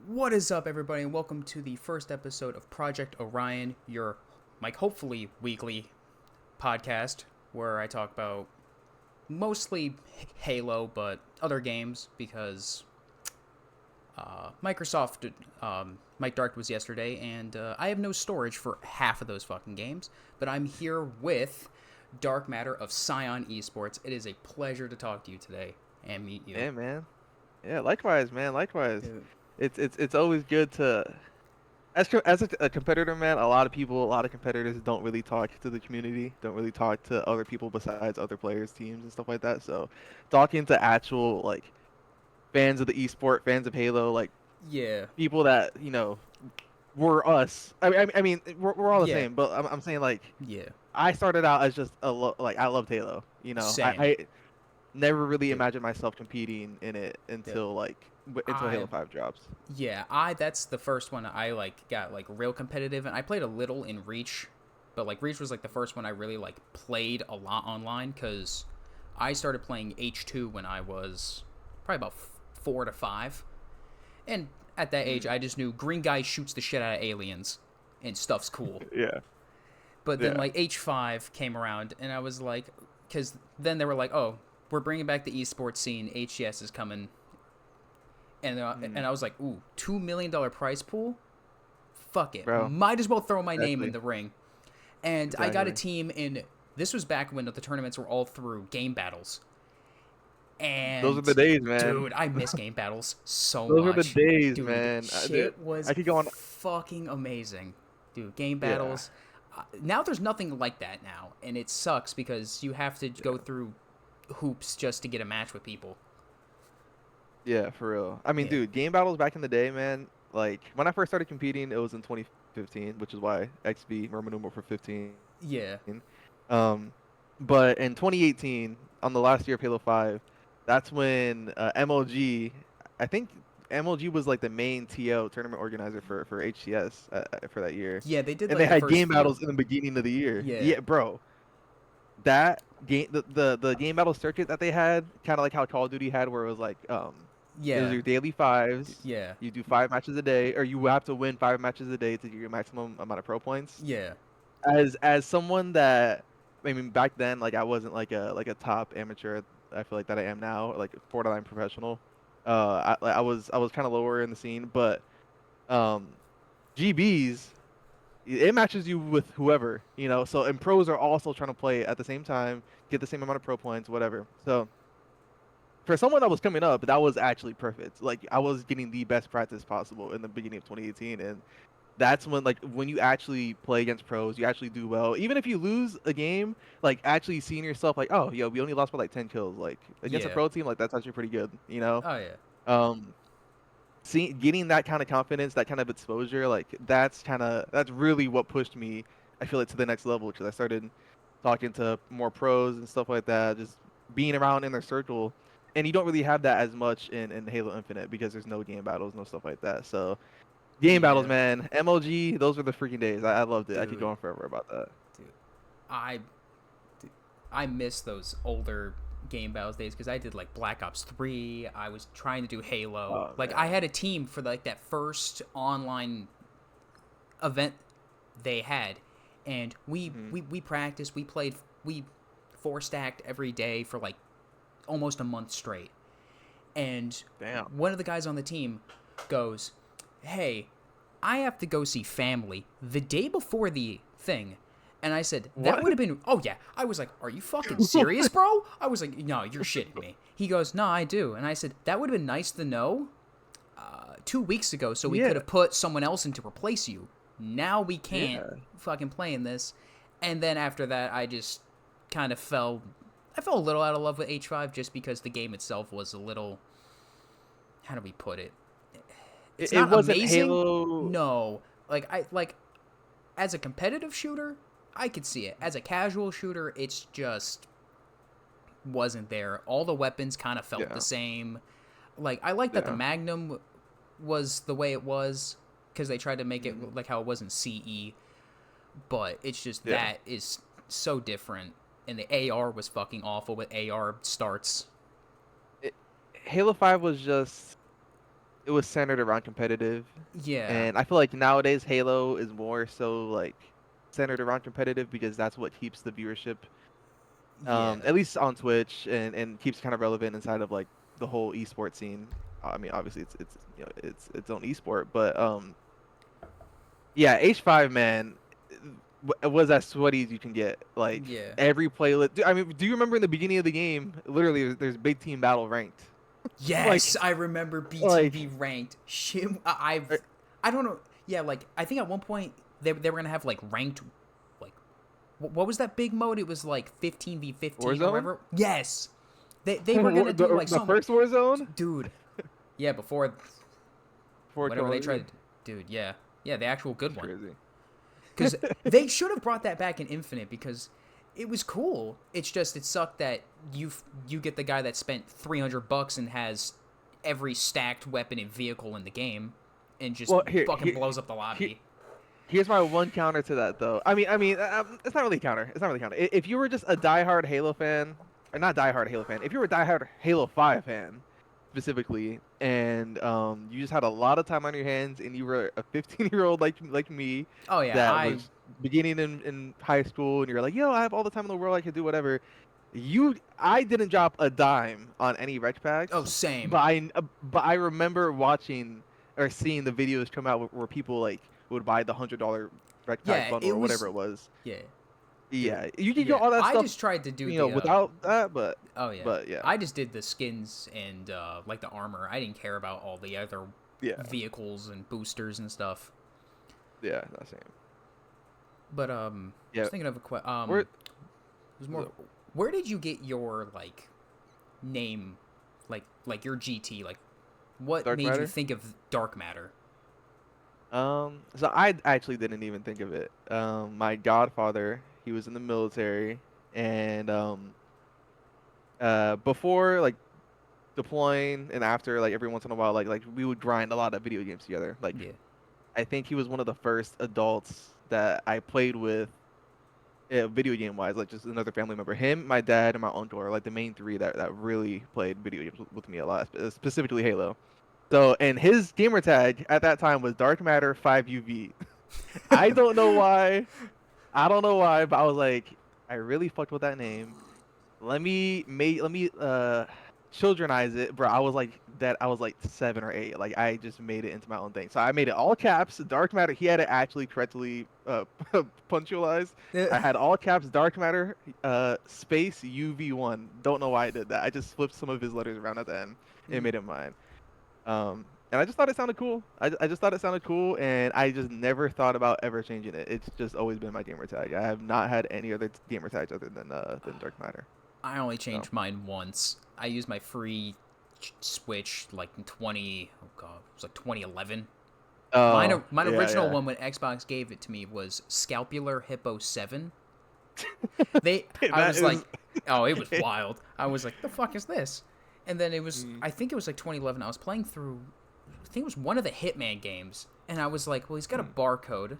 What is up, everybody, and welcome to the first episode of Project Orion, your, hopefully weekly podcast where I talk about mostly Halo, but other games because Microsoft, Mike Dark was yesterday, and I have no storage for half of those fucking games. But I'm here with Dark Matter of Scion Esports. It is a pleasure to talk to you today and meet you. Yeah, man. Yeah, likewise, man. Likewise. Dude. It's always good to as a competitor, man. A lot of competitors don't really talk to the community, don't really talk to other people besides other players, teams, and stuff like that. So, talking to actual fans of the esport, fans of Halo, like Yeah, people that were us. I mean, we're all the yeah, same. But I'm saying yeah. I started out as just I loved Halo. Same. I never really Dude. imagined myself competing in it Dude. until until I Halo 5 drops. Yeah, I that's the first one I got real competitive, and I played a little in Reach, but Reach was the first one I really played a lot online because I started playing H2 when I was probably about 4 to 5, and at that age Mm. I just knew green guy shoots the shit out of aliens and stuff's cool. Yeah, But then yeah. H5 came around, and I was like, because then they were like, oh, we're bringing back the esports scene. HCS is coming. And Mm. I was like, ooh, $2 million prize pool? Fuck it. Bro, Might as well throw my name in exactly, the ring. And I got a exactly. team in. This was back when the tournaments were all through game battles. Those are And, the days, man. dude, I miss game battles so Those are the much. days, Dude, man. Dude, shit was I could go on. fucking amazing. Dude, game Yeah, battles. Now there's nothing like that now. And it sucks because you have to go yeah, through hoops just to get a match with people. yeah, for real. I mean, Yeah. dude, game battles back in the day, man. Like when I first started competing, it was in 2015, which is why XB Roman numeral for 15. Yeah. Um, but in 2018, on the last year of Halo 5, that's when MLG, I think MLG was like the main TO tournament organizer for HCS for that year, Yeah, they did and they the had first game few. battles in the beginning of the year. Yeah. Yeah, bro, that game, the game battle circuit that they had, kind of like how Call of Duty had, where it was it was Yeah. your daily fives. Yeah. You do 5 matches a day, or you have to win 5 matches a day to get your maximum amount of pro points. Yeah. As someone that, I mean, back then, like I wasn't like a top amateur. I feel like that I am now, like borderline professional. I was kind of lower in the scene, but um GBs, it matches you with whoever, so, and pros are also trying to play at the same time, get the same amount of pro points, whatever. So for someone that was coming up, that was actually perfect. Like I was getting the best practice possible in the beginning of 2018, and that's when, when you actually play against pros, you actually do well. Even if you lose a game, like actually seeing yourself like, oh, yo, we only lost by like 10 kills, like against a Yeah. pro team, like that's actually pretty good. Oh yeah. Um, getting that kind of confidence, that kind of exposure, like that's really what pushed me, I feel like, to the next level, because I started talking to more pros and stuff like that, just being around in their circle. And you don't really have that as much in Halo Infinite because there's no game battles, no stuff like that. So game battles, Yeah. man. MLG, those were the freaking days. I loved it. I could go Dude. on forever about that. Dude. I I miss those older game battles days because I did Black Ops 3. I was trying to do Halo. Oh I man. had a team for that first online event they had, and we Hmm. we we practiced. We played. We four stacked every day for almost a month straight. And Damn. one of the guys on the team goes, "Hey, I have to go see family the day before the thing." And I said, "That What? would have been, oh yeah." I was like, "Are you fucking serious, bro?" I was like, "No, you're shitting me." He goes, "No, I do." And I said, "That would have been nice to know 2 weeks ago so we could Yeah. have put someone else in to replace you. Now we can't Yeah. fucking play in this." And then after that, I just kind of fell. I fell a little out of love with H5 just because the game itself was a little. How do we put it? It, It's it not wasn't amazing. Halo. No, as a competitive shooter, I could see it. As a casual shooter, it's just wasn't there. All the weapons kind of felt the Yeah. same. I like that the Yeah. Magnum was the way it was because they tried to make Hmm. it like how it was in CE, but it's just Yeah. that is so different. And the AR was fucking awful with AR starts. It, Halo 5 was just it was centered around competitive, Yeah. and I feel like nowadays Halo is more so like centered around competitive because that's what keeps the viewership, Yeah. at least on Twitch, and keeps kind of relevant inside of like the whole esports scene. I mean, obviously it's it's its own esport, but yeah, H5 man was as sweaty as you can get. Like Yeah. every playlist. I mean, do you remember in the beginning of the game? Literally, there's big team battle ranked. Yes, Like I remember BTB like ranked. Shit, uh, I don't know. Yeah, like I think at one point they were gonna have like ranked, like what was that big mode? It was like 15v15 or Warzone. whatever. Yes, they were gonna do like The so many, first Warzone dude. Yeah, before for whatever Call they of Duty. tried, dude. Yeah, yeah, the actual good It's one. crazy. Because they should have brought that back in Infinite because it was cool. It's just it sucked that you get the guy that spent $300 and has every stacked weapon and vehicle in the game, and just Well, fucking blows up the here, lobby. here's my one counter to that, though. It's not really a counter. It's not really a counter. If you were just a diehard Halo fan, or not diehard Halo fan, if you were a diehard Halo 5 fan, specifically, and you just had a lot of time on your hands, and you were a 15-year-old like me, Oh yeah, that was beginning in high school, and you're like, yo, I have all the time in the world, I can do whatever. I didn't drop a dime on any rec oh packs, same. but I remember watching or seeing the videos come out where people like would buy the $100 rec pack Yeah, bundle it or whatever was it was. yeah, dude. Yeah, you can get Yeah, all that I stuff, just tried to do the without that, oh yeah, but yeah, I just did the skins and like the armor. I didn't care about all the other yeah, vehicles and boosters and stuff. yeah, that's same. But I Yeah, was thinking of a we're it was more. Where did you get your like name, like your GT? Like, what Dark made you Matter. think of Dark Matter? So I actually didn't even think of it. My godfather, he was in the military, and before like deploying and after, like every once in a while, like we would grind a lot of video games together. Like Yeah, I think he was one of the first adults that I played with, video game wise, like just another family member. Him, my dad, and my uncle are like the main three that really played video games with me a lot, specifically Halo. So, and his gamer tag at that time was Dark Matter 5 UV. I don't know why. I don't know why, but I was like, I really fucked with that name. Let me childrenize it, bro. I was like 7 or 8. Like I just made it into my own thing. So I made it all caps, Dark Matter. He had it actually correctly punctualized. I had all caps, Dark Matter, space UV1. Don't know why I did that. I just flipped some of his letters around at the end and made it mine. And I just thought it sounded cool. I just thought it sounded cool, and I just never thought about ever changing it. It's just always been my gamer tag. I have not had any other gamer tags other than Dark Matter. I only So. changed mine once. I used my free Switch like in 20. Oh god, it was like 2011. Oh, Mine yeah, original yeah. one when Xbox gave it to me was Scapular Hippo 7. I That was like, is oh, it was okay. wild. I was like, the fuck is this? And then it was, Mm. I think it was like 2011. I was playing through, I think it was one of the Hitman games, and I was like, well, he's got a barcode,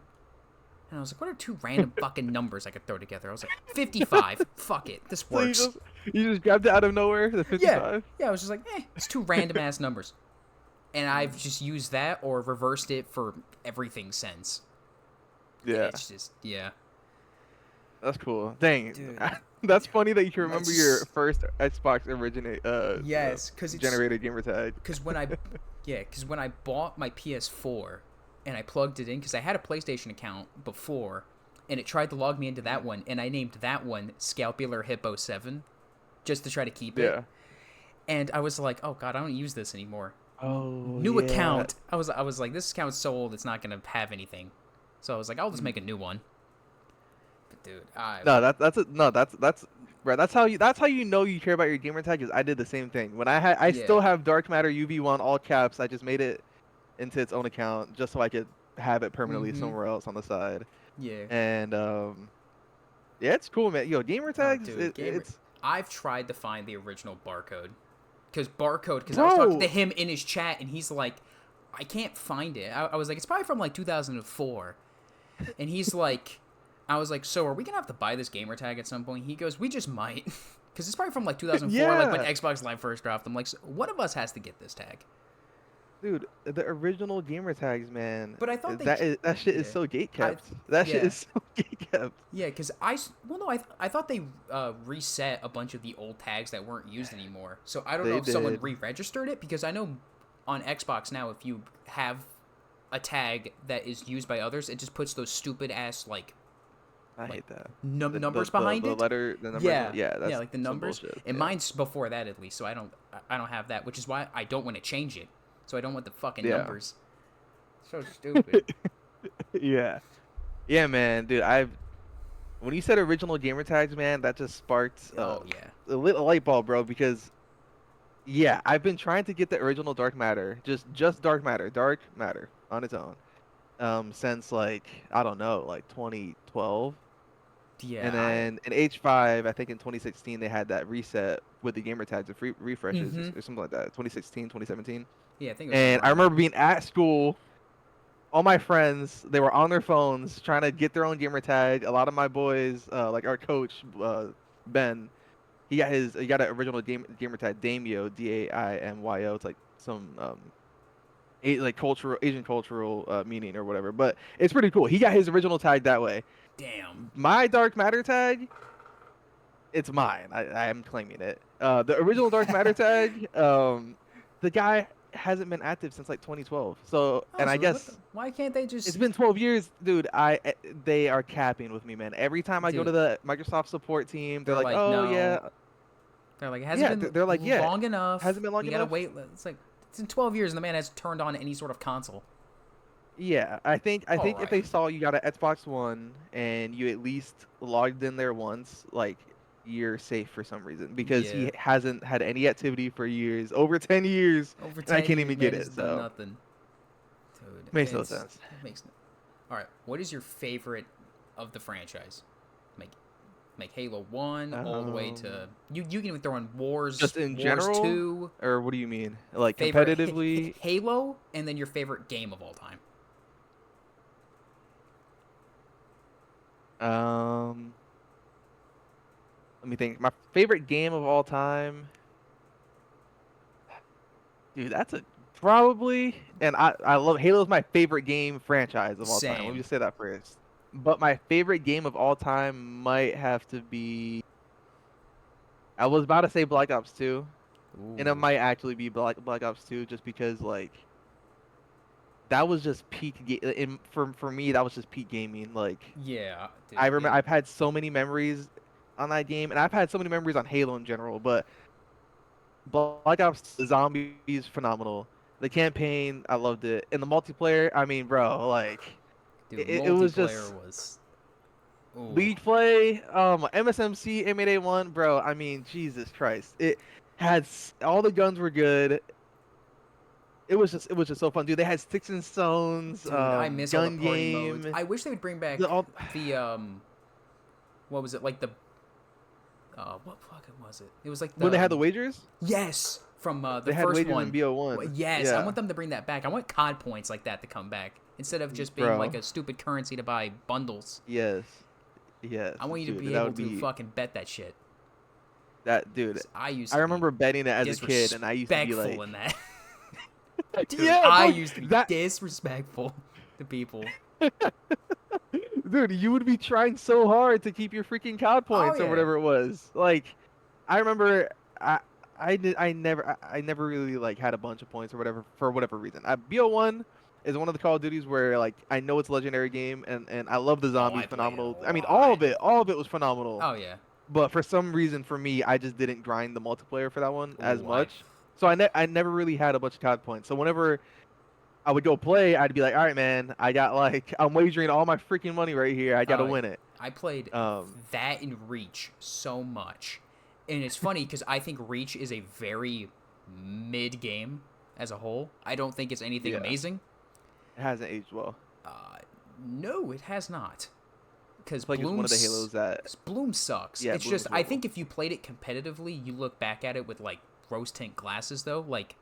and I was like, what are two random fucking numbers I could throw together? I was like, 55. Fuck it, this So works. you just grabbed it out of nowhere, the Yeah, 55. yeah. I was just like, it's two random ass numbers, and I've just used that or reversed it for everything since. Yeah, It's just, yeah, that's cool. Dang, dude. that's funny that you can remember your It's, first Xbox originate yes, because it's generated gamer tag. because when I when I bought my PS4 and I plugged it in because I had a PlayStation account before and it tried to log me into that one and I named that one Scapular Hippo 7 just to try to keep it. Yeah. And I was like, oh god, I don't use this anymore. Oh New yeah. account. I was like, this account's so old it's not gonna have anything. So I was like, I'll just make a new one. But dude, No, that's bro. That's how you know you care about your gamer tag. Is I did the same thing when I yeah. still have Dark Matter UV1 all caps. I just made it into its own account just so I could have it permanently Mm-hmm. somewhere else on the side. Yeah. And yeah, it's cool, man. Yo, gamer Oh tags, dude, gamer. it's I've tried to find the original barcode. Because I was talking to bro. him in his chat and he's like, I can't find it. I was like, it's probably from like 2004. And he's like, I was like, so are we gonna have to buy this gamer tag at some point? He goes, we just might. Because it's probably from like 2004, like when Yeah. Xbox Live first dropped. I'm like, so one of us has to get this tag. Dude, the original gamer tags, man. But I thought That shit is yeah, so gate I, kept. That shit yeah, is so gate kept. yeah, because well, no, I thought they reset a bunch of the old tags that weren't used anymore. So I don't know They if someone did. re-registered it because I know on Xbox now if you have a tag that is used by others, it just puts those stupid ass I like hate that. The numbers behind it. the numbers. Yeah, Yeah, yeah, that's like the some numbers. bullshit. And Yeah. mine's before that at least, so I don't have that, which is why I don't want to change it. So I don't want the fucking Yeah. numbers. So stupid. Yeah. Yeah, man, dude. When you said original gamer tags, man, that just sparked Oh yeah. a little light bulb, bro. Because yeah, I've been trying to get the original Dark Matter, just Dark Matter on its own, since like I don't know, like 2012. And Yeah, then in H5, I think in 2016 they had that reset with the gamer tags, the free refreshes Mhm. or something like that. 2016, 2017. Yeah, I think it was And somewhere I around there. remember being at school, all my friends, they were on their phones trying to get their own gamer tag. A lot of my boys, like our coach, Ben, he got an original gamer tag, Daimyo, Daimyo. It's like some like cultural Asian cultural meaning or whatever. But it's pretty cool. He got his original tag that way. Damn. My Dark Matter tag, it's mine. I am claiming it. The original Dark Matter tag, the guy hasn't been active since like 2012. So, Oh, and I so guess why can't they it's just, been 12 years, dude. They are capping with me, man. Every time I go to dude? the Microsoft support team, they're They're like, like, "Oh no. yeah, They're like, it hasn't yeah." been They're like, "Yeah, long enough. hasn't been long We gotta enough." wait. It's like it's in 12 years, and the man has turned on any sort of console. Yeah, I All think if right. they saw you got an Xbox One and you at least logged in there once, like you're safe for some reason because Yeah. he hasn't had any activity for years, over 10 years, Over and I 10 can't years, even man get has it. done So nothing, dude. makes no sense. It makes. All right. What is your favorite of the franchise? Make make Halo 1 all the way to Um, you can even throw in just in Wars general, 2, or what do you mean? Like favorite competitively? Halo, and then your favorite game of all time. Um, Let me think. My favorite game of all time, dude. That's a probably, and I love Halo's my favorite game franchise of all time. Let me Same. just say that first. But my favorite game of all time might have to be. I was about to say Black Ops 2, and it Ooh. might actually be Black Ops 2 just because like that was just peak game. For me, that was just peak gaming. Like Yeah, dude. I remember, It. I've had so many memories on that game, and I've had so many memories on Halo in general. But Black Ops Zombies phenomenal. The campaign, I loved it, and the multiplayer. I mean, bro, like Dude, it was multiplayer just was. Ooh. league play. MSMC M8A1, bro. I mean, Jesus Christ, it had all the guns were good. It was just so fun, dude. They had sticks and stones, Dude, I miss all the gun party modes. game. I wish they would bring The back all, the what was it like the what fucking was it? It was like when they the had the wagers, yes from the they had first wagers in one. BO1. Yes, I Yeah, want them to bring that back. I want COD points like that to come back instead of just being like bro. a stupid currency to buy bundles. Yes, yes, I want you to dude. be That able would to be fucking bet that shit. that, dude. 'Cause I used I to be remember betting it as a kid, and I used to be disrespectful like, in that. Dude, yeah, I bro, used to be that, disrespectful to people. dude, you would be trying so hard to keep your freaking COD Oh points or yeah. whatever it was. Like, I remember, I never really like had a bunch of points or whatever for whatever reason. BO1 is one of the Call of Duties where like I know it's a legendary game, and I love the Oh, zombies, I played it a phenomenal. I mean, lot. all of it was phenomenal. Oh yeah. But for some reason, for me, I just didn't grind the multiplayer for that one as Ooh, much. So I never really had a bunch of COD points. So whenever I would go play, I'd be like, all right, man, I got like, I'm wagering all my freaking money right here. I got to uh, win it. I played Um, that in Reach so much, and it's funny because I think Reach is a very mid game as a whole. I don't think it's anything yeah, amazing. it hasn't aged well. Uh, no, it has not. Because It's like it's one of the Halos that, Bloom sucks. yeah, It's Bloom just is I horrible. think if you played it competitively, you look back at it with like rose tint glasses though. Like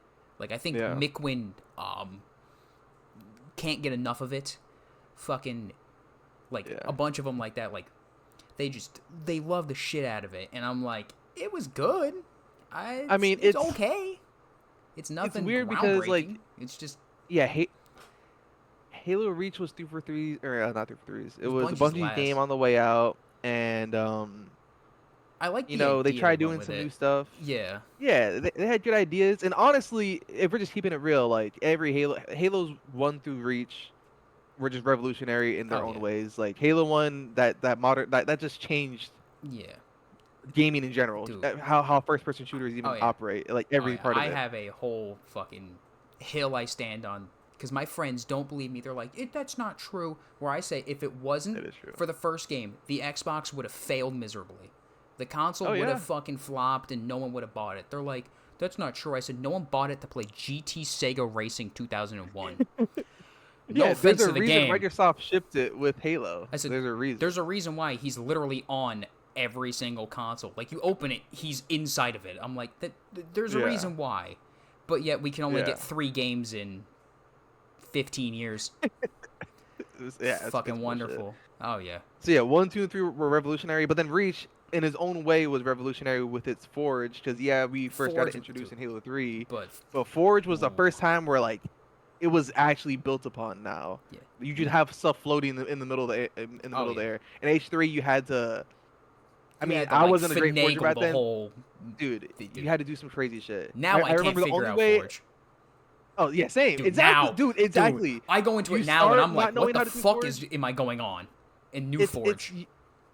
I think Yeah, Mikwin can't get enough of it. Fucking like yeah. a bunch of them like that. Like they love the shit out of it, and I'm like, it was good. I mean, It's okay. It's nothing weird because like groundbreaking. It's just yeah, Halo Reach was 343 or not 343s. it It was was a Bungie's Bungie game last. on the way out, and I like you the know, they idea they tried went doing with some it. new stuff. Yeah. Yeah, they had good ideas. And honestly, if we're just keeping it real, like every Halo's 1 through Reach were just revolutionary in their Oh own yeah. ways. Like Halo 1, that modern that just changed Yeah. gaming in general. Dude. How first person shooters Oh even yeah. operate, like Oh every yeah. part of I it. have a whole fucking hill I stand on because my friends don't believe me. They're like, that's not true. Where I say, if it wasn't That is true. for the first game, the Xbox would have failed miserably. The console Oh would have yeah. fucking flopped and no one would have bought it. They're like, that's not true. I said, no one bought it to play GT Sega Racing 2001. No Yeah, there's offense a to the reason game. Microsoft shipped it with Halo. I said, There's a reason. there's a reason why he's literally on every single console. Like, you open it, he's inside of it. I'm like, there's a Yeah. reason why. But yet, we can only Yeah. get 3 games in 15 years. Yeah, it's Fucking bullshit. wonderful. Oh, yeah. So yeah, 1, 2, and 3 were revolutionary, but then Reach, in his own way, was revolutionary with its Forge. Because yeah, we first got it Forge, introduced in Halo 3, but, but Forge was the ooh, first time where like it was actually built upon. Now yeah. you could have stuff floating in the middle of in the Oh, middle of the yeah. air. In H3, you had to. I You mean, had to, I like, wasn't a great forger finagle back the then, whole... dude. You Dude, had to do some crazy shit. now I I can't remember the figure only out way. Forge. Oh yeah, same. Dude, Exactly, now... dude. Dude, Exactly. I go into You it now and start I'm like, not what knowing the how to do fuck Forge. am I going on in New It's Forge?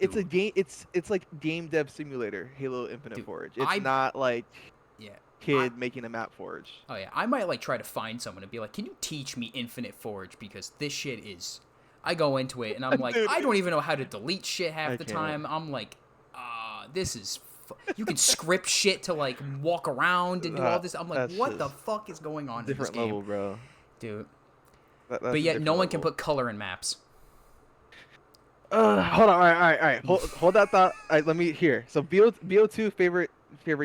it's a Dude, game. It's like game dev simulator. Halo Infinite dude, Forge. It's I... not like Yeah. I... kid making a map Forge. Oh, yeah. I might, like, try to find someone and be like, can you teach me Infinite Forge? Because this shit is... I go into it and I'm like, Dude, I don't even know how to delete shit half I the can't. time. I'm like, this is... You can script shit to, like, walk around and do all this. I'm like, That's what the just fuck is going on in this different game? level, bro. Dude. That's But a yet no different one can level. put color in maps. Hold on. All right. Hold that thought. All right, let me here. So BO2 favorite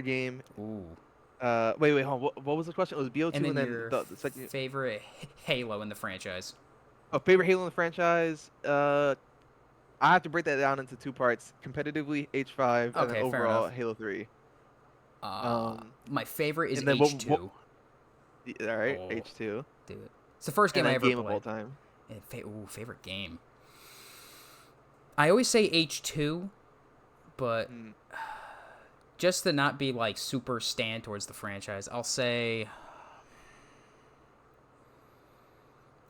game. Ooh. Wait. Hold on. What was the question? It was And BO2 then and then your the second. favorite Halo in the franchise. Oh, favorite Halo in the franchise. I have to break that down into two parts: competitively H5, and then Okay, fair overall enough. Halo 3. My favorite is And then what? H2. All right, Oh, H2, dude. It's the first and game I then ever game of all played. time. And favorite game. I always say H2, but Mm. just to not be like super stan towards the franchise, I'll say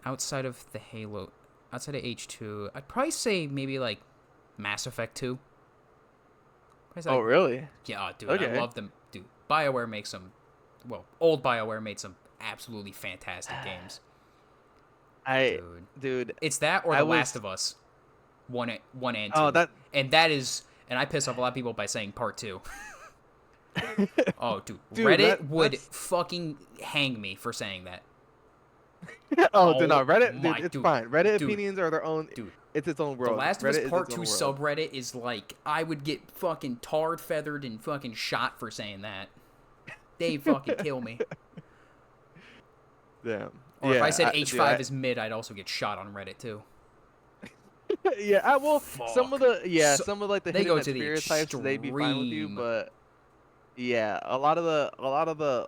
outside of H2, I'd probably say maybe like Mass Effect 2. Oh, really? Yeah, dude, I Okay. love them. Dude, BioWare makes some, well, old BioWare made some absolutely fantastic games. I, Dude. dude, It's that or I The was. Last of Us, one and Oh, two, that. and that is, and I piss off a lot of people by saying part 2. Oh, dude, Dude, Reddit would that's. fucking hang me for saying that. Oh, dude, Oh no, Reddit, dude, my, it's fine. Reddit dude, opinions are their own. dude. It's its own The world. Last of Us Reddit is Part its 2 own world. subreddit is like, I would get fucking tarred, feathered, and fucking shot for saying that. They fucking kill me. Damn. Or if I Yeah, said dude, H5 is mid, I'd also get shot on Reddit too. yeah. Well, Fuck. some of like the They hidden go to the stereotypes, they'd be fine with you, extreme. but yeah, a lot of the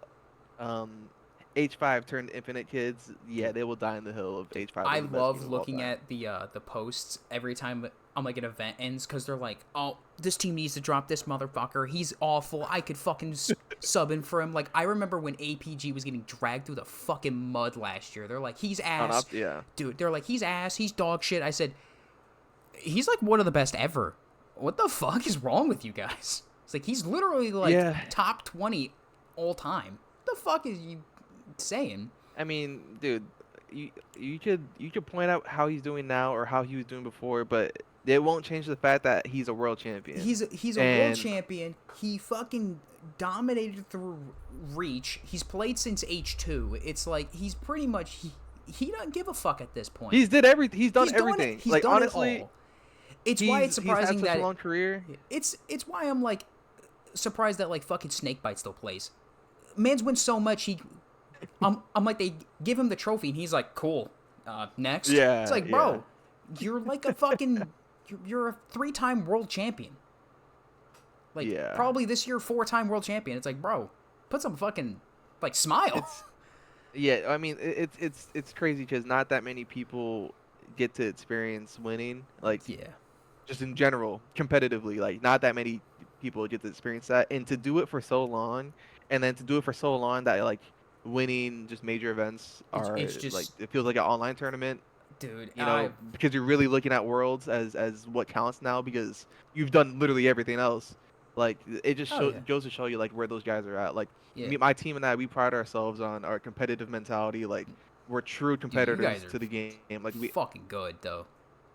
um H5 turned Infinite kids, yeah, Dude, they will die in the hill of H5 I was the best game love of all looking time. at the posts every time I'm like an event ends because they're like, oh, this team needs to drop this motherfucker. He's awful. I could fucking sub in for him. Like I remember when APG was getting dragged through the fucking mud last year. They're like, he's ass, Yeah. dude. They're like, he's ass. He's dog shit. I said, he's like one of the best ever. What the fuck is wrong with you guys? It's like he's literally like Yeah. top 20 all time. What the fuck is you saying? I mean, dude, you could point out how he's doing now or how he was doing before, but it won't change the fact that he's a world champion. He's a world And champion. He fucking dominated through Reach. He's played since H2. It's like he's pretty much he doesn't give a fuck at this point. he's done everything. He's Like done honestly, it all. It's why it's he's had surprising such that a long career. it's why I'm like surprised that like fucking Snakebite still plays. Man's wins so much I'm like they give him the trophy and he's like cool. Next. Yeah, It's like, yeah. bro, you're like a fucking you're a 3-time world champion. Like Yeah. probably this year 4-time world champion. It's like, bro, put some fucking Like, smile. It's yeah. I mean, it's crazy because not that many people get to experience winning. Like Yeah. just in general, competitively, like not that many people get to experience that, and to do it for so long, and then to do it for so long that like winning just major events are It's like just, it feels like an online tournament, dude, you know, because you're really looking at worlds as what counts now because you've done literally everything else. Like it just oh, yeah. goes to show you like where those guys are at. Like Yeah. me, my team and I, we pride ourselves on our competitive mentality. Like we're true Dude, you guys competitors are to the game. Like we, fucking good, though.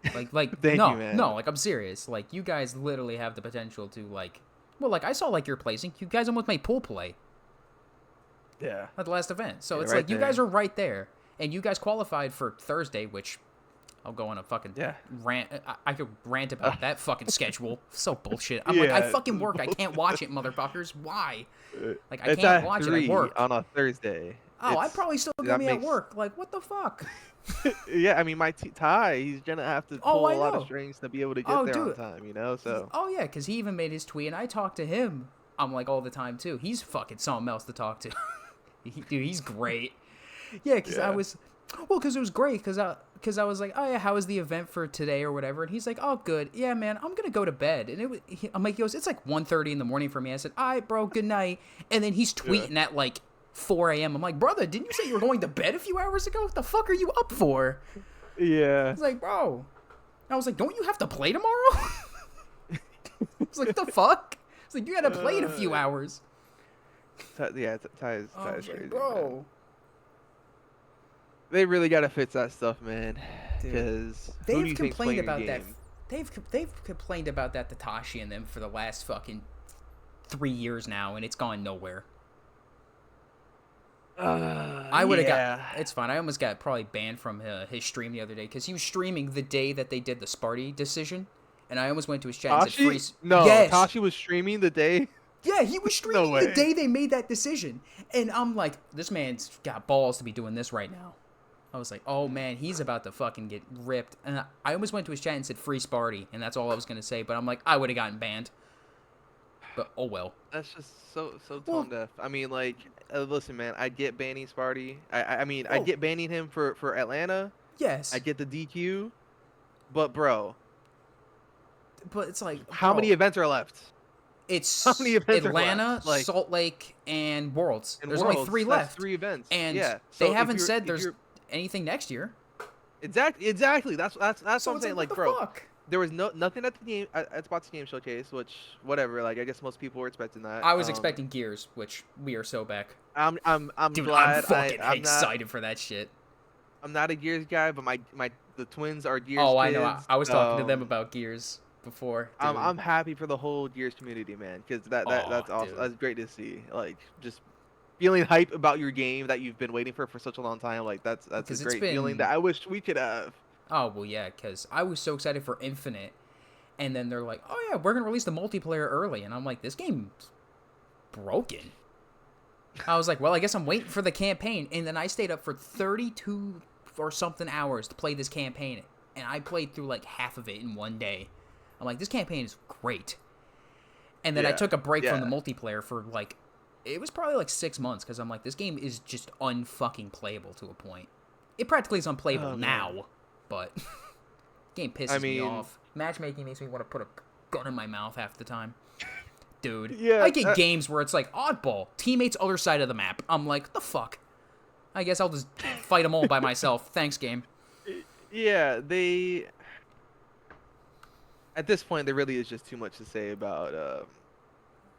thank you, No, man. no, like, I'm serious. Like, you guys literally have the potential to, like, well, like, I saw, like, your placing. You guys almost made pool play Yeah, at the last event. So yeah, it's right like, you guys there. are right there. And you guys qualified for Thursday, which I'll go on a fucking Yeah. rant. I could rant about that fucking schedule. So bullshit. I'm like, I Yeah, fucking work. I can't watch it, motherfuckers. Why? Like, I it's can't at watch it. I 3 work. on a Thursday. Oh, I probably still gonna That be at makes work. Like, what the fuck? yeah. I mean, Ty, he's gonna have to Oh, pull I a lot of know. strings to be able to get Oh, there on dude. time. So Oh, yeah, because he even made his tweet, and I talk to him. I'm like, all the time, too. He's fucking something else to talk to. Dude, he's great. Yeah, because I yeah. was, well, because it was great, because I was like, oh yeah, how was the event for today or whatever, and he's like, oh good, yeah man, I'm gonna go to bed, and I'm like, he goes, it's like 1:30 in the morning for me. I said, all right, bro, good night, and then he's Yeah. tweeting at like 4 a.m. I'm like, brother, didn't you say you were going to bed a few hours ago? What the fuck are you up for? Yeah. He's like, bro, I was like, don't you have to play tomorrow? I was like, the fuck? It's like, you gotta play in a few hours. Yeah. Ty I is was like, crazy, man. bro. They really gotta fix that stuff, man. Dude, Because who do they've you think's complained playing your about that. game? They've complained about that Tatashi and them for the last fucking 3 years now, and it's gone nowhere. I would have got. Yeah. It's fine. I almost got probably banned from his stream the other day because he was streaming the day that they did the Sparty decision, and I almost went to his chat and said, Tashi? "Freeze." No, Yes. Tashi was streaming the day. Yeah, he was No streaming the way. day they made that decision, and I'm like, this man's got balls to be doing this right now. I was like, oh man, he's about to fucking get ripped. And I almost went to his chat and said free Sparty, and that's all I was gonna say. But I'm like, I would have gotten banned. But oh well. That's just so Well, tone deaf. I mean, like, listen, man. I get banning Sparty. I mean, I oh get banning him for Atlanta. I yes, get the DQ. But bro, but it's like, how many bro, events are left? How many it's events are Atlanta, left? Like Salt Lake, and Worlds. in There's only Worlds, 3 that's left, 3 events. and Yeah. they So haven't said if there's you're anything next year. exactly. That's what So I'm it's saying. like, Like, what the bro, fuck? there was nothing at the game at Spots Game Showcase, which whatever. Like, I guess most people were expecting that. I was expecting Gears, which we are so back. I'm Dude, I'm glad fucking I'm not excited for that shit. I'm not a Gears guy, but my the twins are Gears Oh, I know. kids. I was talking to them about Gears before, dude. I'm happy for the whole Gears community, man, because Oh, that's awesome. dude. That's great to see. Like just feeling hype about your game that you've been waiting for such a long time. Like that's a Because it's great feeling been. that I wish we could have. Oh, well, yeah, because I was so excited for Infinite. And then they're like, oh, yeah, we're going to release the multiplayer early. And I'm like, this game's broken. I was like, well, I guess I'm waiting for the campaign. And then I stayed up for 32 or something hours to play this campaign. And I played through like half of it in one day. I'm like, this campaign is great. And then I Yeah, took a break from the yeah. multiplayer for like, it was probably like 6 months because I'm like, this game is just unfucking playable to a point. It practically is unplayable Oh, man. now, but game pisses I me mean- off. Matchmaking makes me want to put a gun in my mouth half the time. Dude, Yeah, I get games where it's like, oddball, teammates other side of the map. I'm like, the fuck? I guess I'll just fight them all by myself. Thanks, game. Yeah, they. At this point, there really is just too much to say about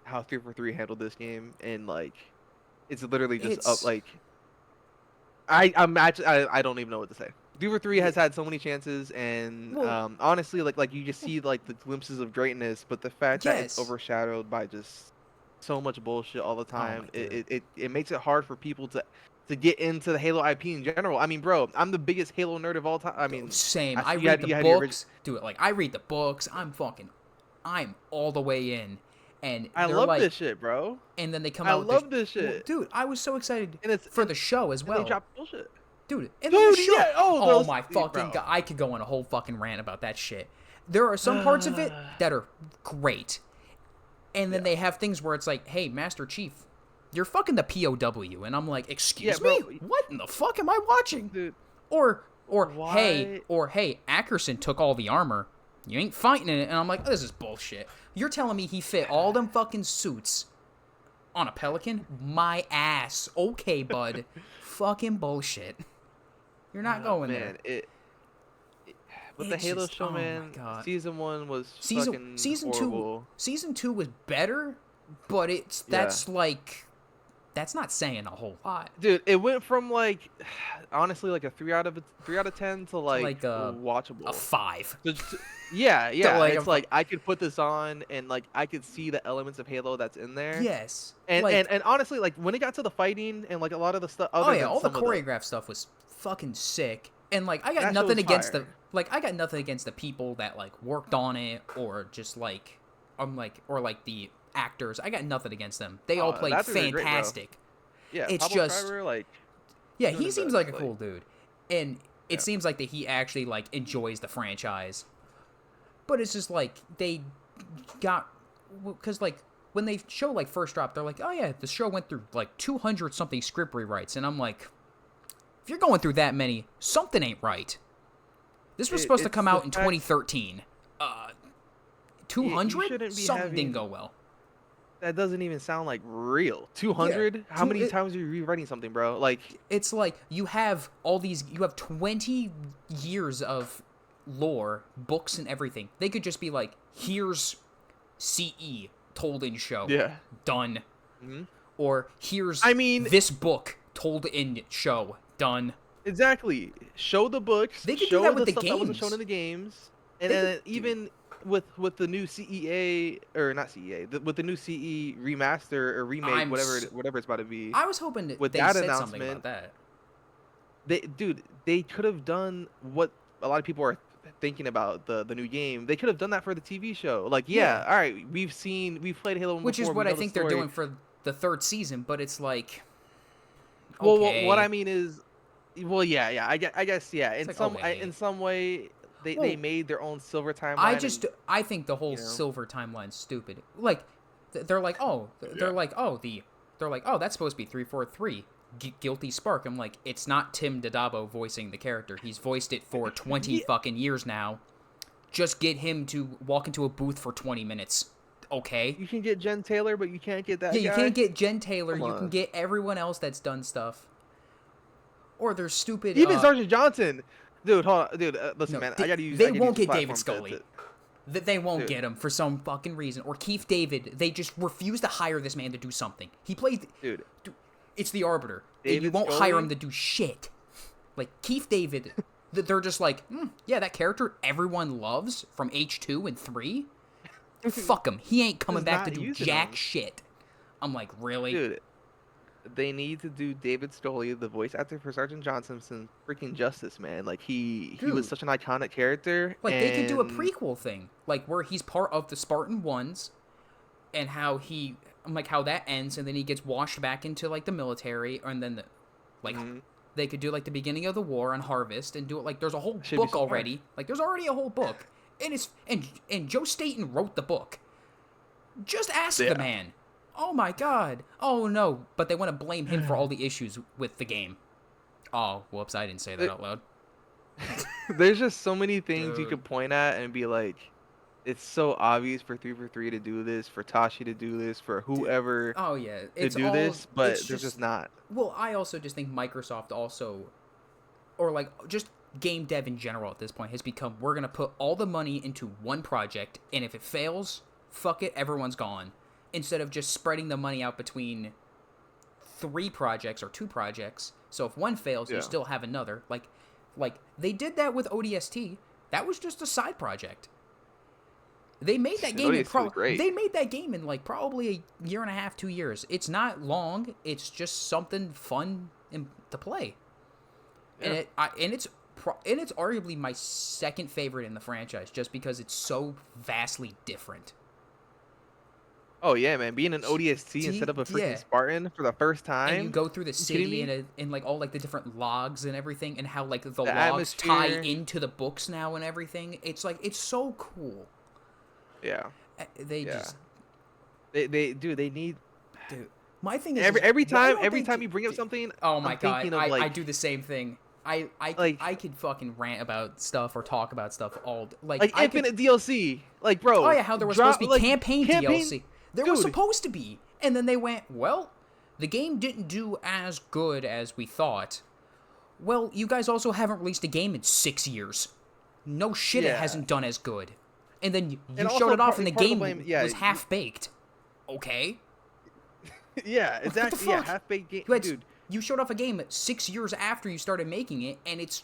how 343 handled this game, and like, it's literally just It's- like. I'm actually I don't even know what to say. 343 has had so many chances, and Well- honestly, like you just see like the glimpses of greatness, but the fact that it's Yes. overshadowed by just so much bullshit all the time, dude. it makes it hard for people to get into the Halo IP in general. I mean, bro, I'm the biggest Halo nerd of all time. I mean, Same. I I see you read had- the you had your books. Do it. Like, I read the books. I'm all the way in. And I they're love like, this shit, bro. and then they come I out with love this Well, shit. dude, I was so excited And it's for the show as and well. they drop bullshit. Dude, and Dude, the show. yeah, oh, those- my yeah, fucking bro. god. I could go on a whole fucking rant about that shit. There are some parts of it that are great. And then they have things where it's like, hey, Master Chief, you're fucking the POW, and I'm like, excuse bro. me, what in the fuck am I watching? Dude, Or why? hey, Ackerson took all the armor. You ain't fighting in it, and I'm like, this is bullshit. You're telling me he fit all them fucking suits on a Pelican? My ass. Okay, bud. Fucking bullshit. You're not going Man, there. with the Halo show, oh my man, god. season 1 was Season fucking season horrible. 2 was better, but Yeah. that's not saying a whole lot. Dude, it went from like honestly like a 3 out of 10 to To like like a watchable. 5. Yeah, To yeah. like It's like I could put this on and like I could see the elements of Halo that's in there. yes. And Like, and honestly, like when it got to the fighting and like a lot of the stuff oh other yeah, than all the some of the choreographed stuff was fucking sick. And like I got that show nothing was against the fire. I got nothing against the people that like worked on it or just like or like the actors. I got nothing against them. They all The played actors are great, bro. fantastic. Yeah, It's Pablo just Schreiber, like yeah, doing he his seems best. like a Like, cool dude. And it yeah. seems like that he actually like enjoys the franchise. But it's just like they got cuz like when they show like first drop, they're like, "Oh yeah, the show went through like 200 something script rewrites." And I'm like, if you're going through that many, something ain't right. This was supposed to It's come the out in fact 2013. you 200? shouldn't be Something didn't having. go well. That doesn't even sound like real. Yeah. 200? How many times are you rewriting something, bro? Like, It's like you have 20 years of lore, books and everything. They could just be like, here's CE told in show. yeah. Done. hmm Or here's I mean, this book told in show. Done. exactly. Show the books. They could do Show that with the the stuff that wasn't shown games. in the games, and They could then even with the new CEA or not CEA, with the new CE remaster or remake, I'm whatever it's about to be, I was hoping that with they that said something about announcement, that. they could have done what a lot of people are thinking about the new game. They could have done that for the TV show. Like, Yeah. yeah, all right, we've played Halo 1 Which is before, we what I know the think they're story. doing for the third season, but it's like, Well, what I okay. mean is, well, yeah. I guess, yeah. It's In like, in okay. some way, they Well, made their own silver timeline, and I think the whole you know, silver timeline's stupid. Like, they're like, oh, yeah, they're like, oh, that's supposed to be 343. Guilty Spark. I'm like, it's not Tim Dadabo voicing the character. He's voiced it for 20 yeah. fucking years now. Just get him to walk into a booth for 20 minutes. Okay? You can get Jen Taylor, but you can't get Yeah, that you can't guy. get Jen Taylor. Come You can on, get everyone else that's done stuff. Or there's stupid, even Sergeant Johnson, dude. Hold on, dude. Listen, no, man, they I gotta use won't this get David platform Scully. to They won't dude, get him for some fucking reason. Or Keith David, they just refuse to hire this man to do something. He played. dude. It's the Arbiter, and you David won't hire him Scully. to do shit. Like Keith David, they're just like, yeah, that character everyone loves from H2 and 3. Fuck him. He ain't coming Is back to not do using jack him, shit. I'm like, really? dude. They need to do David Scully, the voice actor for Sergeant Johnson, since freaking Justice, man. Like he was Dude. such an iconic character, Like, they could do a and prequel thing. Like, where he's part of the Spartan Ones, and how how that ends, and then he gets washed back into, like, the military, and then, like, mhm, they could do, like, the beginning of the war on Harvest, and do it, like, there's a whole should be book so fire. already. Like, there's already a whole book. And Joe Staten wrote the book. Just ask the Yeah. man. Oh my god. Oh no. But they want to blame him for all the issues with the game. Oh, whoops, I didn't say that out loud. There's just so many things you Dude. could point at and be like, it's so obvious for 343 to do this, for Tashi to do this, for whoever Oh yeah. to It's do all this, it's but they're just just not. well, I also just think Microsoft also or like just game dev in general at this point has become we're going to put all the money into one project and if it fails, fuck it, everyone's gone. Instead of just spreading the money out between 3 projects or 2 projects. So if one fails, you Yeah. still have another. Like they did that with ODST. That was just a side project. They made that And game in ODST was great. they made that game in like probably a year and a half, 2 years. It's not long. It's just something fun to play. Yeah. And it's arguably my second favorite in the franchise just because it's so vastly different. Oh yeah, man, being an ODST instead of a freaking Yeah. Spartan for the first And you time. go through the You kidding city me? and like all like the different logs and everything and how like the The logs tie atmosphere. into the books now and everything. It's like it's so cool. Yeah. They Yeah. just They need. dude My thing is Every why time don't they you bring up something, oh my I'm god, thinking of I like do the same thing. like I could fucking rant about stuff or talk about stuff all like like I could. Infinite DLC. Like, Oh bro, yeah, how there was supposed drop to be like campaign campaign, DLC. There was dude. supposed to be, and then they went, well, the game didn't do as good as we thought. Well, you guys also haven't released a game in 6 years. No shit, it Yeah, hasn't done as good. And then and you showed also it off, and the part of the blame, game yeah, was half baked. Okay, yeah, what the exactly, yeah, fuck? half baked game, You had dude. you showed off a game 6 years after you started making it, and it's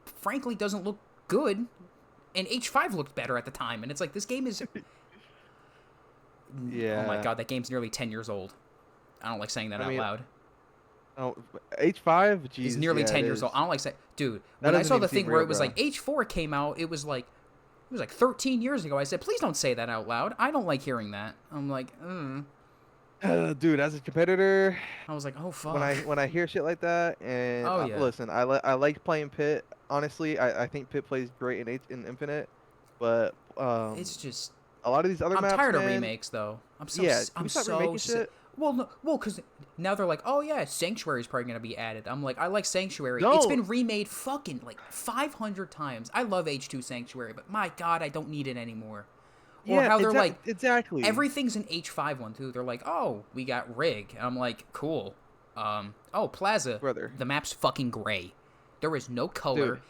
frankly doesn't look good. And H5 looked better at the time, and it's like this game is. Oh my Yeah, god, that game's nearly 10 years old. I don't like saying that I out mean, loud. oh, H5, Is jeez, nearly yeah, it 10 years old. is. I don't like saying, dude. That When I doesn't saw even the seem thing where real, it was bro. like H4 came out, it was like 13 years ago. I said, please don't say that out loud. I don't like hearing that. I'm like, Dude, as a competitor, I was like, oh when fuck. I hear shit like that, and Oh yeah. listen, I like playing Pit. Honestly, I think Pit plays great in Infinite, but It's just a lot of these other I'm maps, tired of man. remakes though. Yeah, can I'm we stop so remaking sick. shit? Well, no, well, because now they're like, oh yeah, Sanctuary's probably gonna be added. I'm like, I like Sanctuary. It's Don't. been remade fucking like 500 times. I love H2 Sanctuary, but my god, I don't need it anymore. Or Yeah, how they're like, exactly, everything's an H5 one too. They're like, oh, we got rig. And I'm like, cool. Oh, Plaza. brother, The map's fucking gray. There is no color. dude,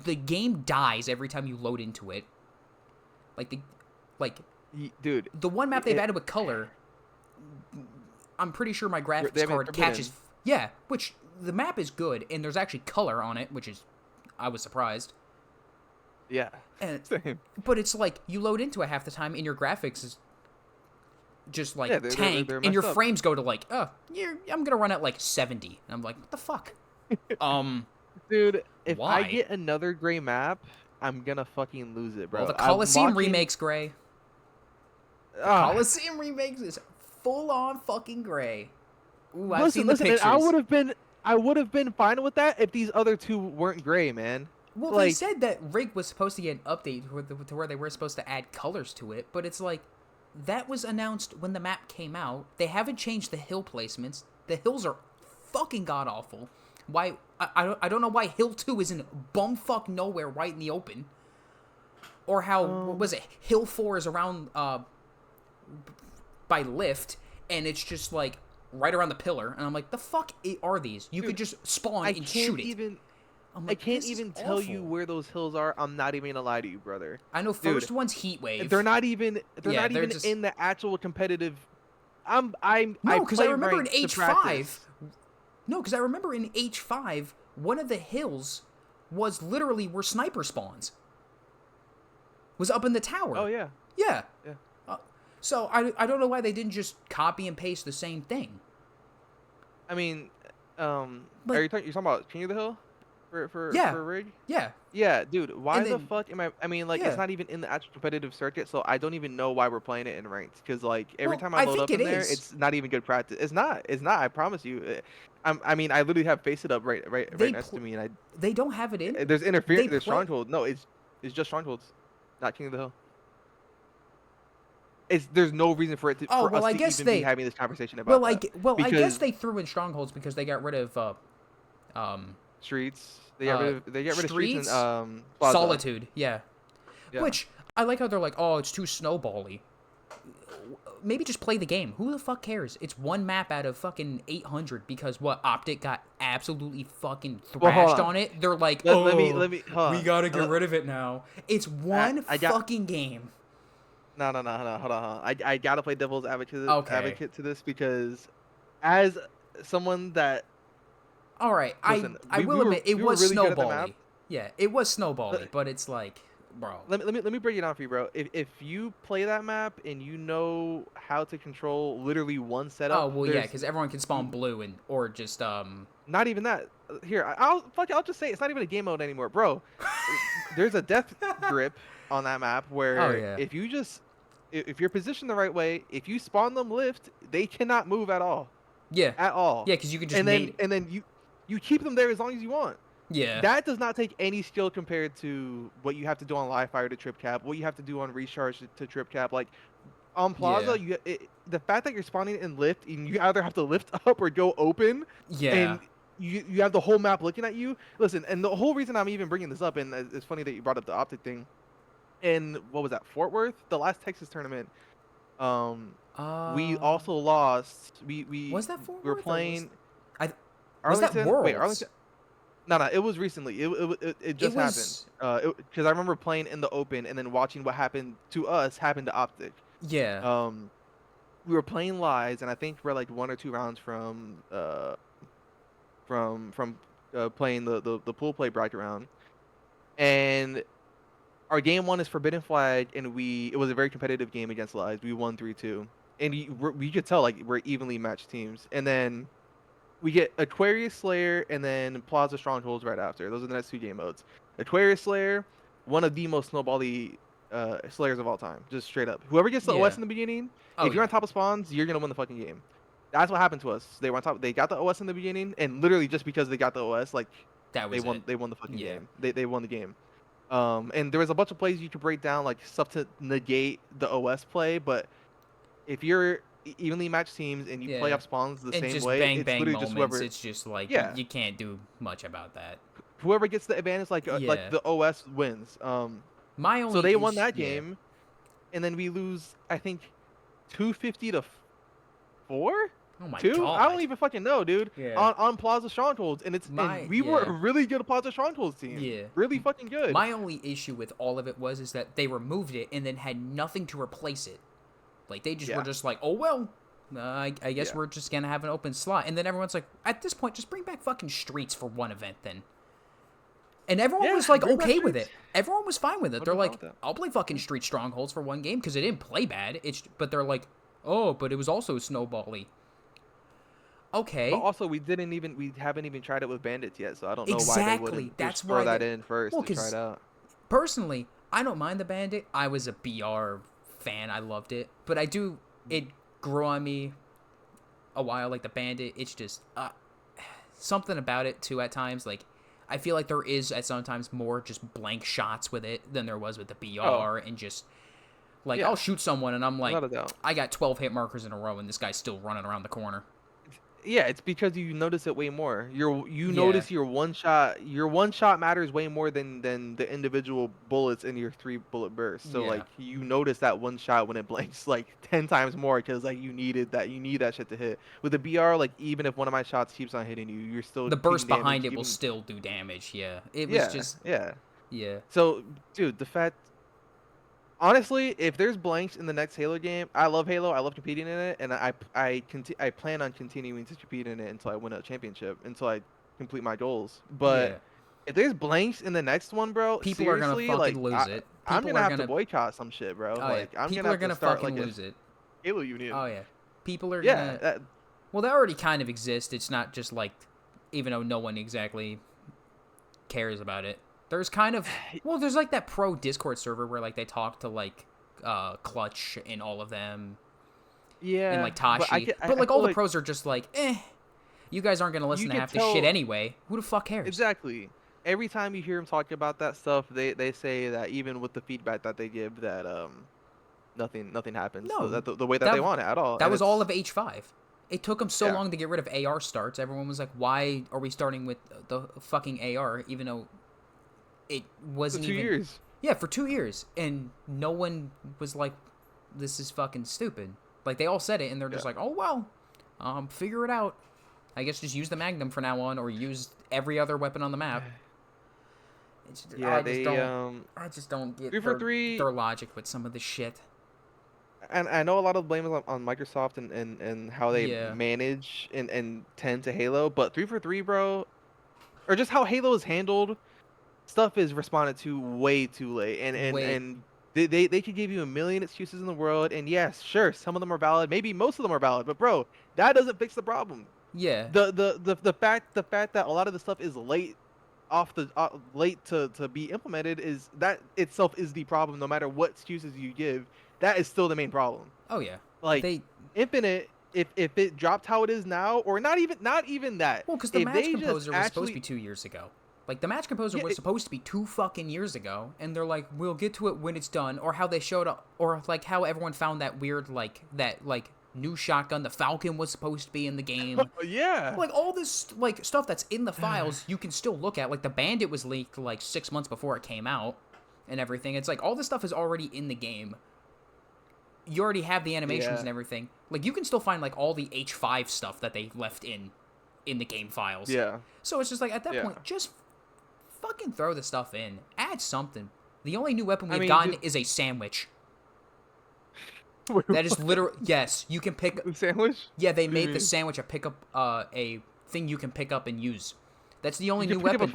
The game dies every time you load into it. Like like dude. the one map they've It, added with color, I'm pretty sure my they graphics have it card catches. forbidden. Yeah, which the map is good, and there's actually color on it, which is I was surprised. Yeah, And same. but it's like you load into it half the time, and your graphics is just like Yeah, tanked, they're and your messed up. frames go to like, I'm gonna run at like 70, and I'm like, what the fuck? Um, Dude, if I why? get another gray map, I'm gonna fucking lose it, Well, bro. the I'm Coliseum watching. remake's gray. The Ah, Coliseum remake is full on fucking gray. Ooh, I've seen listen, the listen, and pictures. I would have been fine with that if these other two weren't gray, man. Well, they Like, said that Rig was supposed to get an update to where they were supposed to add colors to it, but it's like that was announced when the map came out. They haven't changed the hill placements. The hills are fucking god awful. Why? I don't know why Hill 2 is in bumfuck nowhere right in the open. Or how, what was it? Hill 4 is around by lift, and it's just like right around the pillar. And I'm like, the fuck are these? You dude, could just spawn I and can't shoot it. even. I'm I like, can't this is even tell you awful. where those hills are. I'm not even gonna lie to you, brother. I know Dude, first one's Heat Wave. they're not even. They're Yeah, not they're even just in the actual competitive. I no, because I play remember in ranked to H5. practice. No, because I remember in H5, one of the hills was literally where sniper spawns. Was up in the tower. Oh yeah, Yeah. yeah. So I don't know why they didn't just copy and paste the same thing. I mean, are Like, you're talking about King of the Hill yeah, for rig? yeah, Yeah, dude. Why and the then fuck am I? I mean, like, it's yeah. not even in the actual competitive circuit, so I don't even know why we're playing it in ranked. Cause like every Well, time I I load think up it in there, is. it's not even good practice. It's not. It's not. I promise you. I mean, I literally have Face It Up right They next to me, and they don't have it in. there's They interference. There's play. stronghold. No, it's just strongholds, not King of the Hill. There's no reason for Oh for well, us I to guess even be they. having this conversation about that I guess because they threw in strongholds because they got rid of um streets. uh They get rid of streets and streets, plaza. solitude. Yeah, Yeah. which I like how they're like, oh, it's too snowbally. Maybe just play the game. Who the fuck cares? It's one map out of fucking 800 because what Optic got absolutely fucking Well, hold thrashed on. on it. They're like, oh, Let me hold we on. gotta get rid of it now. It's one I got fucking game. no, hold on. I gotta play devil's Okay. advocate to this because as someone that All right. listen, I will admit it we were was really good at the map. snowbally. Yeah, it was snowbally, Let, but it's like, bro. let me break it down for you, bro. If you play that map and you know how to control literally one Oh setup, well, yeah, because everyone can spawn you, blue and or just not even that. Here, I'll just say it's not even a game mode anymore, bro. There's a death grip on that map Oh where yeah, if you just if you're positioned the right way, if you spawn them lift, they cannot move at all. yeah, At all. yeah, because you can just nade. And then you keep them there as long as you want. Yeah. That does not take any skill compared to what you have to do on live fire to trip cap, what you have to do on recharge to trip cap. Like on Yeah. Plaza, the fact that you're spawning in lift and you either have to lift up or go open, Yeah. and you have the whole map looking at you. Listen, and the whole reason I'm even bringing this up, and it's funny that you brought up the optic thing. And what was that? Fort Worth, the last Texas tournament. Um, we Uh, also lost. was that Fort We were Worth or playing I was that Arlington. Wait, Worlds? Arlington. No, no, it was recently. It It just happened. was. Because I remember playing in the open and then watching what happened to us happen to Optic. Yeah. Um, we were playing lies, and I think we're like 1 or 2 rounds from playing the pool play bracket round. And our game one is Forbidden Flag, and it was a very competitive game against lies. We won 3-2, and we could tell like we're evenly matched teams. And then we get Aquarius Slayer and then Plaza Strongholds right after. Those are the next 2 game modes. Aquarius Slayer, one of the most snowbally Slayers of all time, just straight up. Whoever gets the OS Yeah. in the beginning, Oh if you're on yeah. top of spawns, you're gonna win the fucking game. That's what happened to us. They were on top. They got the OS in the beginning, and literally just because they got the OS, like That they was won. it. They won the fucking Yeah. game. They won the game. And there was a bunch of plays you could break down, like stuff to negate the OS play, but if you're evenly matched teams and you play Yeah. up spawns the And same just way, bang it's bang literally just moments. whoever, It's just like yeah, you can't do much about that. whoever gets the advantage, like Yeah. the OS wins. My So only they won issue. that Yeah. game, and then we lose, I think, 250 to 4, Oh my 2. I don't god. even fucking know, dude. Yeah. On Plaza Strongholds, and My we were a yeah. really good Plaza Strongholds team, Yeah. really fucking good. My only issue with all of it was is that they removed it and then had nothing to replace it. Like they just were Yeah, just like, oh well, I guess yeah, we're just gonna have an open slot, and then everyone's like, at this point, just bring back fucking streets for one event then. And everyone yeah. was like Bring back okay with streets. it. Everyone was fine with it. I'd They're be fine like, with that. I'll play fucking Street Strongholds for one game because it didn't play bad. But they're like, oh, but it was also snowbally. But Okay, also, we haven't even tried it with bandits yet, so I don't know why they exactly. wouldn't That's just throw why that they. in first Well, to try it because out. personally, I don't mind the Bandit. I was a BR fan. I loved it, but I do. It grew on me a while. Like the Bandit, it's just something about it too. At times, like I feel like there is at sometimes more just blank shots with it than there was with the Oh, BR, and just like I'll yeah, shoot someone and I'm like, without a doubt. I got 12 hit markers in a row, and this guy's still running around the corner. Yeah, it's because you notice it way more. You Yeah, notice your one shot matters way more than the individual bullets in your 3 bullet burst. So yeah. like you notice that one shot when it blanks like 10 times more because like you need that shit to hit. With the BR, like even if one of my shots keeps on hitting you, you're still The taking burst behind damage. it will Even still do damage. Yeah, it was yeah, just yeah. yeah, So dude, the fact honestly, if there's blanks in the next Halo game, I love Halo. I love competing in it, and I plan on continuing to compete in it until I win a championship, until I complete my goals. But yeah. if there's blanks in the next one, bro, People are gonna seriously, like fucking lose it. I'm People gonna are have to gonna. boycott some shit, bro. Oh yeah, Like I'm gonna people are have to gonna start fucking like a lose it. Halo union. Oh yeah, people are Yeah, gonna. Well, they already kind of exist. It's not just like, even though no one exactly cares about it. There's kind of there's like that pro Discord server where like they talk to like Clutch and all of them and yeah, like but Tashi, but I like all feel the like pros are just like, you guys aren't gonna you listen to could half this shit tell anyway. Who the fuck cares? exactly. Every time you hear them talk about that stuff, they say that even with the feedback that they give, that nothing happens No, the way that they that want it at all, that and was all it's of H5. It took them so yeah, long to get rid of AR starts. Everyone was like, "Why are we starting with the fucking AR?" Even though it for wasn't two even. years. Yeah, for 2 years, and no one was like, "This is fucking stupid." Like they all said it, and they're Yeah, just like, "Oh well, figure it out. I guess just use the Magnum for now on, or use every other weapon on the map." It's just, yeah. They I just don't three get for their three, logic with some of this shit. and I know a lot of blame is on Microsoft and how they Yeah, manage and tend to Halo, but 3 for 3, bro, or just how Halo is handled, stuff is responded to way too late, wait, and they could give you a million excuses in the world, and yes, sure, some of them are valid, maybe most of them are valid, but bro, that doesn't fix the problem. yeah, The fact that a lot of the stuff is late to be implemented, is that itself is the problem. No matter what excuses you give, that is still the main problem. oh yeah, Like they Infinite, if it dropped how it is now, or not even that, well, because the if match they just composer was supposed to be actually 2 years ago. Like, the match composer Yeah, was supposed to be 2 fucking years ago, and they're like, we'll get to it when it's done, or how they showed up, or, like, how everyone found that weird, like, new shotgun, the Falcon was supposed to be in the game. yeah. Like, all this, like, stuff that's in the files, you can still look at. Like, the Bandit was leaked, like, 6 months before it came out, and everything. It's like, all this stuff is already in the game. You already have the animations and everything. Like, you can still find, like, all the H5 stuff that they left in the game files. Yeah. So it's just like, at that point, just fucking throw the stuff in. Add something. The only new weapon we've gotten is a sandwich. That is literally... Yes, you can pick... The sandwich? Yeah, they made the sandwich a thing you can pick up and use. That's the only new weapon.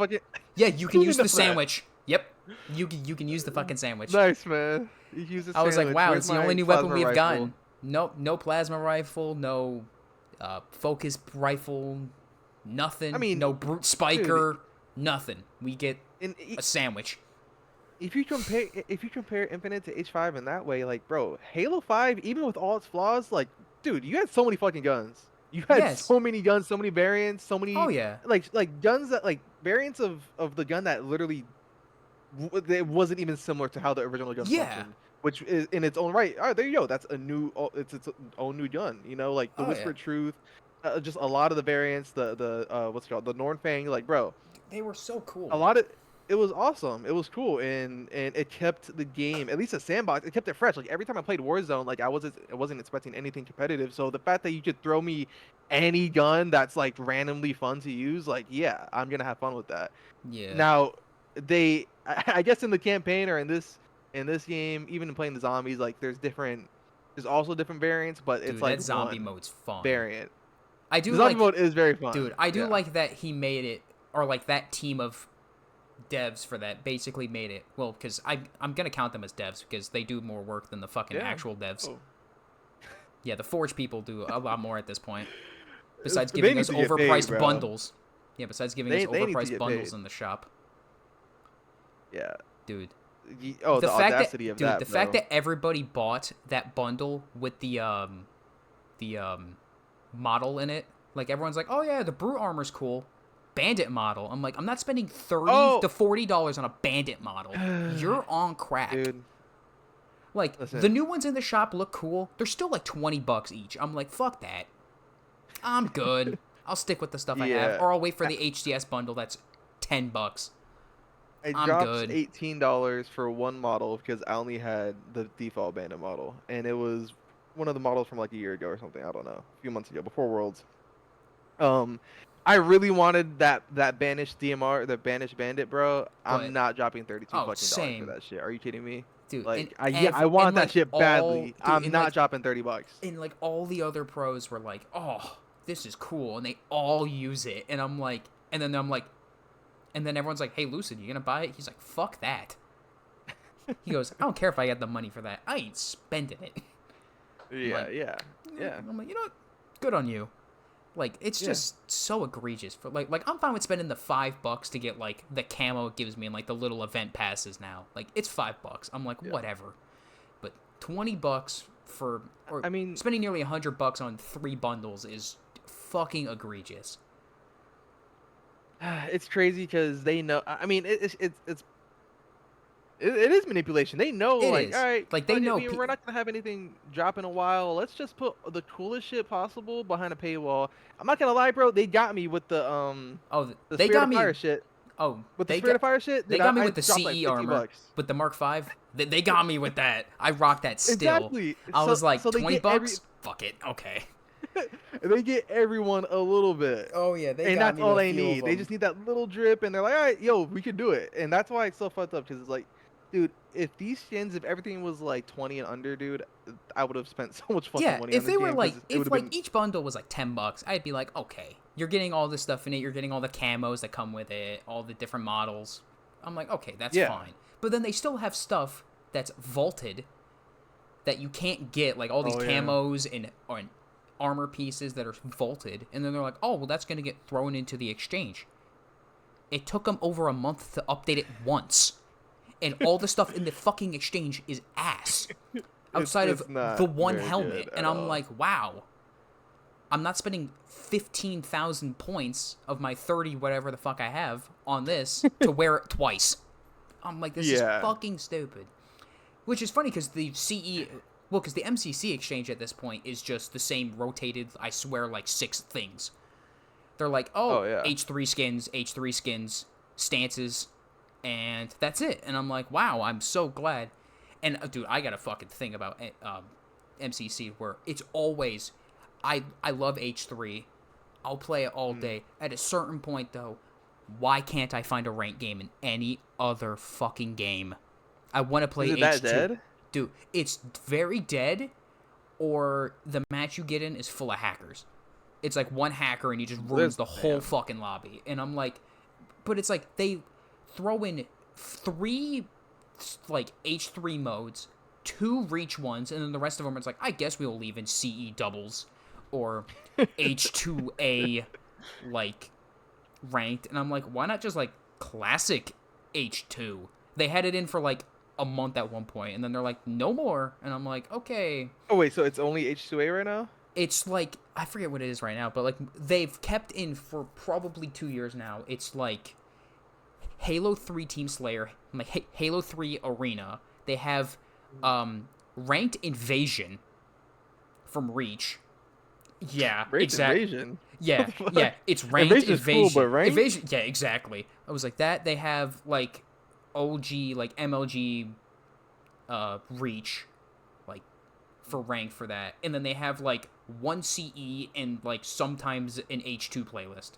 Yeah, you can use the sandwich. Yep. You can use the fucking sandwich. Nice, man. You use the sandwich. I was like, wow, it's the only new weapon we've gotten. Nope. No plasma rifle, no focus rifle, nothing. I mean, no brute spiker, nothing. We get a sandwich. If you compare Infinite to H5 in that way, like, bro, Halo 5, even with all its flaws, like, dude, you had so many fucking guns. You had so many guns, so many variants, so many like guns that, like, variants of the gun that literally it wasn't even similar to how the original gun functioned, which is in its own right. All right, there you go. That's it's its own new gun, you know, like the Whispered Truth, just a lot of the variants, the what's it called, the Nornfang, like, bro, they were so cool. A lot of it was awesome. It was cool, and it kept the game, at least a sandbox, it kept it fresh. Like, every time I played Warzone, like, I wasn't expecting anything competitive. So the fact that you could throw me any gun that's, like, randomly fun to use, like, yeah, I'm gonna have fun with that. Yeah. Now, I guess in the campaign or in this game, even in playing the zombies, like, there's also different variants, but it's like that zombie mode's fun. Variant. I do the zombie mode is very fun. Dude, I do like that he made it, or like that team of devs for that basically made it, well, because I'm gonna count them as devs because they do more work than the fucking actual devs. Yeah, the Forge people do a lot more at this point, besides giving us overpriced bundles. Yeah, besides giving us overpriced bundles in the shop. Yeah, dude. The audacity of that, the fact that everybody bought that bundle with the model in it, like, everyone's like, oh yeah, the brute armor's cool. Bandit model. I'm like, I'm not spending $30 to $40 on a bandit model. You're on crack. Dude. Like, the new ones in the shop look cool. They're still like $20 each. I'm like, fuck that. I'm good. I'll stick with the stuff I have, or I'll wait for the HCS bundle that's $10. I dropped $18 for one model because I only had the default bandit model, and it was one of the models from like a year ago or something. I don't know, a few months ago, before Worlds. I really wanted that banished DMR, the banished bandit, bro. I'm not dropping $32 fucking for that shit. Are you kidding me? Dude, like, I want that shit badly. Dude, I'm not dropping $30. And like, all the other pros were like, oh, this is cool, and they all use it. And I'm like, and then everyone's like, hey, Lucid, you gonna buy it? He's like, fuck that. He goes, I don't care if I get the money for that. I ain't spending it. Yeah. I'm like, you know what? Good on you. Like, it's just so egregious. For like I'm fine with spending the $5 to get, like, the camo it gives me and, like, the little event passes now. Like, it's $5. I'm like, whatever. But $20 for, or, I mean, spending nearly $100 on 3 bundles is fucking egregious. It's crazy because they know. I mean, it is manipulation. They know, all right, like, they know we're not gonna have anything drop in a while. Let's just put the coolest shit possible behind a paywall. I'm not gonna lie, bro. They got me with the they got me fire shit. Oh, with the Spirit of Fire shit. They got me with the CE armor, with the Mark V. They got me with that. I rocked that still. Exactly. I was like, $20. Fuck it. Okay. They get everyone a little bit. Oh yeah, and that's all they need. They just need that little drip, and they're like, all right, yo, we can do it. And that's why it's so fucked up, because it's like, dude, if these skins, if everything was like 20 and under, dude, I would have spent so much fucking money. Yeah, if they were like, if like each bundle was like $10, I'd be like, okay, you're getting all this stuff in it, you're getting all the camos that come with it, all the different models. I'm like, okay, that's fine. But then they still have stuff that's vaulted that you can't get, like all these camos and armor pieces that are vaulted, and then they're like, oh, well, that's going to get thrown into the exchange. It took them over a month to update it once, and all the stuff in the fucking exchange is ass outside of the one helmet, and I'm like, wow. I'm not spending 15,000 points of my 30 whatever the fuck I have on this to wear it twice. I'm like, this is Yeah. fucking stupid. Which is funny because the because the MCC exchange at this point is just the same rotated, I swear, like 6 things. They're like, Oh oh, yeah. H3 skins, stances, and that's it. And I'm like, wow, I'm so glad. And dude, I got a fucking thing about MCC where it's always, I love H3. I'll play it all day. At a certain point, though, why can't I find a ranked game in any other fucking game? I want to play Is it H2. that dead? Dude, it's very dead, or the match you get in is full of hackers. It's like one hacker and he just ruins the whole fucking lobby. And I'm like, but it's like they throw in 3 like H3 modes, 2 reach ones, and then the rest of them it's like, I guess we'll leave in CE doubles or H2A like ranked. And I'm like, why not just like classic H2? They had it in for like a month at one point, and then they're like, no more. And I'm like, okay. Oh wait, so it's only H2A right now? It's like, I forget what it is right now, but like they've kept in for probably 2 years now. It's like Halo 3 Team Slayer, like Halo 3 Arena. They have ranked invasion from Reach. Yeah, Ranked exactly. invasion. Yeah, yeah, it's ranked Invasion's invasion. cool, but ranked? Invasion, yeah, exactly. I was like that. They have like OG, like MLG, Reach, like for rank for that, and then they have like 1 CE and like sometimes an H2 playlist.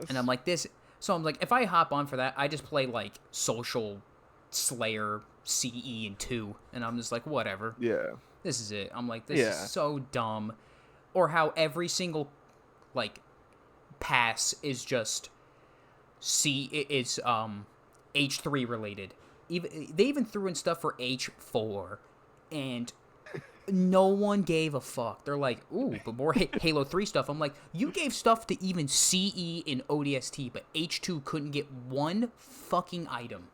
And I'm like this. So I'm like, if I hop on for that, I just play like Social Slayer CE and 2, and I'm just like, whatever. Yeah. This is it. I'm like, this is so dumb. Or how every single like pass is just it's H3 related. They even threw in stuff for H4, and no one gave a fuck. They're like, ooh, but more Halo 3 stuff. I'm like, you gave stuff to even CE and ODST, but H2 couldn't get one fucking item.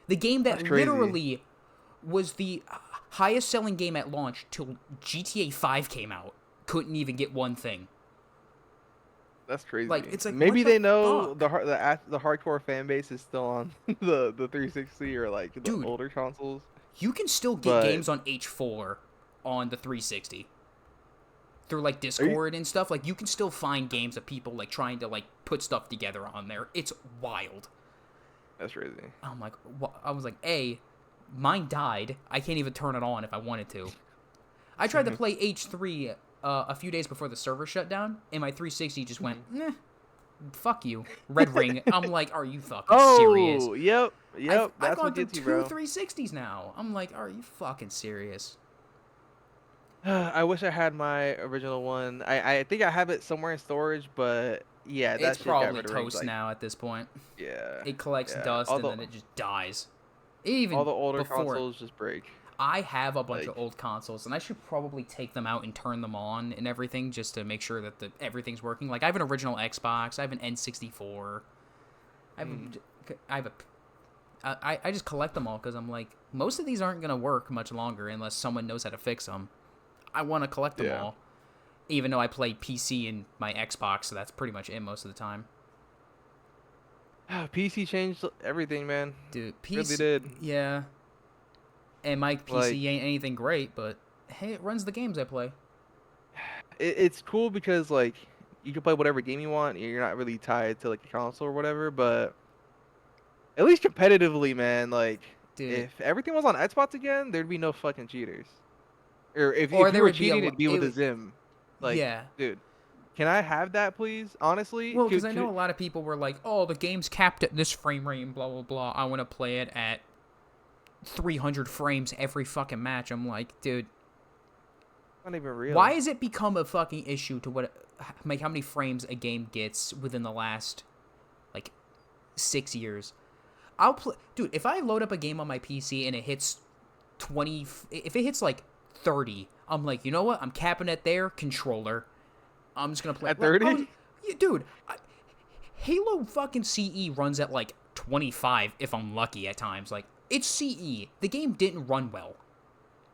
The game that literally was the highest selling game at launch till GTA 5 came out couldn't even get one thing. That's crazy. Like, it's like, maybe what the they know fuck? the hardcore fan base is still on the 360 or like the Dude, older consoles. You can still get games on H4 on the 360 through like Discord and stuff. Like, you can still find games of people like trying to like put stuff together on there. It's wild. That's crazy. I'm like, I was like, mine died. I can't even turn it on if I wanted to. I tried to play H3 a few days before the server shut down, and my 360 just went, fuck you. Red ring. I'm like, are you fucking serious? Oh, yep. I've gone through 2 360s now. I'm like, are you fucking serious? I wish I had my original one. I think I have it somewhere in storage, but yeah, that It's shit got probably rid of toast now at this point. Yeah. It collects dust and then it just dies. Even all the older before, consoles just break. I have a bunch of old consoles, and I should probably take them out and turn them on and everything just to make sure that everything's working. Like, I have an original Xbox, I have an N64, I just collect them all because I'm like, most of these aren't gonna work much longer unless someone knows how to fix them. I want to collect them all, even though I play PC and my Xbox, so that's pretty much it most of the time. PC changed everything, man. Dude, PC really did. Yeah. And my PC ain't anything great, but hey, it runs the games I play. It's cool because like you can play whatever game you want. You're not really tied to like a console or whatever. But at least competitively, man. Like, dude, if everything was on Xbox again, there'd be no fucking cheaters. Or if you were cheating, it'd be with a Zim. Like, dude, can I have that, please? Honestly. Well, because I know a lot of people were like, "Oh, the game's capped at this frame rate, and blah blah blah. I want to play it at 300 frames every fucking match." I'm like, dude, not even real. Why has it become a fucking issue to like how many frames a game gets within the last like 6 years? I'll play, dude. If I load up a game on my PC and it hits 20, if it hits like 30, I'm like, you know what? I'm capping it there, controller. I'm just gonna play at 30. Yeah, dude, Halo fucking CE runs at like 25 if I'm lucky at times. Like, it's CE. The game didn't run well.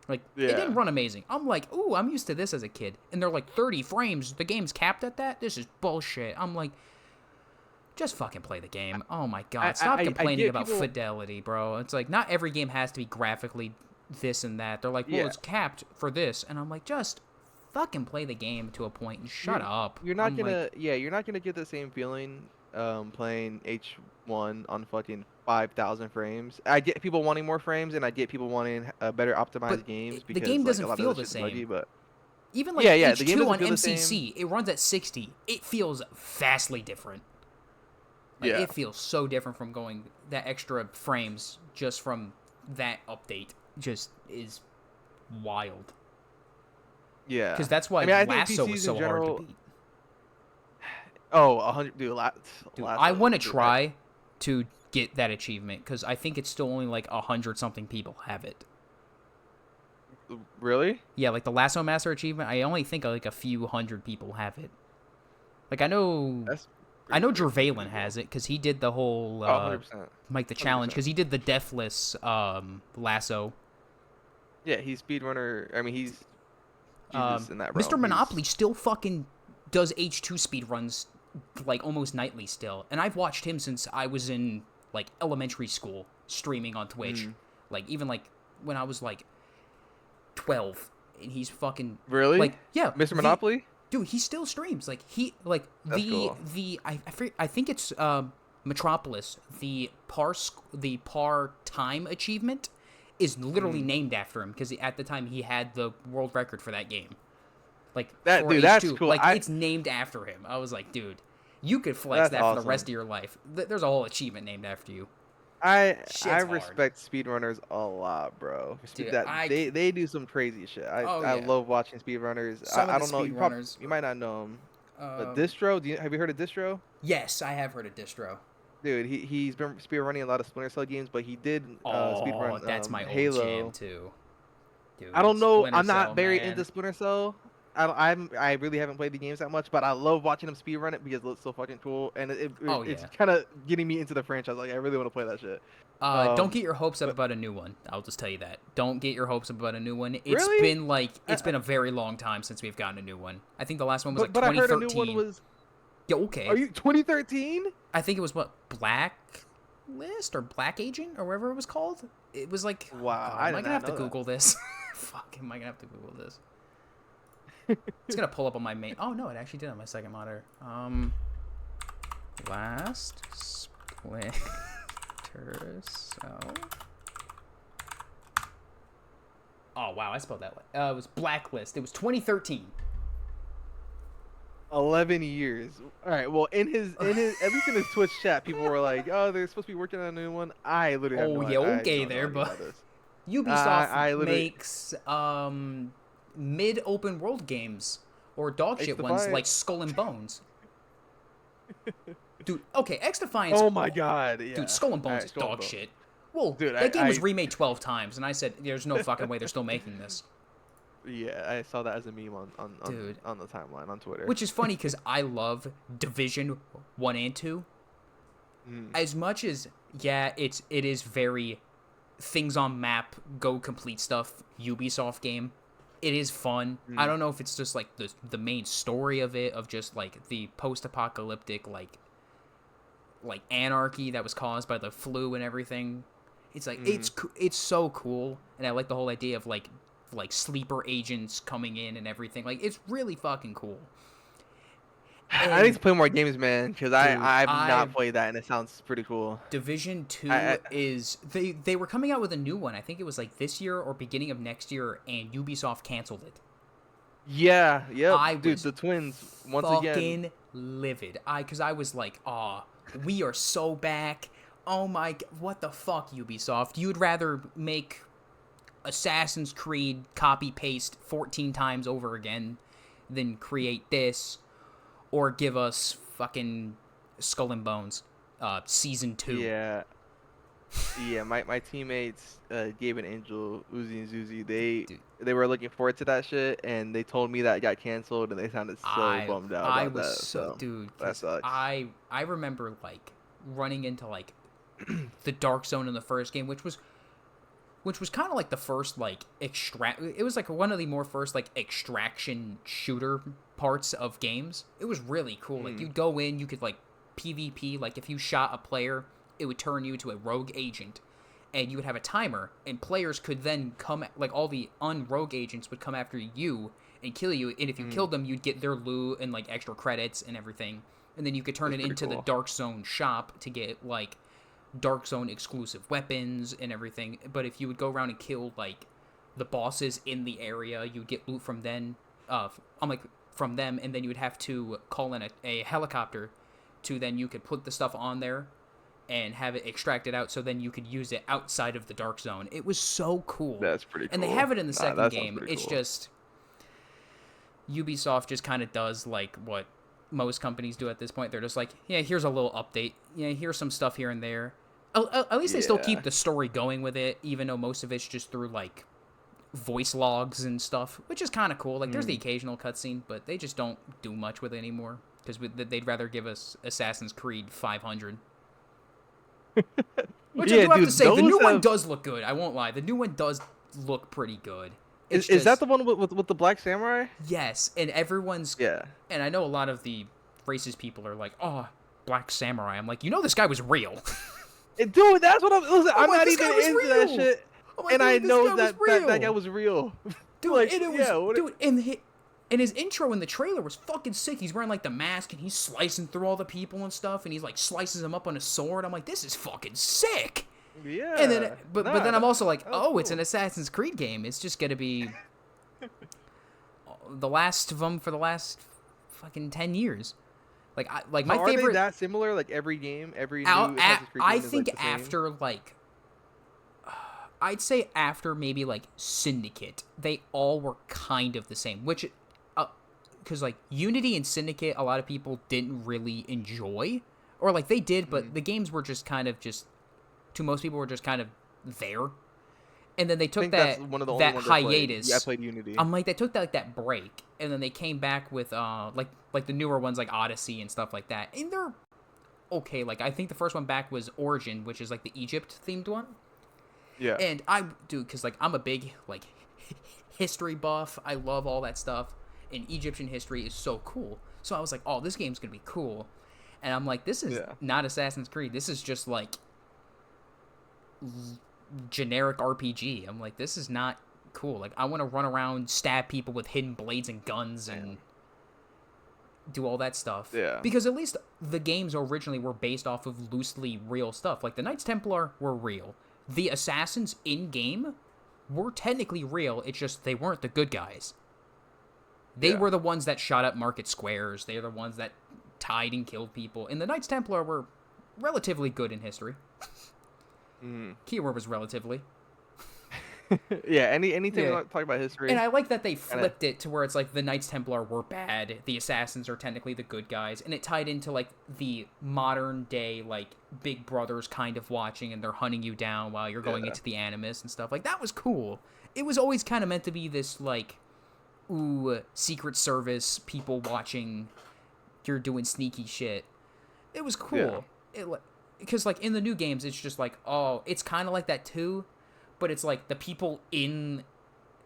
Like, it Yeah. didn't run amazing. I'm like, ooh, I'm used to this as a kid. And they're like, 30 frames. The game's capped at that? This is bullshit. I'm like, just fucking play the game. Oh my god. Stop I complaining get about people. fidelity, bro. It's like, not every game has to be graphically this and that. They're like, well, Yeah. it's capped for this. And I'm like, just fucking play the game to a point and shut You're up. you're not I'm like, gonna you're not gonna get the same feeling playing H1 on fucking 5,000 frames. I get people wanting more frames, and I get people wanting better but optimized games the because game like a doesn't lot of feel this the shit's same. buggy. But Even like yeah, the game H2 doesn't on feel the same. MCC, it runs at 60. It feels vastly different. Like, Yeah, it feels so different from going that extra frames just from that update. Just is wild. yeah. Because that's I why mean, I think Lasso was PCs in so hard to general. beat. Oh, 100, dude. Dude, I want to Dude, try to get that achievement because I think it's still only like 100 something people have it. really? Yeah, like the Lasso Master achievement, I only think like a few hundred people have it. Like, I know That's pretty Jervalen cool. has it because he did the whole Oh, 100%. like the challenge 100%. because he did the deathless Lasso. Yeah, he's speedrunner. I mean, he's Jesus in that Mr. realm. Monopoly He's still fucking does H2 speed runs like almost nightly still, and I've watched him since I was in like elementary school streaming on Twitch. mm, Like, even like when I was like 12, and he's fucking really like, yeah, Mr. the Monopoly. dude, he still streams. Like, he like That's cool. I think it's Metropolis, the par time achievement is literally Mm. named after him because at the time he had the world record for that game. Like, That for dude, that's H2, cool. like, it's named after him. I was like, dude, you could flex That's that for the rest awesome. of your life. There's a whole achievement named after you. I Shit's hard, respect speedrunners a lot, bro. dude. That they do some crazy shit. Oh I yeah, love watching speedrunners. some of I the don't know. speedrunners. You might not know him, but Um, Distro. Have you heard of Distro? yes, I have heard of Distro. Dude, he's been speedrunning a lot of Splinter Cell games, but he did Oh, speedrun that's my old jam Halo. too, I dude. don't know. Splinter I'm not Cell, very into man. Splinter Cell. I really haven't played the games that much, but I love watching him speedrun it because it looks so fucking cool, and Oh it's yeah. kind of getting me into the franchise. Like I really want to play that shit. Don't get Um, your hopes up but about a new one. I'll just tell you that. Don't get your hopes up about a new one. really, It's been a very long time since we've gotten a new one. I think the last one was like but I heard a new one 2013. was. Yeah, Are okay. you 2013? I think it was what, Blacklist or Black Agent or whatever it was called. It was like, oh Wow, god, I am I did gonna not have to know that. Google this? Fuck, am I gonna have to Google this? It's gonna pull up on my main. Oh no, it actually did on my second monitor. Last Splinter Cell. Oh wow, I spelled that way. It was Blacklist. It was 2013. 11 years. All right. Well, in his at least in his Twitch chat, people were like, "Oh, they're supposed to be working on a new one." I literally have Oh no. yeah, I okay don't know there, anything but about this. Ubisoft I literally makes mid open world games or dog X shit ones like Defiant. Skull and Bones. Dude, okay, X Defiance. Oh my god. Dude, Yeah. Skull and All Bones right, is go on, dog bro. shit. Well, Dude, that game was remade 12 times, and I said, there's no fucking way they're still making this. yeah, I saw that as a meme Dude. on the timeline on Twitter. Which is funny because I love Division 1 and 2. Mm, As much as, yeah, it is very things on map, go complete stuff, Ubisoft game. It is fun. I mm, don't know if it's just like the main story of it, of just like the post-apocalyptic like anarchy that was caused by the flu and everything. It's like mm. it's so cool, and I like the whole idea of like sleeper agents coming in and everything. Like, it's really fucking cool. I need And to play more games, man, because dude, I've not played that, and it sounds pretty cool. Division 2 I is they were coming out with a new one. I think it was like this year or beginning of next year, and Ubisoft canceled it. yeah, yep, I dude, was the twins once again. fucking livid. Cuz I was like, "Aw, we are so back. Oh my what the fuck, Ubisoft? You'd rather make Assassin's Creed copy paste 14 times over again than create this, or give us fucking Skull and Bones season 2." Yeah, yeah. My teammates, Gabe and Angel, Uzi and Zuzi, Dude, they were looking forward to that shit, and they told me that it got canceled, and they sounded so bummed out I about was that. so, So dude, that cuz sucks. I remember like running into like the dark zone in the first game, which was which was kind of like the first like it was like one of the more first like extraction shooter parts of games. It was really cool. Like you'd go in, you could like PvP, like if you shot a player, it would turn you into a rogue agent, and you would have a timer, and players could then come, like all the unrogue agents would come after you and kill you, and if you killed them, you'd get their loot and like extra credits and everything, and then you could turn it into the Dark Zone shop to get like Dark Zone exclusive weapons and everything. But if you would go around and kill like the bosses in the area, you'd get loot from from them, and then you would have to call in a helicopter to then you could put the stuff on there and have it extracted out, so then you could use it outside of the Dark Zone. It was so cool. That's pretty cool. And they have it in the second game. It's just Ubisoft just kind of does like what most companies do at this point. They're just like, yeah, here's a little update. Yeah, here's some stuff here and there. At least they still keep the story going with it, even though most of it's just through like voice logs and stuff, which is kind of cool. Like there's the occasional cutscene, but they just don't do much with it anymore because they'd rather give us Assassin's Creed 500. Which I do have to say, the new one does look good. I won't lie. The new one does look pretty good. Is that the one with the Black Samurai? Yes, and everyone's... Yeah. And I know a lot of the racist people are like, oh, Black Samurai. I'm like, this guy was real. Dude, that's what I'm not even into that shit. And I know that guy was real. Dude, like, and it was... Dude, and his intro in the trailer was fucking sick. He's wearing, like, the mask, and he's slicing through all the people and stuff, and he's, like, slices them up on a sword. I'm like, this is fucking sick. Yeah. And then, but then I'm also like, cool. It's an Assassin's Creed game. It's just gonna be the last of them for the last fucking 10 years. Like, my favorite. Are they that similar? Like every game, every new Assassin's Creed game I think like after like, I'd say after maybe like Syndicate, they all were kind of the same. Which, because like Unity and Syndicate, a lot of people didn't really enjoy, or like they did, but the games were just kind of just. To most people, were just kind of there, and then they took that hiatus. Yeah, I played Unity. I'm like, they took that break, and then they came back with like the newer ones like Odyssey and stuff like that, and they're okay. Like I think the first one back was Origin, which is like the Egypt themed one. Yeah. And because like I'm a big like history buff. I love all that stuff, and Egyptian history is so cool. So I was like, oh, this game's gonna be cool, and I'm like, this is not Assassin's Creed. This is just like generic RPG. I'm like, this is not cool. Like I want to run around, stab people with hidden blades and guns and do all that stuff. Yeah. Because at least the games originally were based off of loosely real stuff. Like the Knights Templar were real. The assassins in game were technically real. It's just they weren't the good guys. They were the ones that shot up market squares. They're the ones that tied and killed people. And the Knights Templar were relatively good in history. Keyword was relatively. Yeah, anything talk about history. And I like that they flipped it to where it's like the Knights Templar were bad, the assassins are technically the good guys, and it tied into like the modern day like Big Brother's kind of watching, and they're hunting you down while you're going into the Animus and stuff. Like that was cool. It was always kind of meant to be this like, Secret Service people watching, you're doing sneaky shit. It was cool. Because, like, in the new games, it's just like, it's kind of like that, too. But it's like the people in,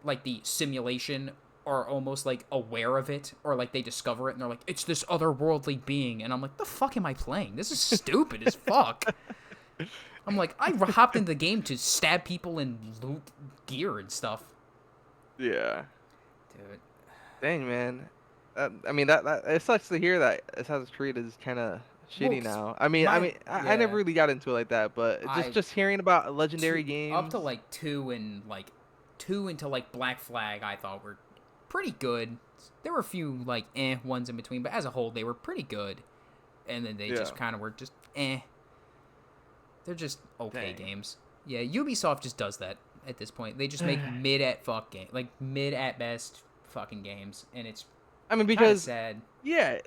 like, the simulation are almost, like, aware of it. Or, like, they discover it, and they're like, it's this otherworldly being. And I'm like, the fuck am I playing? This is stupid as fuck. I'm like, I hopped into the game to stab people and loot gear and stuff. Yeah. Dude. Dang, man. I mean, that it sucks to hear that Assassin's Creed is kind of shitty now. I never really got into it like that, but just hearing about legendary games up to like 2 into like Black Flag, I thought were pretty good. There were a few like ones in between, but as a whole, they were pretty good. And then they just kind of were just They're just okay games. Yeah, Ubisoft just does that at this point. They just make mid at best fucking games, and it's because sad. Yeah.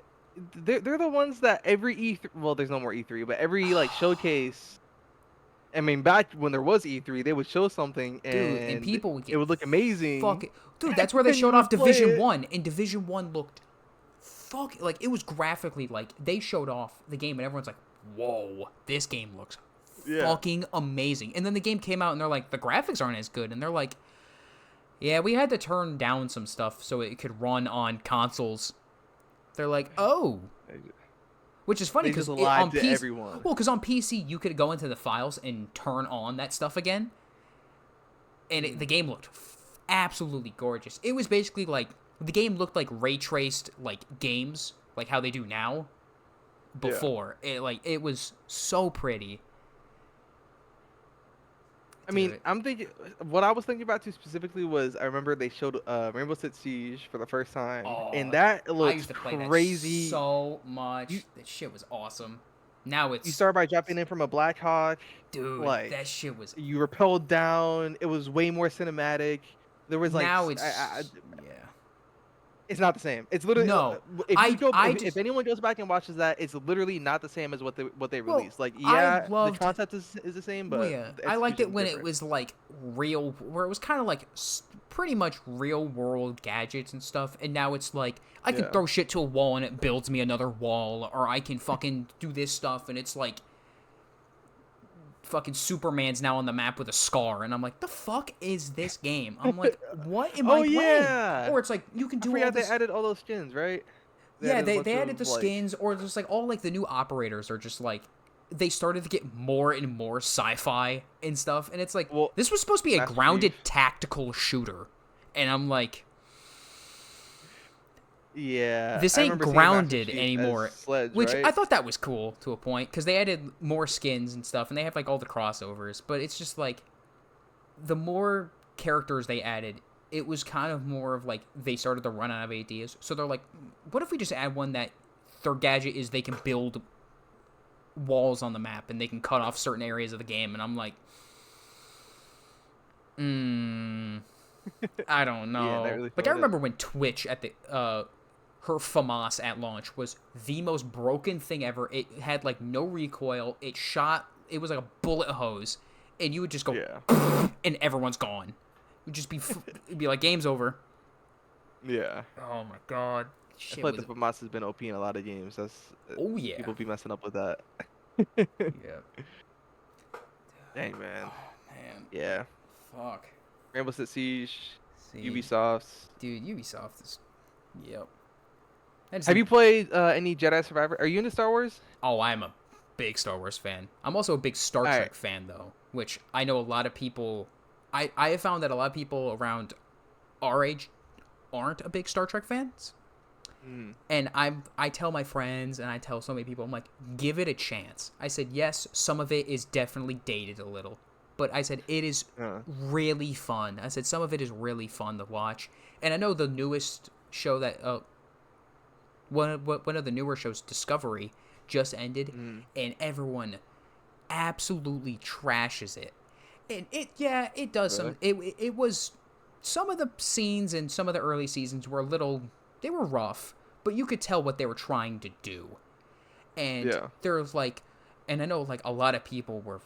They're the ones that every E3... Well, there's no more E3, but every, like, showcase... I mean, back when there was E3, they would show something, and people would it would look amazing. Dude, that's where they showed off Division 1, and Division 1 looked... Like, it was graphically, like, they showed off the game, and everyone's like, whoa, this game looks Yeah. fucking amazing. And then the game came out and they're like, the graphics aren't as good. And they're like, yeah, we had to turn down some stuff so it could run on consoles. They're like, oh. Which is funny They because just lied on to PC, everyone. well, because on PC you could go into the files and turn on that stuff again, and the game looked absolutely gorgeous. It was basically like the game looked like ray traced like games, like how they do now. Before it was so pretty. I mean, I'm thinking what I was thinking about too specifically was I remember they showed Rainbow Six Siege for the first time, and Oh, that I looks used to play that crazy. so much. You That shit was awesome. Now you it's, start by jumping in from a Black Hawk, dude, like that shit was. you rappelled down. It was way more cinematic. There was like Now it's yeah. it's not the same. It's literally No, if you go I if just anyone goes back and watches that, it's literally not the same as what they well, released. Like I yeah, the loved. concept is the same, Well, but yeah, the I liked it execution's when it different. was like real, where it was kind of like pretty much real world gadgets and stuff. And now it's like I can Yeah. throw shit to a wall and it builds me another wall, or I can fucking do this stuff and it's like fucking Superman's now on the map with a scar, and I'm like, the fuck is this game? I'm like, what am Oh I playing? yeah, Or it's like you can I do all forgot they this. added all those skins, right? They Yeah, added a they bunch added the of like skins, or just like all like the new operators are just like they started to get more and more sci-fi and stuff, and it's like well, this was supposed to be a Master Chief. grounded tactical shooter, and I'm like, Yeah, this I ain't remember seeing Master grounded Chief as anymore. Sledge, Which I right? thought that was cool to a point because they added more skins and stuff, and they have like all the crossovers. But it's just like the more characters they added, it was kind of more of like they started to run out of ideas. So they're like, what if we just add one that their gadget is they can build walls on the map and they can cut off certain areas of the game? And I'm like, I don't Yeah, they know. really Like I showed it. remember when Twitch at the her FAMAS at launch was the most broken thing ever. It had like no recoil. It shot. It was like a bullet hose, and you would just go, Yeah, and everyone's gone. It'd just be, it'd be like game's over. yeah. Oh my god, I shit feel like was. the FAMAS has been OP in a lot of games. That's Oh yeah, people be messing up with that. yeah. Dang man, Oh man, yeah. fuck. Rainbow Six Siege, See, Ubisoft's. dude, Ubisoft is. Yep. I just Have think, you played any Jedi Survivor? Are you into Star Wars? oh, I'm a big Star Wars fan. I'm also a big Star All right. Trek fan though, which I know a lot of people. I have found that a lot of people around our age aren't a big Star Trek fans. Mm, And I tell my friends and I tell so many people, I'm like, give it a chance. I said, yes, some of it is definitely dated a little, but I said it is uh, really fun. I said some of it is really fun to watch. And I know the newest show that one of the newer shows, Discovery, just ended, mm, and everyone absolutely trashes it. And it does really? some. It was some of the scenes in some of the early seasons were a little, they were rough, but you could tell what they were trying to do. And Yeah. there's like, and I know like a lot of people were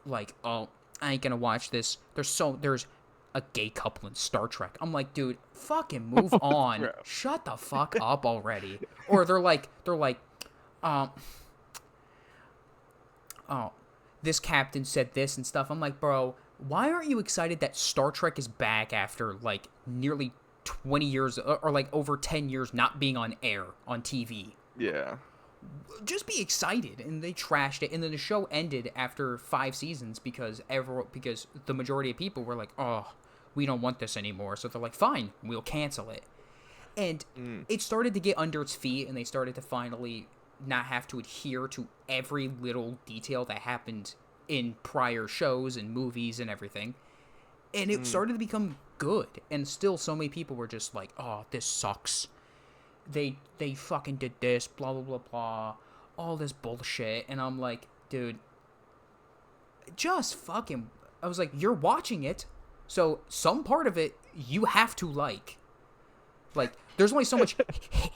like, oh, I ain't gonna watch this. There's a gay couple in Star Trek. I'm like, dude, fucking move on. Crap. Shut the fuck up already. Or they're like, um, oh, this captain said this and stuff. I'm like, bro, why aren't you excited that Star Trek is back after like nearly 20 years or like over 10 years not being on air on TV? Yeah. Just be excited. And they trashed it, and then the show ended after 5 seasons because the majority of people were like, oh, we don't want this anymore. So they're like, fine, we'll cancel it. And it started to get under its feet, and they started to finally not have to adhere to every little detail that happened in prior shows and movies and everything. And it started to become good. And still so many people were just like, oh, this sucks. They fucking did this, blah, blah, blah, blah. All this bullshit. And I'm like, dude, just fucking... I was like, you're watching it, so some part of it you have to like. Like, there's only so much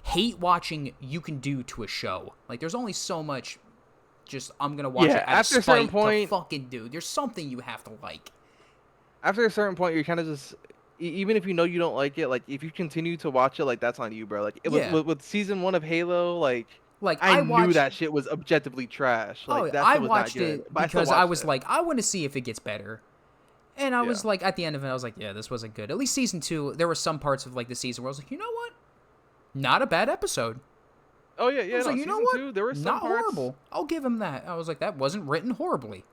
hate watching you can do to a show. Like, there's only so much just, I'm gonna watch Yeah, it out after a of certain spite point- to fucking do. There's something you have to like. After a certain point, you're kind of just even if you know you don't like it, like if you continue to watch it, like that's on you, bro. Like Yeah. with season 1 of Halo, like Like I I knew watched. that shit was objectively trash. Oh, Like that I shit was not watched good, it but I still because I watched was it. like, I want to see if it gets better. And I Yeah. was like, at the end of it, I was like, yeah, this wasn't good. At least season 2, there were some parts of like the season where I was like, you know what? Not a bad episode. Oh yeah, I yeah. was No, like, you know season what? 2, there were some Not parts. horrible. I'll give him that. I was like, that wasn't written horribly.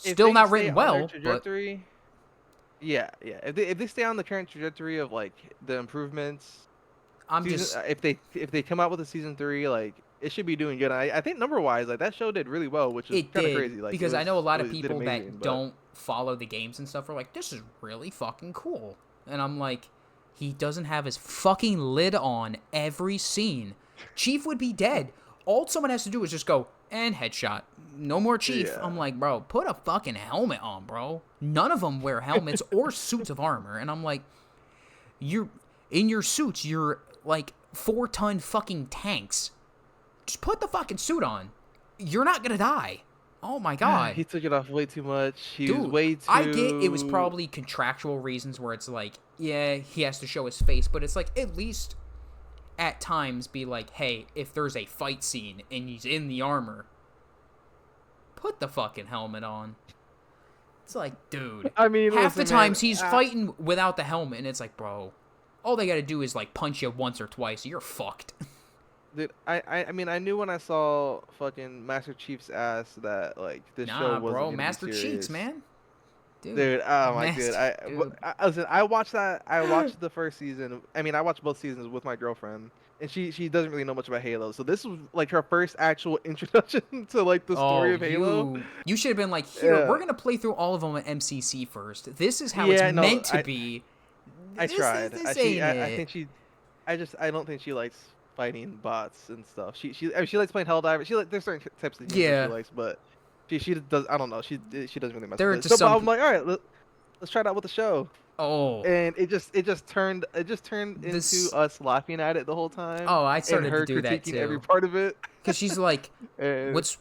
If Still they not stay written on their well, but trajectory, yeah, yeah. If they stay on the current trajectory of like the improvements, I'm just if they come out with a season 3, like it should be doing good. I think number wise, like that show did really well, which is it kind of did crazy. Like because I know a lot of it did people amazing, that but don't follow the games and stuff are like, this is really fucking cool. And I'm like, he doesn't have his fucking lid on every scene. Chief would be dead. All someone has to do is just go and headshot. No more Chief. I'm yeah. like, bro, put a fucking helmet on, bro. None of them wear helmets or suits of armor. And I'm like, you're in your suits. You're like 4-ton fucking tanks. Just put the fucking suit on. You're not gonna die. Oh my god. He took it off way too much. He was Dude, way I get it was too. probably contractual reasons where it's like, yeah, he has to show his face, but it's like at least at times be like, hey, if there's a fight scene and he's in the armor, put the fucking helmet on. It's like, dude, I mean, half the listen, man. times he's fighting without the helmet, and it's like, bro, all they gotta do is like punch you once or twice, you're fucked. Dude, I mean, I knew when I saw fucking Master Chief's ass that like this show Nah, wasn't bro, gonna be Master Cheeks, serious. man. Dude, Dude, oh my dude, Master, dude. listen, I watched that. I watched the first season. I mean, I watched both seasons with my girlfriend, and she doesn't really know much about Halo. So this was like her first actual introduction to like the story Oh, of Halo. you should have been like, here, Yeah, we're gonna play through all of them at MCC first. This is how it's yeah, no, meant to be. I This tried. this ain't I it. think I don't think she likes fighting bots and stuff. I mean, she likes playing Helldivers. There's certain types of games that she Yeah, likes, but she does. I don't know. She doesn't really mess there with are it. just So, but some. I'm like, all right, let's try it out with the show. Oh, And it just turned into this. us laughing at it the whole time, Oh, I and started to her do that critiquing every too. part of it. Cause she's like, And what's,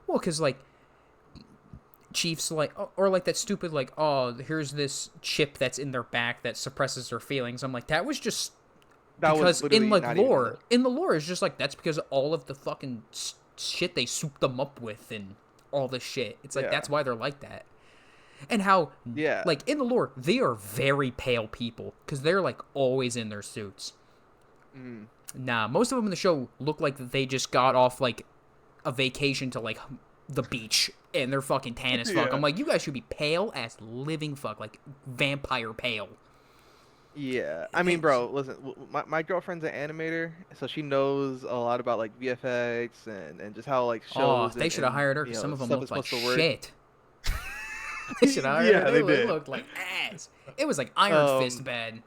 well, cause like Chief's like, or like that stupid like, oh, here's this chip that's in their back that suppresses their feelings. I'm like, that was just that was because in literally like not even in the. in the lore it's just like that's because all of the fucking shit they soup them up with and all this shit. It's like Yeah, that's why they're like that. And how yeah. like in the lore they are very pale people because they're like always in their suits. Mm. Nah, most of them in the show look like they just got off like a vacation to like the beach and they're fucking tan as fuck. Yeah. I'm like, you guys should be pale as living fuck, like vampire pale. Yeah, I mean, bro, listen, my girlfriend's an animator, so she knows a lot about like VFX and just how like Oh, shows they should have and hired her you because know some of them stuff is looked like supposed to work. shit. They should have hired her. Yeah, they They did. looked like ass. It was like Iron Fist Um, bad.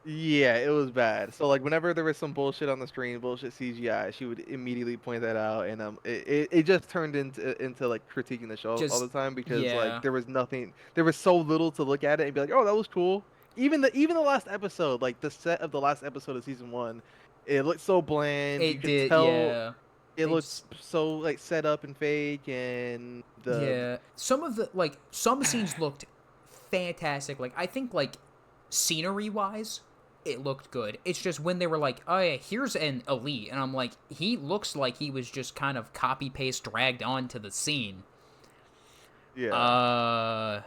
yeah, it was bad. So like whenever there was some bullshit on the screen, bullshit CGI, she would immediately point that out, and it just turned into like critiquing the show all Just the time because like yeah. there was nothing, there was so little to look at it and be like, oh, that was cool. Even the last episode, like the set of the last episode of season 1, it looked so bland. You It could did, tell yeah. it They looked just so like set up and fake, and the yeah. Some of the like some scenes looked fantastic. Like I think like scenery wise, it looked good. It's just when they were like, oh yeah, here's an elite, and I'm like, he looks like he was just kind of copy paste dragged onto the scene. yeah, Uh,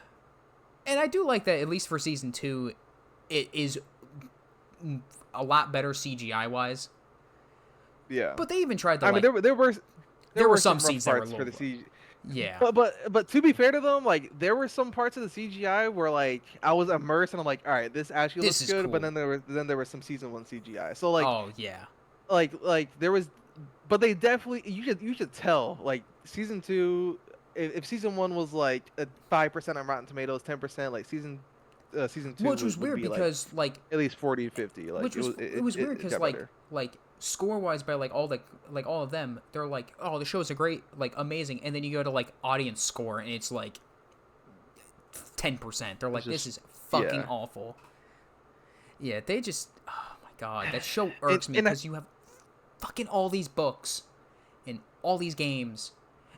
and I do like that at least for season 2, it is a lot better CGI wise. yeah. But they even tried to I mean, like there there were were some some rough scenes that were a parts for little the rough. CG. Yeah. But to be fair to them, like there were some parts of the CGI where like I was immersed and I'm like, all right, this actually This looks is good. But cool. then there was some season 1 CGI. So Oh yeah. like there was, but they definitely you should tell like season 2. If season 1 was like a 5% on Rotten Tomatoes, 10%, like season 2 Which was would weird be like because like at least 40 to 50. Like which was it was weird it because got better. like score wise by like all of them they're like, oh, the show's a great, like amazing, and then you go to like audience score and it's like 10%. They're It's like, this just is fucking yeah. awful. Yeah, they just, oh my god, that show irks me And because you have fucking all these books and all these games,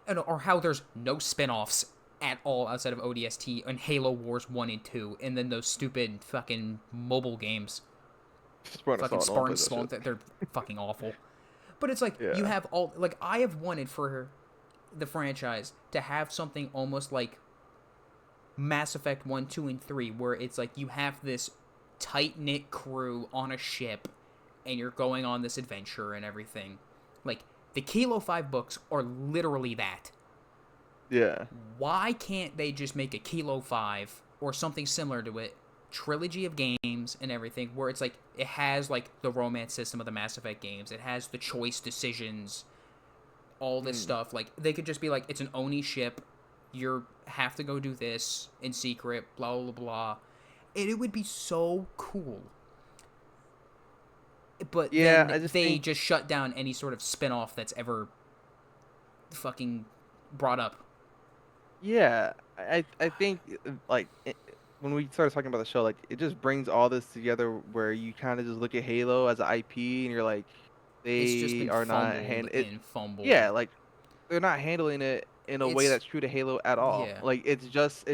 and or how there's no spin-offs at all outside of ODST and Halo Wars 1 and 2, and then those stupid fucking mobile games. Spartan Fucking Assault, no one Spartan plays that Spawn, shit. they're fucking awful. But it's like you Yeah. have all like I have wanted for the franchise to have something almost like Mass Effect 1, 2, and 3, where it's like you have this tight knit crew on a ship and you're going on this adventure and everything. Like, the Kilo 5 books are literally that. Yeah. Why can't they just make a Kilo 5 or something similar to it, trilogy of games and everything, where it's like it has like the romance system of the Mass Effect games, it has the choice decisions, all this stuff. Like, they could just be like, it's an Oni ship, you have to go do this in secret, blah blah blah. And it would be so cool. But Yeah, then I just they think just shut down any sort of spin-off that's ever fucking brought up. yeah, I think like when we started talking about the show, like it just brings all this together where you kind of just look at Halo as an IP and you're like, It's just they been are not fumbled and yeah, fumbled. like they're not handling it in a way It's that's true to Halo at all. yeah. Like it's just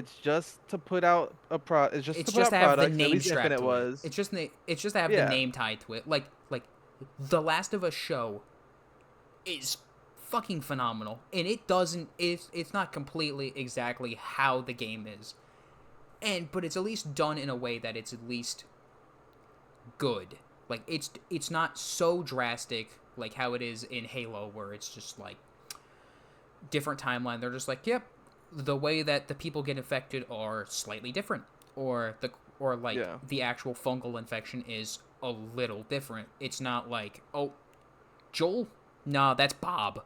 to put out it's just It's to put just out to have the products. At name least strapped Infinite to it. was. It's just to have the Yeah. name tied to it. Like the Last of Us show is fucking phenomenal, and it doesn't. It's not completely exactly how the game is, but it's at least done in a way that it's at least good. Like it's not so drastic like how it is in Halo, where it's just like different timeline. They're just like, yep, the way that the people get infected are slightly different, or like Yeah. the actual fungal infection is a little different. It's not like, oh, Joel, nah, that's Bob,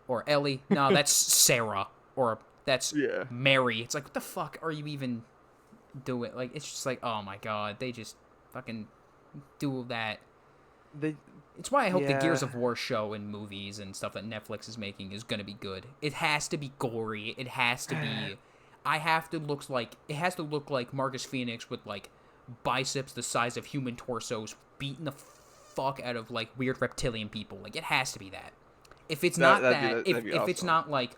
or Ellie, nah, that's Sarah, or that's Yeah. Mary. It's like, what the fuck are you even doing? Like, it's just like, oh my god, they just fucking do that. They It's why I hope the Gears yeah. of War show and movies and stuff that Netflix is making is gonna be good. It has to be gory. It has to be. It has to look like Marcus Phoenix with like biceps the size of human torsos, beating the fuck out of like weird reptilian people. Like, it has to be that. If it's not that, That'd be if it's awesome. not like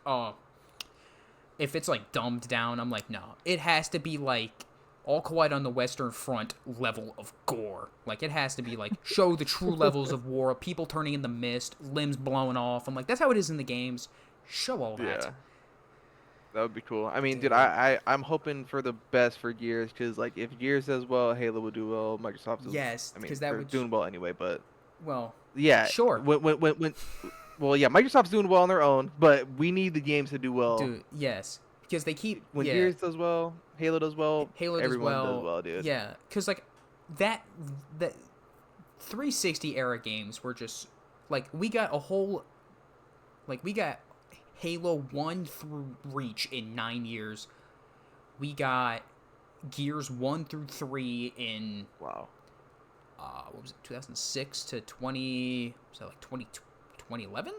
if it's like dumbed down, I'm like, no. It has to be like All Quiet on the Western Front level of gore. Like, it has to be like show the true levels of war, people turning into mist, limbs blowing off. I'm like, that's how it is in the games. Show all that. Yeah. That would be cool. I mean, dude, Dude. I'm hoping for the best for Gears because, like, if Gears does well, Halo will do well. Microsoft is, Yes, I because mean, that they're would. doing well anyway. But Well, yeah, sure, well, yeah, Microsoft's doing well on their own, but we need the games to do well. dude. Yes, because they keep. When Yeah, Gears does well, Halo does well, Halo does everyone does well. well, dude. Yeah, because like that, the 360 era games were just like we got a whole, like we got Halo 1 through Reach in 9 years. We got Gears 1 through 3 in Wow, what was it, 2006 to 20, was that like 2011,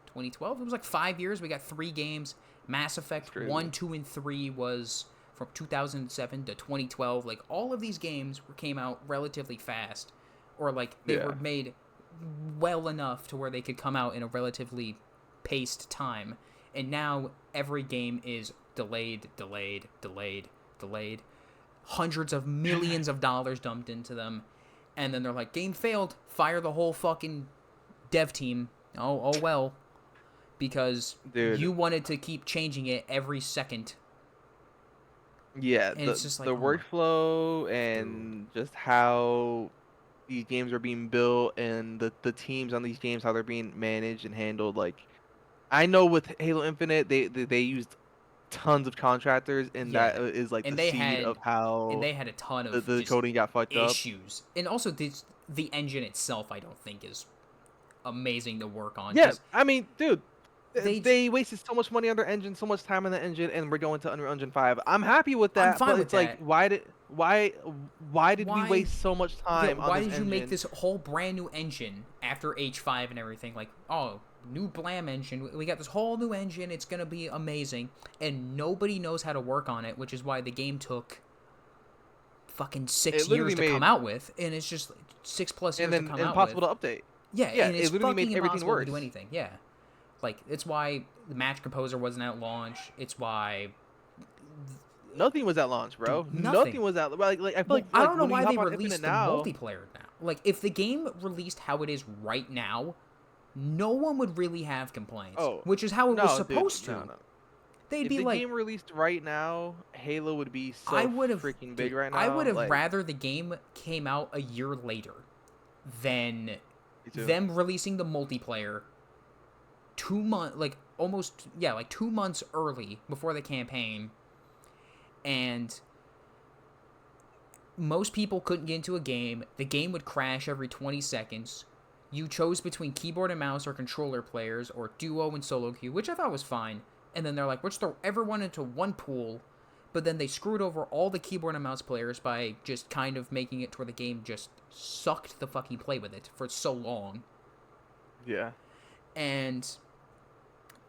2012? It was like 5 years. We got 3 games. Mass that's Effect crazy. 1, 2, and 3 was from 2007 to 2012. Like, all of these games came out relatively fast, or like they Yeah, were made well enough to where they could come out in a relatively paced time. And now every game is delayed, delayed, delayed, delayed. Hundreds of millions of dollars dumped into them, and then they're like, game failed, fire the whole fucking dev team. Oh well, because dude. you wanted to keep changing it every second, Yeah, and it's just like, the oh my workflow dude. and just how these games are being built and the teams on these games how they're being managed and handled. Like I know with Halo Infinite, they used tons of contractors, and that Yeah, is like the and they seed of had and how they had a ton the, of the just coding got fucked up. issues, and also the engine itself I don't think is amazing to work on, Yeah, because I mean, dude, they they wasted so much money on their engine, so much time on the engine, and we're going to Unreal Engine 5. I'm happy with I'm that, fine but with it's like, that. why did we Why waste so much yeah, time on why this did you make engine? this whole brand new engine after H5 and everything? Like, oh, new Blam engine. We got this whole new engine. It's going to be amazing. And nobody knows how to work on it, which is why the game took fucking It 6 years literally to come made out with. And it's just 6+ and years to then come out with. impossible to update. Yeah, Yeah, and it's it literally fucking made everything impossible to do worse. anything. Yeah. Like, it's why the Match Composer wasn't at launch. It's why. Nothing was at launch, Dude, bro. nothing. Nothing was at like I feel Well, I like don't know when we why they hop on Infinite released the now, multiplayer now. Like, if the game released how it is right now, no one would really have complaints, Oh, which is how it was no, dude, supposed no, to. no. They'd If be the like, game released right now, Halo would be I so would have, freaking big dude, right I would now. have Like, rather the game came out a year later than me too. them releasing the multiplayer 2 months, like almost, yeah, like 2 months early before the campaign, and most people couldn't get into a game. The game would crash every 20 seconds. You chose between keyboard and mouse or controller players or duo and solo queue, which I thought was fine. And then they're like, let's throw everyone into one pool. But then they screwed over all the keyboard and mouse players by just kind of making it to where the game just sucked the fucking play with it for so long. Yeah. And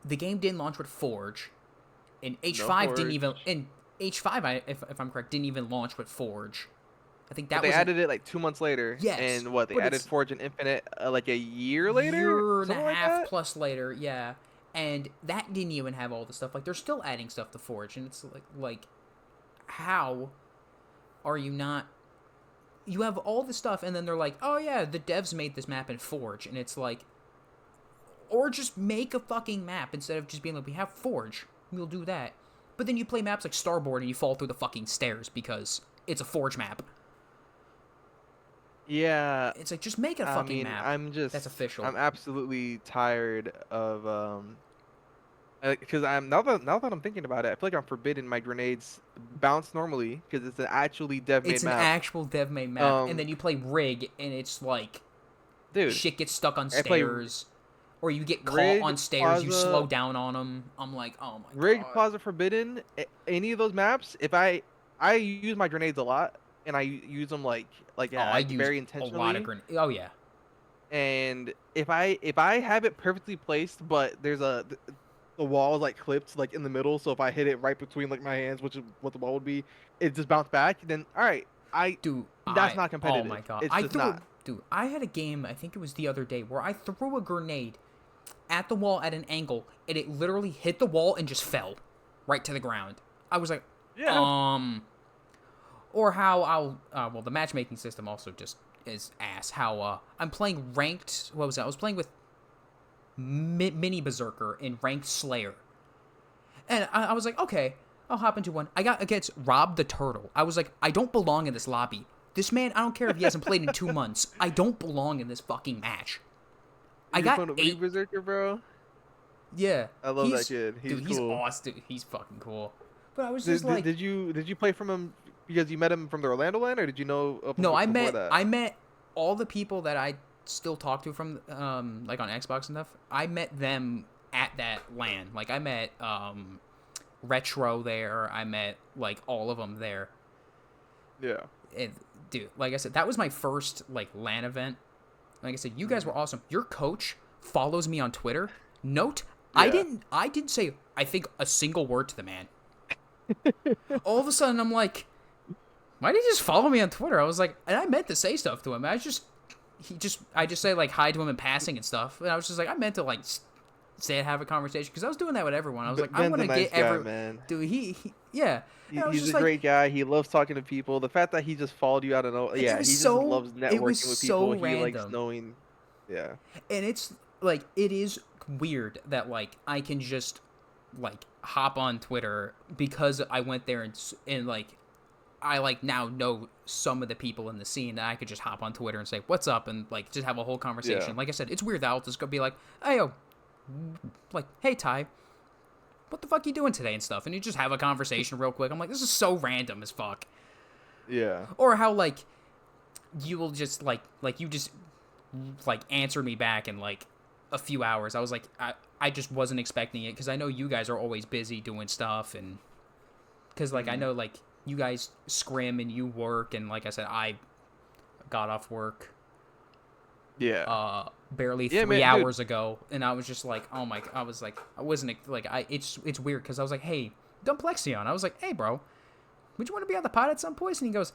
the game didn't launch with Forge. And No H5 didn't Forge. even... And H5, if I'm correct, didn't even launch with Forge. I think But that they was an... added it like 2 months later, Yes, and what they but added it's Forge and Infinite like a year later, year and a something like half that. plus later, yeah. And that didn't even have all the stuff. Like, they're still adding stuff to Forge, and it's like how are you not... You have all the stuff, and then they're like, oh yeah, the devs made this map in Forge, and it's like... Or just make a fucking map instead of just being like, we have Forge, we'll do that. But then you play maps like Starboard, and you fall through the fucking stairs because it's a Forge map. Yeah, It's like, just make a I fucking mean, map that's official. I'm absolutely tired of because I'm now that I'm thinking about it, I feel like I'm forbidden my grenades bounce normally because it's an actually dev made It's an map. actual dev made map, and Um, then you play Rig, and it's like dude, shit gets stuck on I play stairs, or you get caught Rig on stairs. You slow Plaza, down on them. I'm like, oh my Rig god. Plaza Forbidden, any of those maps. If I use my grenades a lot, and I use them Oh, I use very a lot of intentionally. grenades. Oh yeah, And if I have it perfectly placed, but the wall is like clipped like in the middle, so if I hit it right between like my hands, which is what the wall would be, it just bounced back. Then all right, I dude. that's not Oh my competitive. god. It's I just threw. not. Dude, I had a game. I think it was the other day where I threw a grenade at the wall at an angle, and it literally hit the wall and just fell right to the ground. I was like, Yeah. or how well, the matchmaking system also just is ass. How I'm playing ranked. What was that? I was playing with Mini Berserker in ranked Slayer, and I was like, okay, I'll hop into one. I got against Rob the Turtle. I was like, I don't belong in this lobby. This man, I don't care if he hasn't played in 2 months. I don't belong in this fucking match. I You're got playing with Mini 8. Berserker, bro. Yeah, I love that he's kid. He's dude. He's cool. awesome. Dude, he's fucking cool. But I was just Did, did, like, did you did you play from him because you met him from the Orlando line, or did you know of him no, before that? I met all the people that I still talk to from like on Xbox and stuff. I met them at that LAN. Like I met Retro there. I met like all of them there. Yeah. And, dude, like I said, that was my first like LAN event. Like I said, you guys Mhm. were awesome. Your coach follows me on Twitter. Note, Yeah. I didn't say I think a single word to the man. All of a sudden I'm like, why did he just follow me on Twitter? I was like, and I meant to say stuff to him. I just say like hi to him in passing and stuff. And I was just like, I meant to like say have a conversation because I was doing that with everyone. I was like, I Ben's want a to nice get guy, every man. dude. Yeah. And I was He's just a like, great guy. He loves talking to people. The fact that he just followed you out of no, and yeah, he just loves it was networking with so people. He likes random. knowing, yeah, And it's like it is weird that like I can just like hop on Twitter because I went there and like I like now know some of the people in the scene that I could just hop on Twitter and say what's up and like just have a whole yeah, conversation. Like I said, it's weird that I'll just go be like, hey yo, like hey Ty, what the fuck you doing today and stuff, and you just have a conversation real quick. I'm like, this is so random as fuck. yeah, Or how like you will just like you just like answer me back in like a few hours. I was like, I just wasn't expecting it because I know you guys are always busy doing stuff, and because like I mm, know like you guys scrim and you work, and like I said, I got off work yeah, barely yeah, 3 hours ago, and I was just like, oh my, I was like, I wasn't like it's weird because I was like, hey, Dumplexion, I was like, hey bro, would you want to be on the pod at some point? And he goes,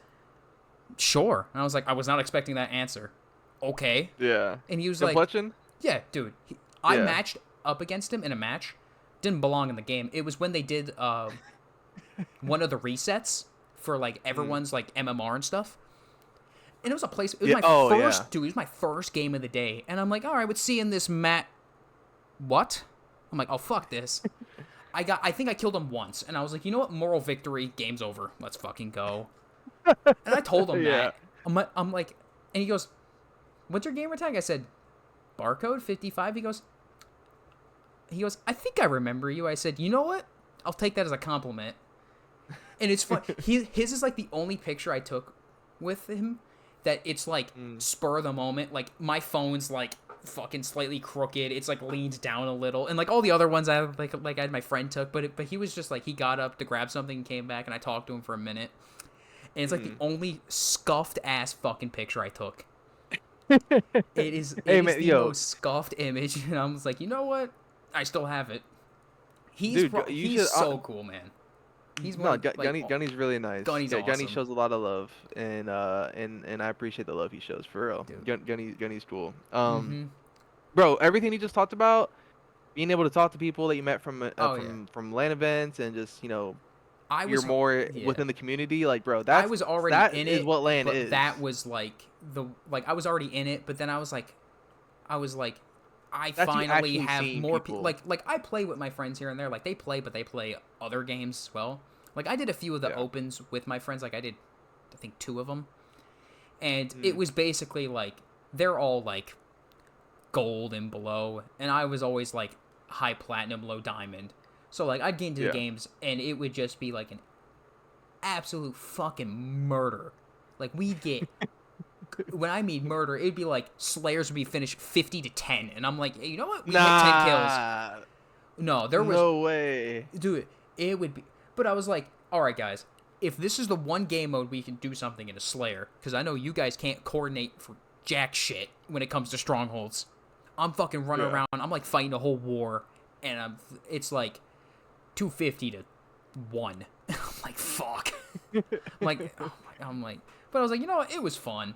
sure. And I was like, I was not expecting that answer. Okay. yeah. And he was like, Complexion, yeah, dude. I yeah, matched up against him in a match. Didn't belong in the game. It was when they did one of the resets for like mm, everyone's like MMR and stuff. And it was a place. It was Yeah. my Oh first, yeah. dude. It was my first game of the day, and I'm like, all right, we're seeing this Matt. What? I'm like, oh fuck this. I think I killed him once, and I was like, you know what? Moral victory. Game's over. Let's fucking go. And I told him Yeah. that. I'm like, and he goes, what's your gamer tag? I said, barcode 55. He goes, I think I remember you. I said, you know what? I'll take that as a compliment. And it's fun. His is like the only picture I took with him that it's like spur of the moment. Like my phone's like fucking slightly crooked. It's like leaned down a little, and like all the other ones I had my friend took, but he was just like he got up to grab something and came back, and I talked to him for a minute. And it's like the only scuffed ass fucking picture I took. It is Hey is man, the yo, most scuffed image, and I was like, you know what? I still have it. dude, you He's should. so cool, man. He's one No, of like Gunny's really nice. Gunny's Gunny awesome, shows a lot of love, and I appreciate the love he shows for real. dude. Gunny's cool. Mm-hmm. Bro, everything you just talked about, being able to talk to people that you met Oh yeah. from LAN events, and just I you're was more yeah. within the community. Like, bro, I was already that in is it, what LAN but is. that was like I was already in it, but then I was like I That's you finally actually have seeing more people. people. Like I play with my friends here and there. Like they play, but they play other games as well. Like I did a few of the Yeah. opens with my friends. Like I did, I think 2 of them, and it Mm. was basically like they're all like gold and below, and I was always like high platinum, low diamond. So like I'd get into the Yeah. games, and it would just be like an absolute fucking murder. Like we'd get when I mean murder, it'd be like Slayers would be finished 50-10, and I'm like, hey, you know what? We hit 10 kills. Nah. No, there was, No way. dude, it would be. But I was like, all right, guys, if this is the one game mode we can do something in a Slayer, because I know you guys can't coordinate for jack shit when it comes to strongholds. I'm fucking running Yeah. around. I'm like fighting a whole war, and it's like 250-1. I'm like, fuck. I'm like, but I was like, you know what? It was fun.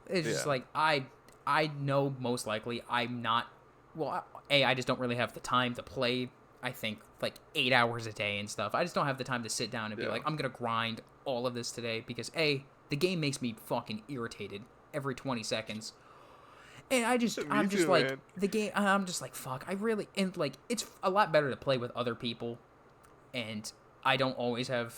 It's just Yeah. like I know most likely I'm not. Well, I just don't really have the time to play. I think like 8 hours a day and stuff. I just don't have the time to sit down and be Yeah. like, I'm gonna grind all of this today because the game makes me fucking irritated every 20 seconds. And I'm just too, like man. the game. I'm just like fuck. I really and like it's a lot better to play with other people, and I don't always have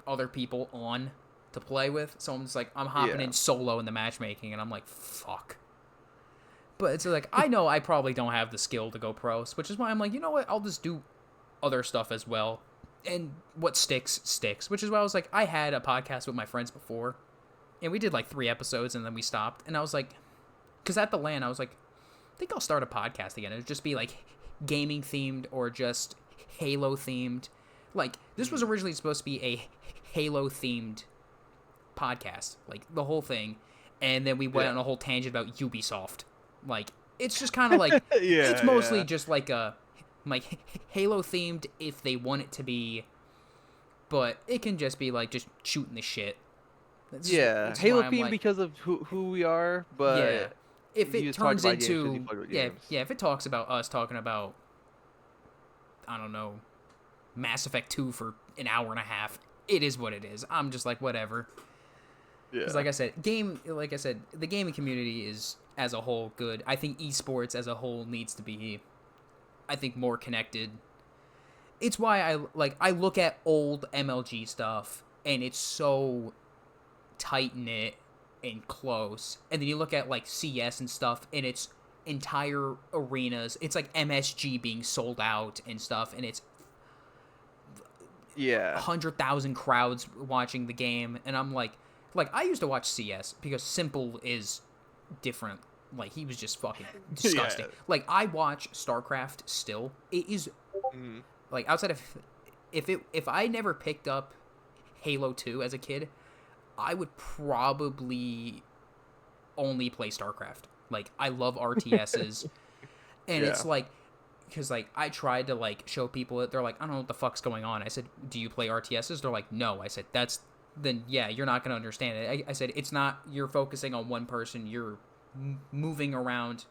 other people on to play with. So I'm just like I'm hopping Yeah. in solo in the matchmaking, and I'm like fuck. But it's like I know I probably don't have the skill to go pros, which is why I'm like, you know what? I'll just do other stuff as well. And what sticks, sticks. Which is why I was like, I had a podcast with my friends before, and we did like 3 episodes, and then we stopped. And I was like, because at the LAN, I was like, I think I'll start a podcast again. It'd just be like gaming themed or just Halo themed. Like this was originally supposed to be a Halo themed podcast, like the whole thing, and then we went Yeah. on a whole tangent about Ubisoft. Like it's just kind of like Yeah. it's mostly Yeah. just like a like Halo themed if they want it to be, but it can just be like just shooting the shit. Yeah, That's Halo why I'm theme like, because of who we are, yeah. but If you it just talk turns about games because you into play with yeah, games. yeah, if it talks about us talking about I don't know, Mass Effect 2 for an hour and a half, it is what it is. I'm just like whatever. Because like I said, the gaming community is as a whole good. I think esports as a whole needs to be, I think, more connected. It's why I look at old MLG stuff and it's so tight knit and close, and then you look at like CS and stuff and it's entire arenas. It's like MSG being sold out and stuff, and it's Yeah. 100,000 crowds watching the game, and I'm like I used to watch CS because Simple is different. Like he was just fucking disgusting. Yeah. Like I watch StarCraft still. It is Mhm. like outside of if I never picked up Halo 2 as a kid, I would probably only play StarCraft. Like I love RTSs, and it's Yeah. like because like I tried to like show people it. They're like, I don't know what the fuck's going on. I said, do you play RTSs? They're like, no. I said, then yeah, you're not gonna understand it. I said, it's not. You're focusing on one person. You're moving around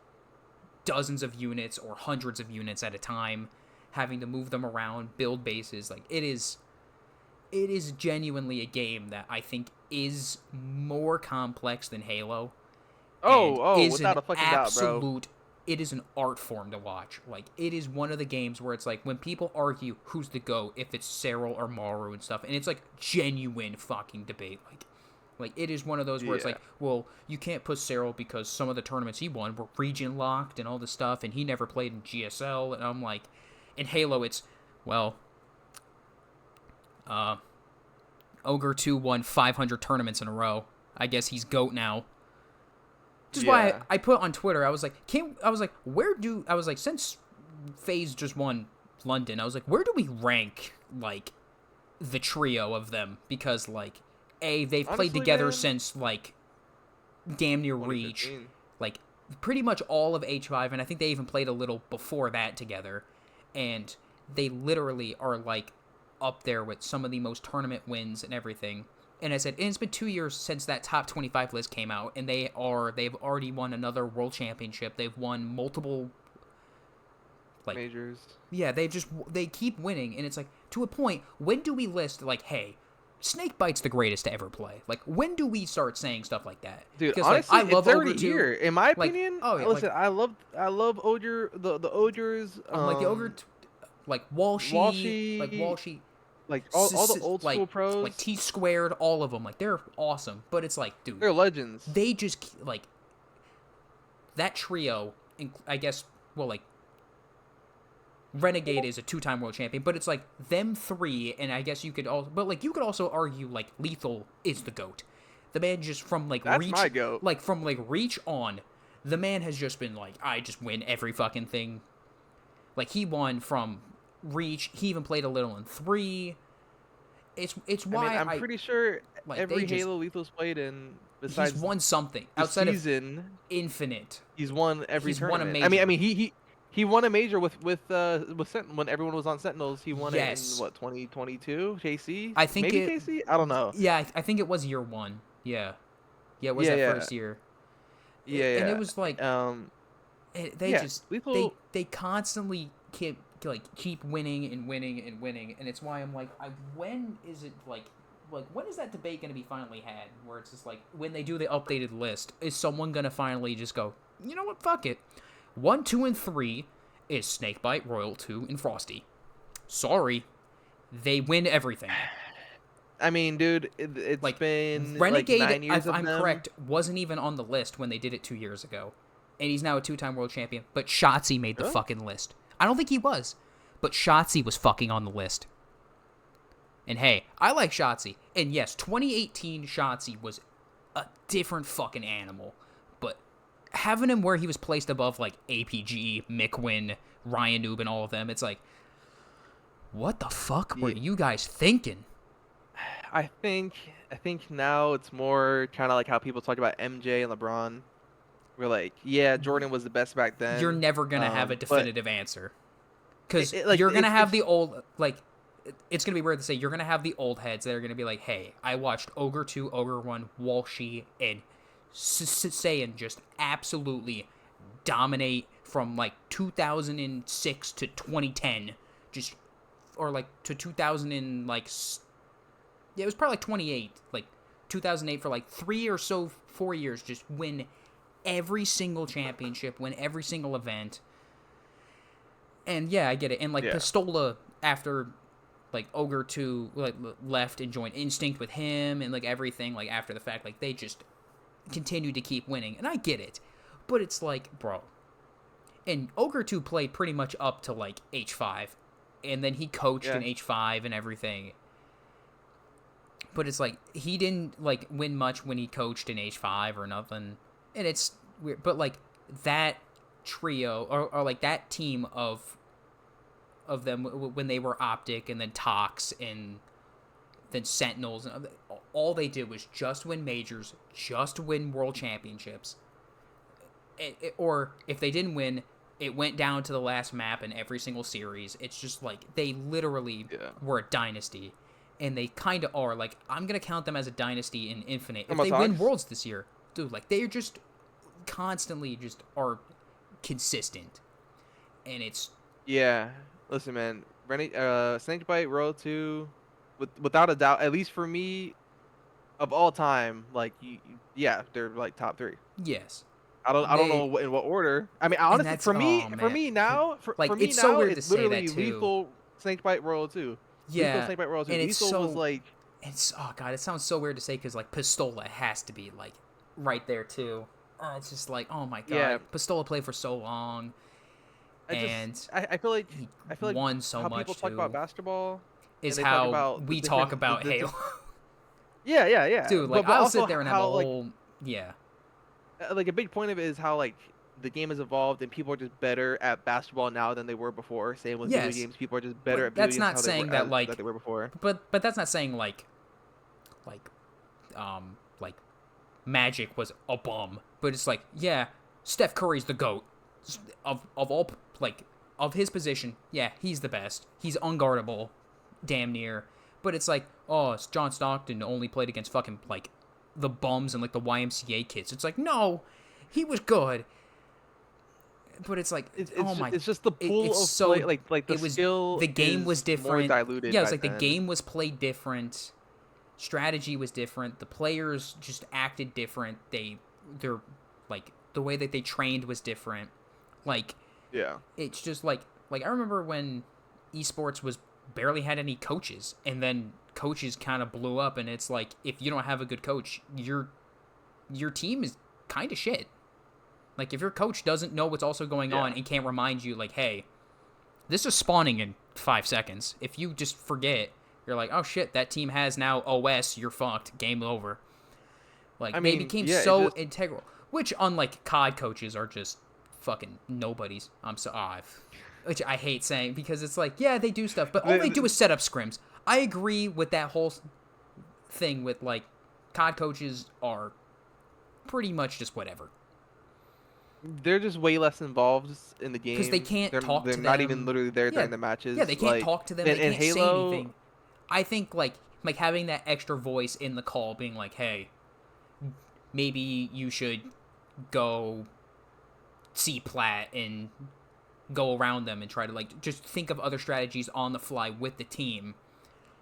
dozens of units or hundreds of units at a time, having to move them around, build bases. Like it is genuinely a game that I think is more complex than Halo, and Oh, is without an a fucking doubt, bro. absolute, it is an art form to watch. Like, it is one of the games where it's like, when people argue who's the GOAT, if it's Cyril or Maru and stuff, and it's like genuine fucking debate. Like it is one of those where it's Yeah. like, well, you can't put Cyril because some of the tournaments he won were region locked and all this stuff, and he never played in GSL. And I'm like, in Halo, it's, well, Ogre 2 won 500 tournaments in a row. I guess he's GOAT now. Which is why Yeah. I put on Twitter, I was like, since FaZe just won London, I was like, where do we rank, like, the trio of them? Because, like, they've played Honestly, together man, since, like, damn near Reach. 2015. Like, pretty much all of H5, and I think they even played a little before that together. And they literally are, like, up there with some of the most tournament wins and everything. And I said, and it's been 2 years since that top 25 list came out, and they've already won another world championship. They've won multiple, like, Majors. yeah, they keep winning, and it's like, to a point, when do we list, like, hey, Snakebite's the greatest to ever play? Like, when do we start saying stuff like that? Dude, Because, like, honestly, I it's love Ogre already 2. here. In my Like, opinion, oh yeah, like, listen, I love Ogre the Ogres, I'm like the like Walshy, Walshy, like all the old school like pros. T squared, all of them, like, they're awesome. But it's like, dude, They're legends. they just, like, that trio. I guess, well, like, Renegade is a 2-time world champion, but it's like them three, and I guess you could also, but like you could also argue like Lethal is the GOAT. The man just from like That's Reach, my goat. like from like Reach on, the man has just been like, I just win every fucking thing. Like, he won from Reach. He even played a little in 3. It's I mean, why I'm pretty sure like they every just Halo Lethal's played in, he's besides won something the outside of season, Infinite. he's won every He's won a tournament. I major. mean, he won a major with Sentinel when everyone was on Sentinels. He won it in Yes, what 2022? JC? I think Maybe it. JC? I don't know. Yeah, I think it was year 1. Yeah, yeah, it was Yeah, that yeah, first year. And it yeah, was like, yeah. they Yeah, just Lethal. they constantly keep winning and winning and winning, and it's why I'm like, when is it like when is that debate going to be finally had, where it's just like, when they do the updated list, is someone going to finally just go, you know what, fuck it, 1, 2, and 3 is Snakebite, Royal 2, and Frosty. Sorry, they win everything. I mean, dude, it's Like, been like Renegade, 9 years if of I'm them. correct, wasn't even on the list when they did it 2 years ago. And he's now a 2-time world champion. But Shotzi made the Really? fucking list. I don't think he was. But Shotzi was fucking on the list. And hey, I like Shotzi. And yes, 2018 Shotzi was a different fucking animal. But having him where he was placed above, like, APG, Mikwin, Ryan Noob, and all of them, it's like, what the fuck were Yeah, you guys thinking? I think I think now it's more kind of like how people talk about MJ and LeBron. We're like, yeah, Jordan was the best back You're then. never going to have a But definitive answer. Because like you're gonna have it's the old, like, it's gonna be weird to say, you're gonna have the old heads that are gonna be like, hey, I watched Ogre 2, Ogre 1, Walshy, and Saiyan just absolutely dominate from like 2006 to 2010, just, or like to 2000 and like, yeah, it was probably like 28, like 2008, for like 3 or so 4 years, just win every single championship, win every single event. And yeah, I get it. And like yeah. Pistola, after like Ogre 2 like left and joined Instinct with him, and like everything, like after the fact, like they just continued to keep winning. And I get it. But it's like, bro. And Ogre 2 played pretty much up to like H5. And then he coached in Yeah. H5 and everything. But it's like, he didn't like win much when he coached in H5 or nothing. And it's weird. But like that trio, or like that team of them, when they were Optic and then Tox and then Sentinels, and all they did was just win majors, just win world championships. Or if they didn't win, it went down to the last map in every single series. It's just like, they literally Yeah. were a dynasty. And they kind of are. Like, I'm going to count them as a dynasty in Infinite. If Talking they about win Tox? Worlds this year, dude, like, they are just constantly just are consistent. And it's, Yeah. Listen, man. Snakebite Royal 2, without a doubt, at least for me, of all time, like yeah, they're like top three. Yes. I don't They know in what order. I mean, and honestly, that's oh for man. me now, Like for me it's so now, weird to it's say that literally too. Lethal, Snakebite, Royal 2. Lethal, Yeah, Snakebite, Royal 2. and it's Lethal was so like, it's oh god, it sounds so weird to say because like Pistola has to be like right there too. It's just like oh my god, yeah. Pistola played for so long and I feel like he like won so how people much talk about too. basketball Is and they talk how about the we talk different about Halo, yeah, yeah, yeah. dude. Like But I'll also sit there and have a how like whole yeah. like a big point of it is how like the game has evolved and people are just better at basketball now than they were before. Same with video Yes, games. People are just better but at video that's games not how they were saying that as that like, they were before. but that's not saying like like Magic was a bum, but it's like yeah, Steph Curry's the goat of all like of his position. Yeah, he's the best. He's unguardable, damn near. But it's like oh, John Stockton only played against fucking like the bums and like the YMCA kids. It's like no, he was good. But it's like oh my, It's just the it's pool of play so like the it was skill the game was is more different. diluted Yeah, it was back like the then. game was played different, strategy was different, the players just acted different, they're like the way that they trained was different. Like Yeah. it's just like I remember when esports was barely had any coaches and then coaches kind of blew up and it's like if you don't have a good coach, your team is kind of shit. Like if your coach doesn't know what's also going on Yeah. and can't remind you like hey, this is spawning in 5 seconds. If you just forget, you're like, oh shit, that team has now OS. You're fucked. Game over. I Like they mean, became yeah, it so just integral, which unlike COD coaches are just fucking nobodies. Which I hate saying because it's like yeah they do stuff, but all they do is set up scrims. I agree with that whole thing with like COD coaches are pretty much just whatever they're just way less involved in the because they game. can't talk They're to not even them. literally there Yeah, during the yeah, matches. they can't Like talk to them. They in can't say Halo, anything. I think like having that extra voice in the call, being like, "Hey, maybe you should go see Plat and go around them and try to like just think of other strategies on the fly with the team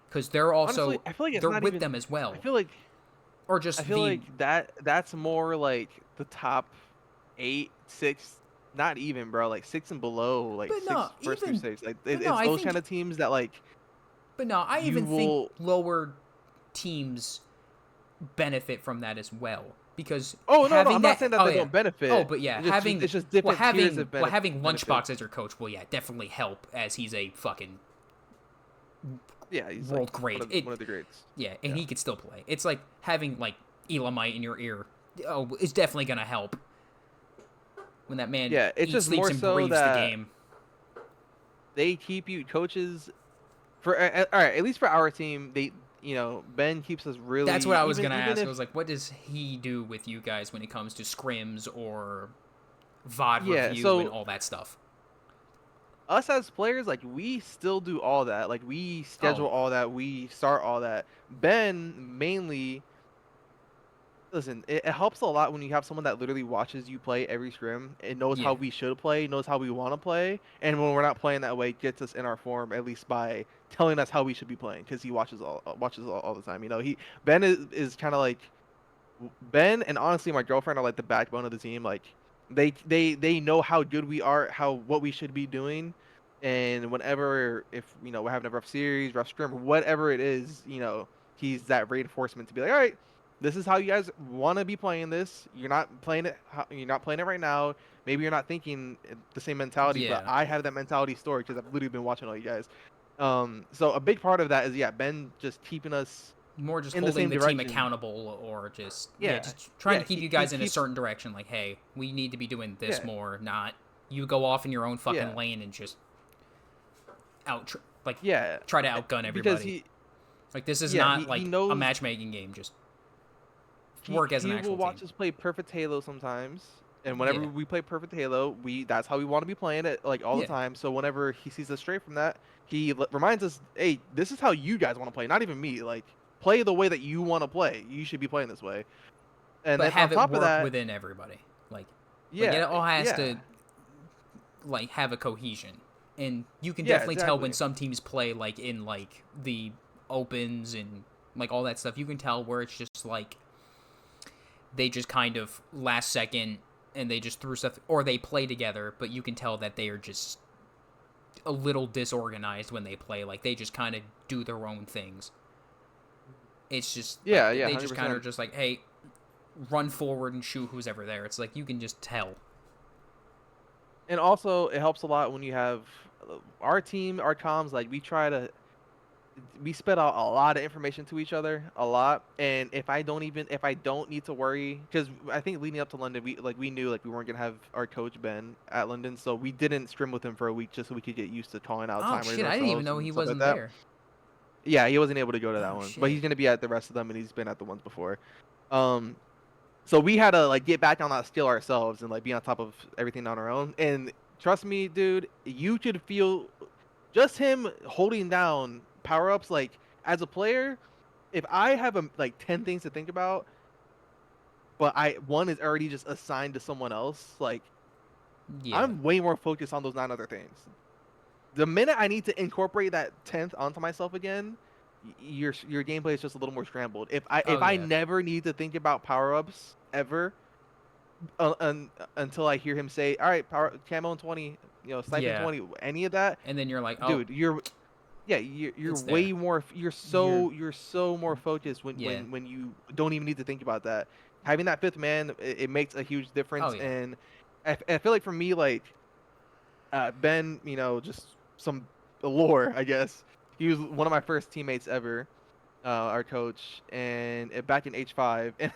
because they're honestly, also I feel like it's they're not with even. them as well, I feel like or just the that's more like the top 8, 6, not even, bro. Like 6 and below, like but no 6 first through even 6. Like but no it's I those kind think of teams that like but no I you even think will. lower teams benefit from that as well because Oh no, no, having I'm not that saying that oh they yeah don't benefit. but yeah It's just different tiers of having benefit. Lunchbox as your coach will yeah definitely help as he's a fucking Yeah, he's like world great one of the greats. yeah and Yeah. he could still play. It's like having like Elamite in your ear oh it's definitely gonna help when that man Yeah, it's eats just sleeps more and so breathes the that game. they keep you coaches for all right, at least for our team, they Ben keeps us That's really what I was gonna even ask. I if was like, what does he do with you guys when it comes to scrims or VOD yeah, review and so all that stuff? us as players, like we still do all that. Like we schedule Oh, all that, we start all that. Ben mainly listen, it helps a lot when you have someone that literally watches you play every scrim and knows how yeah. we should play, knows how we want to play, and when we're not playing that way, gets us in our form at least by telling us how we should be playing because he watches all the time. He Ben is kind of like Ben and honestly my girlfriend are like the backbone of the team. Like they know how good we are, how what we should be doing, and whenever if we're having a rough series, rough scrim, whatever it is, he's that reinforcement to be like, all right, this is how you guys want to be playing this. You're not playing it. You're not playing it right now. Maybe you're not thinking the same mentality, but Yeah. I have that mentality stored because I've literally been watching all you guys. So a big part of that is yeah, Ben just keeping us More just in the holding same the team direction. accountable or just yeah, Yeah, just trying yeah, to keep you he guys in a keeps certain direction like, hey, we need to be doing this yeah, more, not you go off in your own fucking yeah, lane and just out like yeah, try to outgun because everybody. Like this is yeah, not he like a knows matchmaking game, just work as an he will actual team. watch us play Perfect Halo sometimes, and whenever Yeah. we play Perfect Halo, that's how we want to be playing it like all the Yeah. time. So whenever he sees us stray from that, he reminds us, hey, this is how you guys want to play, not even me. Like play the way that you want to play. You should be playing this way. And But then on have it top of work that, within everybody. Like it yeah, all has yeah, to like have a cohesion. And you can yeah, definitely tell when exactly. some teams play like in like the opens and like all that stuff, you can tell where it's just like they just kind of last second and they just threw stuff, or they play together, but you can tell that they are just a little disorganized when they play. Like they just kind of do their own things. It's just like Yeah, yeah, they just kind 100%. of just like, hey, run forward and shoot who's ever there. It's like you can just tell. And also, it helps a lot when you have our team, our comms. Like we spit out a lot of information to each other, a lot. And if I don't need to worry, because I think leading up to London, we knew like we weren't gonna have our coach Ben at London, so we didn't scrim with him for a week just so we could get used to calling out Oh timers shit, I didn't even ourselves know and he stuff like wasn't that. there. Yeah, he wasn't able to go to that Oh one, but shit. he's gonna be at the rest of them, and he's been at the ones before. Um, so we had to like get back on that skill ourselves and like be on top of everything on our own. And trust me, dude, you could feel just him holding down power ups. Like as a player, if I have like 10 things to think about, but one is already just assigned to someone else, like Yeah. I'm way more focused on those 9 other things. The minute I need to incorporate that 10th onto myself again, your gameplay is just a little more scrambled. Oh If I yeah. never need to think about power ups ever, until I hear him say, "All right, power camo in 20, sniping Yeah. 20, any of that," And then you're like, oh, dude, you're it's there. way more You're you're so more focused yeah. when you don't even need to think about that. Having that fifth man, it makes a huge Oh difference. yeah. And I feel like for me, like Ben, just some lore, I guess. He was one of my first teammates ever, our coach, and back in H5. And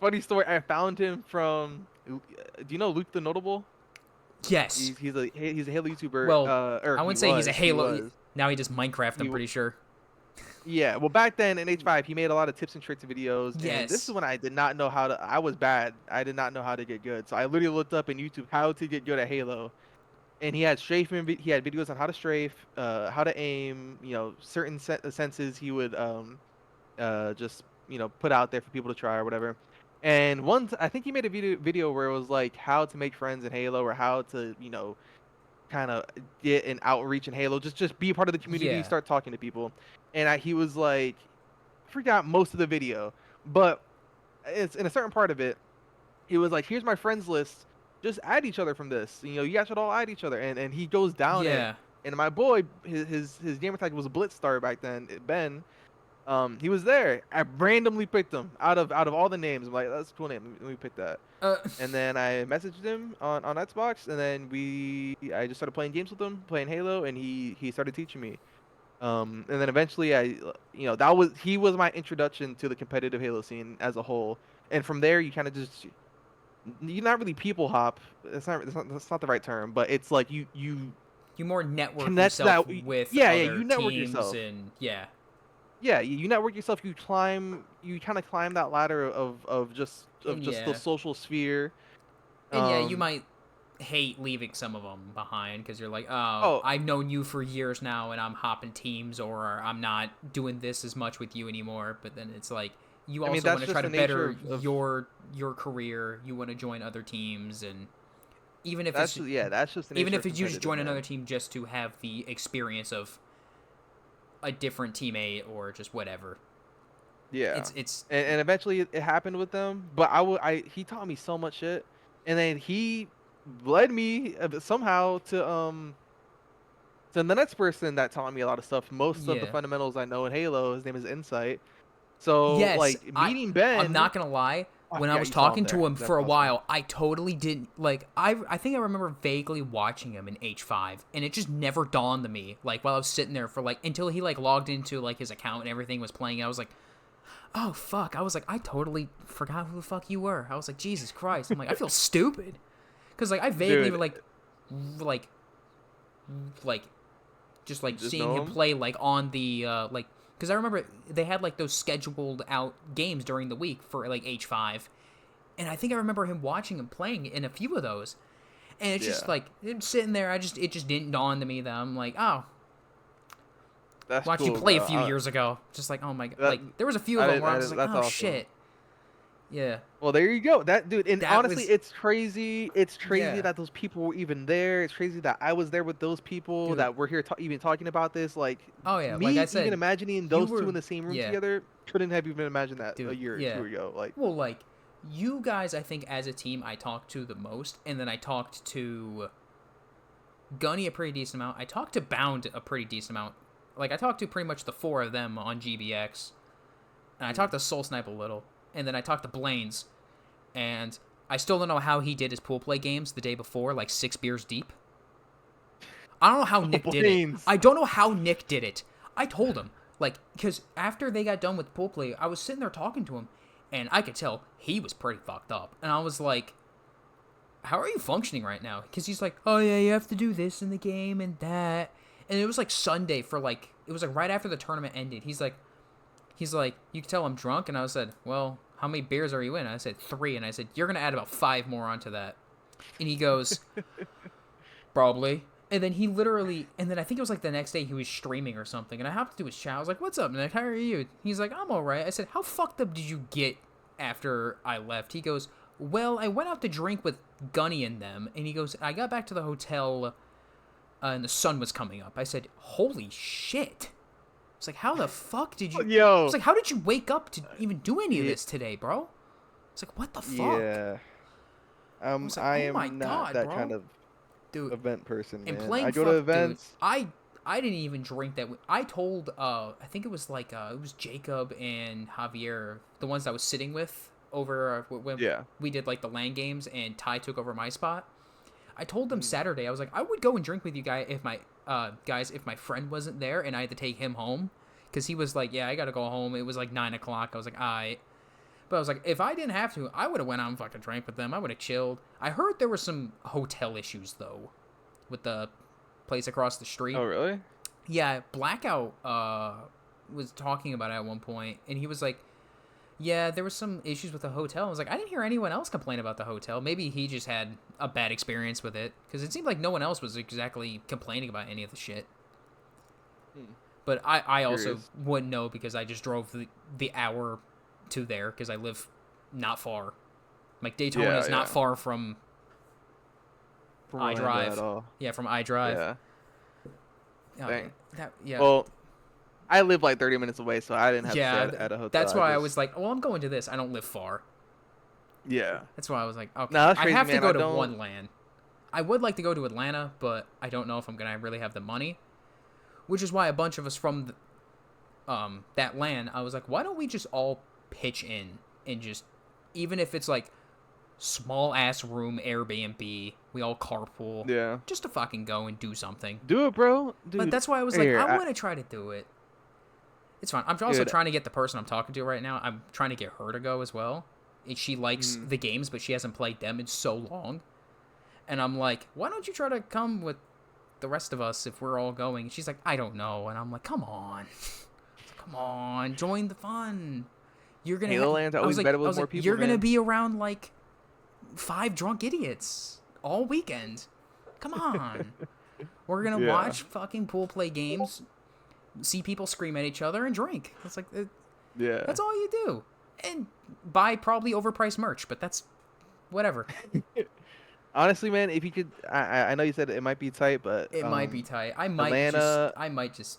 funny story, I found him from. Do you know Luke the Notable? Yes. He's a Halo YouTuber. Well, Or I wouldn't say he's a he Halo. was Now he does Minecraft. I'm he pretty sure. Yeah, well, back then in H5, he made a lot of tips and tricks videos, and this is Yes. when I did not know how to. I was bad. I did not know how to get good, so I literally looked up in YouTube how to get good at Halo, and he had he had videos on how to strafe, how to aim, certain senses he would just put out there for people to try or whatever. And I think he made a video where it was like how to make friends in Halo or how to kind of get an outreach in Halo, just be a part of the community, Yeah. start talking to people. And he was like, I forgot most of the video, but it's in a certain part of it. He was like, "Here's my friends list. Just add each other from this. You guys should all add each other." And he goes down it. Yeah. And my boy, his gamer tag was a Blitz Star back then. Ben, he was there. I randomly picked him out of all the names. I'm like, that's a cool name. Let me pick that. Uh. And then I messaged him on Xbox, and then I just started playing games with him, playing Halo, and he started teaching me. And then eventually he was my introduction to the competitive Halo scene as a whole. And from there, you kind of just you're not really people hop. That's not the right term, but it's like you You more network connect yourself that. with Yeah, other you network teams yourself. and yeah. Yeah, you network yourself. You kind of climb that ladder of And just the yeah. social sphere. And yeah, you Um. might hate leaving some of them behind because you're like, oh, Oh, I've known you for years now and I'm hopping teams or I'm not doing this as much with you anymore. But then it's like you I mean also want that's to just try the to nature better of your career. You want to join other teams, and even if it's that's just the even nature if of it's you just competitive, join another man. team just to have the experience of a different teammate or just whatever. Yeah, It's and eventually it happened with them. But he taught me so much shit, and then he led me somehow to the next person that taught me a lot of stuff. Most of the yeah. fundamentals I know in Halo. His name is Insight. So Yes, like meeting I'm Ben, not gonna lie. I When I forgot was you saw him talking there. to him That's for a awesome. while, I totally didn't like. I think I remember vaguely watching him in H5, and it just never dawned to me. Like while I was sitting there for like until he like logged into like his account and everything was playing. I was like, oh fuck. I was like, I totally forgot who the fuck you were. I was like, Jesus Christ. I'm like, I feel stupid because like I vaguely Dude, like like just like just seeing know him him. play like on the like because I remember they had like those scheduled out games during the week for like H5, and I think I remember him watching him playing in a few of those, and it's just Yeah, like him sitting there. It just didn't dawn to me that I'm like, oh, that's watched you cool, play a bro. few years ago. Just like, oh my god, That like there was a few of them where I was just like, that's oh awesome. shit, yeah, Well, there you go. That dude, and that honestly, was it's crazy. It's crazy yeah, that those people were even there. It's crazy that I was there with those people dude. that we're here even talking about this. Like Oh yeah, like I me, even said, imagining you those two were in the same room yeah. together. couldn't have even imagined that a Dude, year or yeah. two ago. Like, Well, like, you guys, I think, as a team, I talked to the most, and then I talked to Gunny a pretty decent amount. I talked to Bound a pretty decent amount. Like, I talked to pretty much the four of them on GBX, and I talked to Soul Snipe a little, and then I talked to Blaine's, and I still don't know how he did his pool play games the day before, like 6 beers deep. I don't know how Nick did it. Blaine's. I don't know how Nick did it. I told him, like, because after they got done with pool play, I was sitting there talking to him, and I could tell he was pretty fucked up. And I was like, how are you functioning right now? Because he's like, oh yeah, you have to do this in the game and that. And it was like Sunday for like, it was like right after the tournament ended. He's like, you can tell I'm drunk. And I said, well, how many beers are you in? I said 3. And I said, you're going to add about 5 more onto that. And he goes, probably. And then he literally, and then I think it was like the next day he was streaming or something. And I hopped into his chat. I was like, what's up, Nick? How are you? He's like, I'm all right. I said, how fucked up did you get after I left? He goes, well, I went out to drink with Gunny and them. And he goes, I got back to the hotel and the sun was coming up. I said, holy shit. It's like, how the fuck did you... Yo. It's like, how did you wake up to even do any of this today, bro? It's like, what the fuck? Yeah. Like, I oh am my not God, that bro. kind of Dude, event person, and man. playing I go to events. Dude, I didn't even drink that. I told, I think it was like, it was Jacob and Javier, the ones I was sitting with over when we did like the LAN games and Ty took over my spot. I told them Saturday, I was like, I would go and drink with you guys if my friend wasn't there and I had to take him home. Because he was like, yeah, I got to go home. It was like 9 o'clock. I was like, all right. But I was like, if I didn't have to, I would have went out and fucking drank with them. I would have chilled. I heard there were some hotel issues, though, with the place across the street. Oh, really? Yeah, Blackout was talking about it at one point, and he was like, yeah, there was some issues with the hotel. I was like, I didn't hear anyone else complain about the hotel. Maybe he just had a bad experience with it, because it seemed like no one else was exactly complaining about any of the shit. But I also wouldn't know because I just drove the hour to there because I live not far. Like, Daytona is not far from iDrive. Yeah, from iDrive. Yeah. Dang. Yeah. Well, I live like 30 minutes away, so I didn't have to stay at a hotel. That's why I was like, well, I'm going to this. I don't live far. Yeah. That's why I was like, okay. No, that's I crazy, have to go to don't... one LAN. I would like to go to Atlanta, but I don't know if I'm going to really have the money. Which is why a bunch of us from that LAN, I was like, why don't we just all pitch in and just, even if it's like small ass room Airbnb, we all carpool. Yeah. Just to fucking go and do something. Do it, bro. Dude, but that's why I was like, I want to try to do it. It's fine. I'm also trying to get the person I'm talking to right now. I'm trying to get her to go as well. And she likes the games, but she hasn't played them in so long. And I'm like, why don't you try to come with the rest of us if we're all going? She's like, I don't know. And I'm like, come on. Come on. Join the fun. You're going to always better with more people, you're going to be around like 5 drunk idiots all weekend. Come on. We're going to watch fucking pool play games, see people scream at each other, and drink. It's like, that's all you do. And buy probably overpriced merch, but that's whatever. Honestly, man, if you could, I know you said it might be tight, but it might be tight. I might just,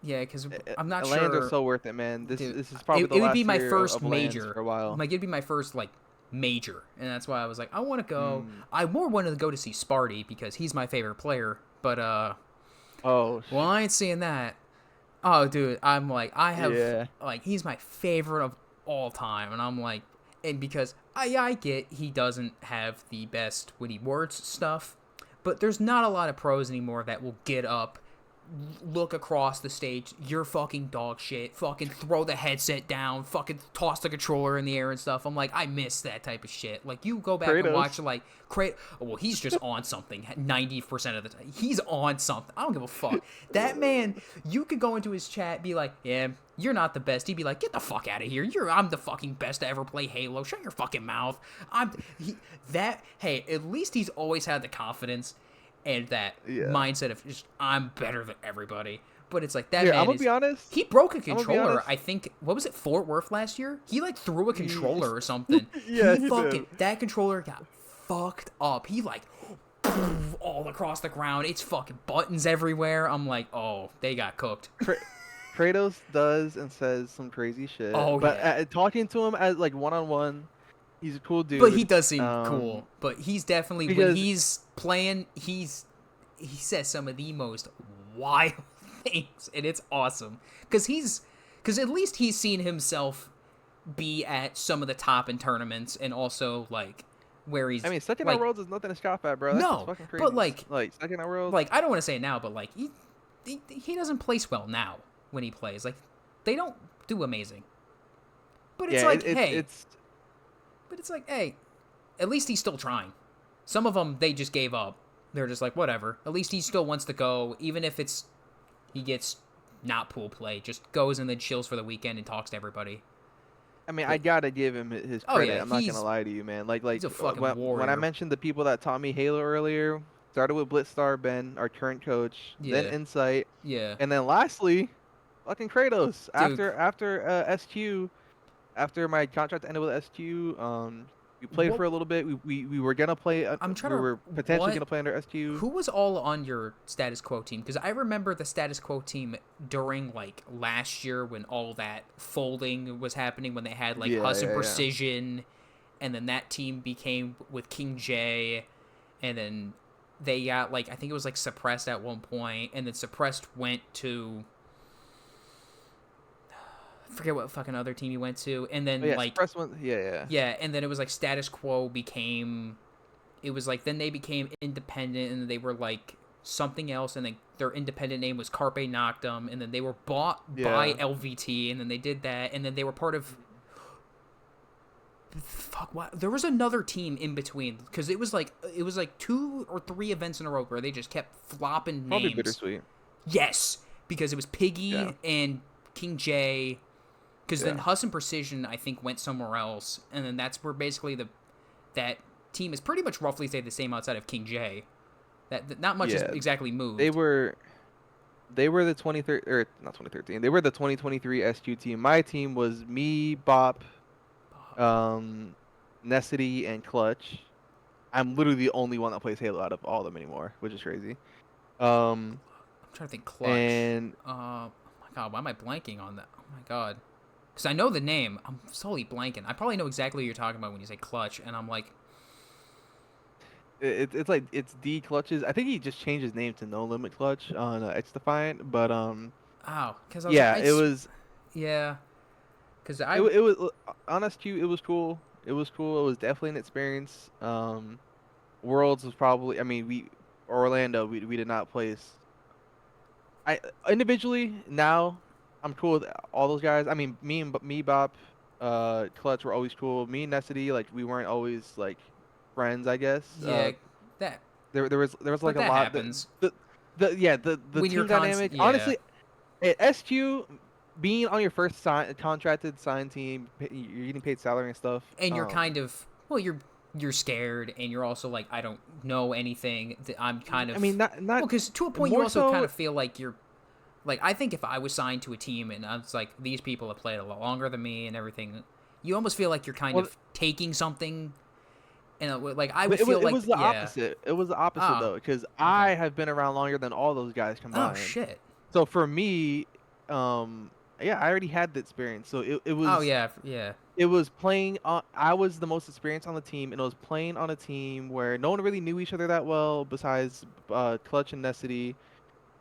yeah, because I'm not sure. Atlanta's are so worth it, man. This is probably the last year of LANs for a while. It would be my first major. Like, it'd be my first like major, and that's why I was like, I want to go. I more wanted to go to see Sparty because he's my favorite player, but well, I ain't seeing that. Oh, dude, I'm like, like, he's my favorite of all time, and I'm like, and because I get he doesn't have the best witty words stuff, but there's not a lot of pros anymore that will get up, look across the stage, you're fucking dog shit, fucking throw the headset down, fucking toss the controller in the air and stuff. I'm like, I miss that type of shit. Like, you go back and watch, like, well, he's just on something 90% of the time. He's on something. I don't give a fuck. That man, you could go into his chat, be like, yeah, you're not the best. He'd be like, get the fuck out of here. I'm the fucking best to ever play Halo. Shut your fucking mouth. Hey, at least he's always had the confidence and that mindset of just, I'm better than everybody. But it's like, that man I'm gonna be honest. He broke a controller, I think, what was it, Fort Worth last year? He, like, threw a controller or something. He did. That controller got fucked up. He, like, all across the ground. It's fucking buttons everywhere. I'm like, oh, they got cooked. Kratos does and says some crazy shit, Oh but yeah. talking to him as like one on one, he's a cool But he dude. does seem cool. But he's definitely when Because he's playing, he says some of the most wild things, and it's awesome because at least he's seen himself be at some of the top in tournaments, and also like where I he's mean, second at like Worlds is nothing to scoff at, bro. That shit's no, fucking but crazy. Like second at Worlds. I don't want to say it now, but like he doesn't place well now when he plays. Like they don't do amazing. But it's Yeah, like, hey, it's. but it's like, hey, at least he's still trying. Some of them they just gave up. They're just like, whatever. At least he still wants to go, even if it's he gets not pool play, just goes and then chills for the weekend and talks to everybody. I mean, I But gotta give him his oh yeah, credit. I'm not gonna lie to you, man. he's a fucking When I warrior. mentioned the people that taught me Halo earlier, started with Blitzstar Ben, our current coach, then Yeah, Insight, yeah, and then lastly, fucking Kratos. dude. After SQ, after my contract ended with SQ, we played What for a little bit. We were gonna play. I'm trying We to were potentially what gonna play under SQ. who was all on your status quo team? Because I remember the status quo team during like last year when all that folding was happening, when they had like Yeah, Hus and yeah, yeah. Precision, and then that team became with King J, and then they got like I think it was like Suppressed at one point, and then Suppressed went to I forget what fucking other team he went to, and Oh then yeah, like Suppress one. Yeah, yeah. yeah, and then it was like status quo became it was like then they became independent and they were like something else and then their independent name was Carpe Noctum and then they were bought by Yeah. LVT and then they did that and then they were part of fuck what there was another team in between because it was like 2 or 3 events in a row where they just kept flopping Probably names. bittersweet. Yes, because it was Yeah. Piggy and King J because then Yeah. Huss and Precision I think went somewhere else and then that's where basically the that team is pretty much roughly stayed the same outside of King J. That not much has Yeah. exactly They moved. were they were the 2013 or not 2013. They were the 2023 SQ team. My team was me, Bop, um, Necessity, and Clutch. I'm literally the only one that plays Halo out of all of them anymore, which is crazy. Um, I'm trying to think. Clutch. and Oh my god, why am I blanking on that? Oh my god. Because I know the name. I'm solely blanking. I probably know exactly what you're talking about when you say Clutch, and I'm like, it's like it's D Clutches. I think he just changed his name to No Limit Clutch on X Defiant, but oh, because I was like, yeah, yeah, because I, it was on SQ. It was cool. It was cool. It was definitely an experience. Worlds was probably. I mean, we Orlando. We did not place. I individually now I'm cool with all those guys. I mean, me, Bop, Clutch were always cool. Me and Necessity, like we weren't always like friends. I guess. yeah, that, There was like but a that lot. happens The when you're team dynamic. yeah, Honestly, at SQ, being on your first contracted signed team, you're getting paid salary and stuff. and you're kind of well, you're scared, and you're also like, I don't know anything. I'm kind I of mean, not well, because to a point, you more also kind so. of feel like you're like I think if I was signed to a team and I was like these people have played a lot longer than me and everything, you almost feel like you're kind Well, of taking something, and like I but would feel it like was the yeah, opposite. It was the opposite ah, though, because okay, I have been around longer than all those guys oh combined. shit, So for me, yeah, I already had the experience. So oh yeah, yeah, it was playing on. I was the most experienced on the team, and it was playing on a team where no one really knew each other that well, besides Clutch and Necessity,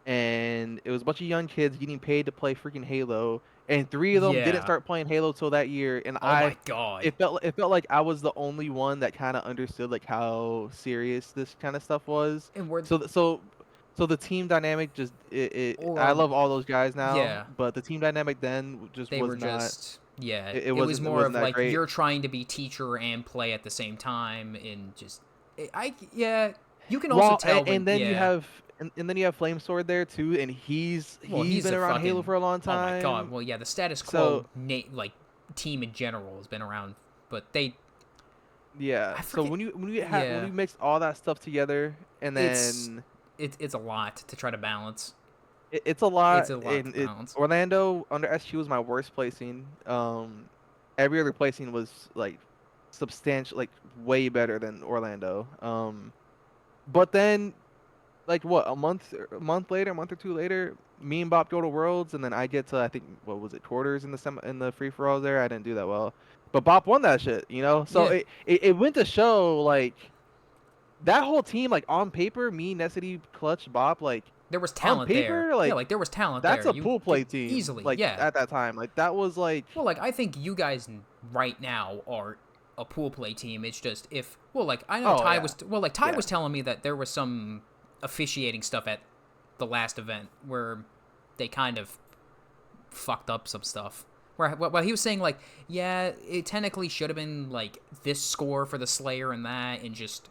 and it was a bunch of young kids getting paid to play freaking Halo, and 3 of them didn't yeah. start playing Halo till that year, and Oh my god, it felt like I was the only one that kind of understood like how serious this kind of stuff was. and we're So so the team dynamic just I or love all those guys now, yeah, but the team dynamic then just they was were not. just yeah, It more of wasn't that like great. you're trying to be teacher and play at the same time and just I yeah, you can also Well, tell when and then you yeah. have and then you have Flame Sword there too, and Well, he's he's been a around Halo fucking for a long oh my god. time. Well, yeah, the status quo So like team in general has been around, but they yeah, I so forget. when Yeah, you mix all that stuff together, and it's then it's a lot to try to balance. it's a It's lot. a lot to And it balance. Orlando under SQ was my worst placing. Every other placing was like substantial, like way better than Orlando. But then like what a month later, a month or two later, me and Bob go to Worlds, and then I get to, I think, what was it, quarters in the free for all there. I didn't do that well, but Bob won that shit, you know. So Yeah, it went to show like that whole team, like on paper, me, Nessity, Clutch, Bob, like there was on talent there. paper, Yeah, like like there was talent that's there. a You pool could play team. easily, Like yeah. at that time, like that was like Well, like I think you guys right now are a pool play team. It's just if well, like I know oh Ty yeah, was well, like Ty yeah, was telling me that there was some officiating stuff at the last event where they kind of fucked up some stuff. Where well, he was saying like, yeah, it technically should have been like this score for the Slayer and that, and just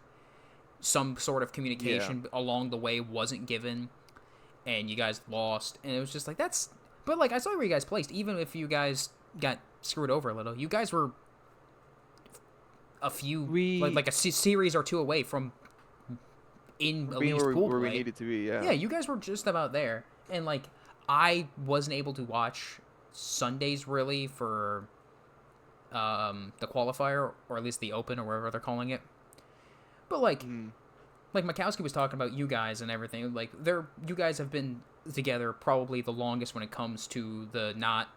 some sort of yeah. communication along the way wasn't given, and you guys lost, and it was just like that's. But like I saw where you guys placed, even if you guys got screwed over a little, you guys were a few We like a series or two away from in at being least pool where we play. needed to be, Yeah, yeah. you guys were just about there, and like I wasn't able to watch Sundays really for the qualifier or at least the open or whatever they're calling it. But Mm. like Mikowski was talking about you guys and everything. Like you guys have been together probably the longest when it comes to the not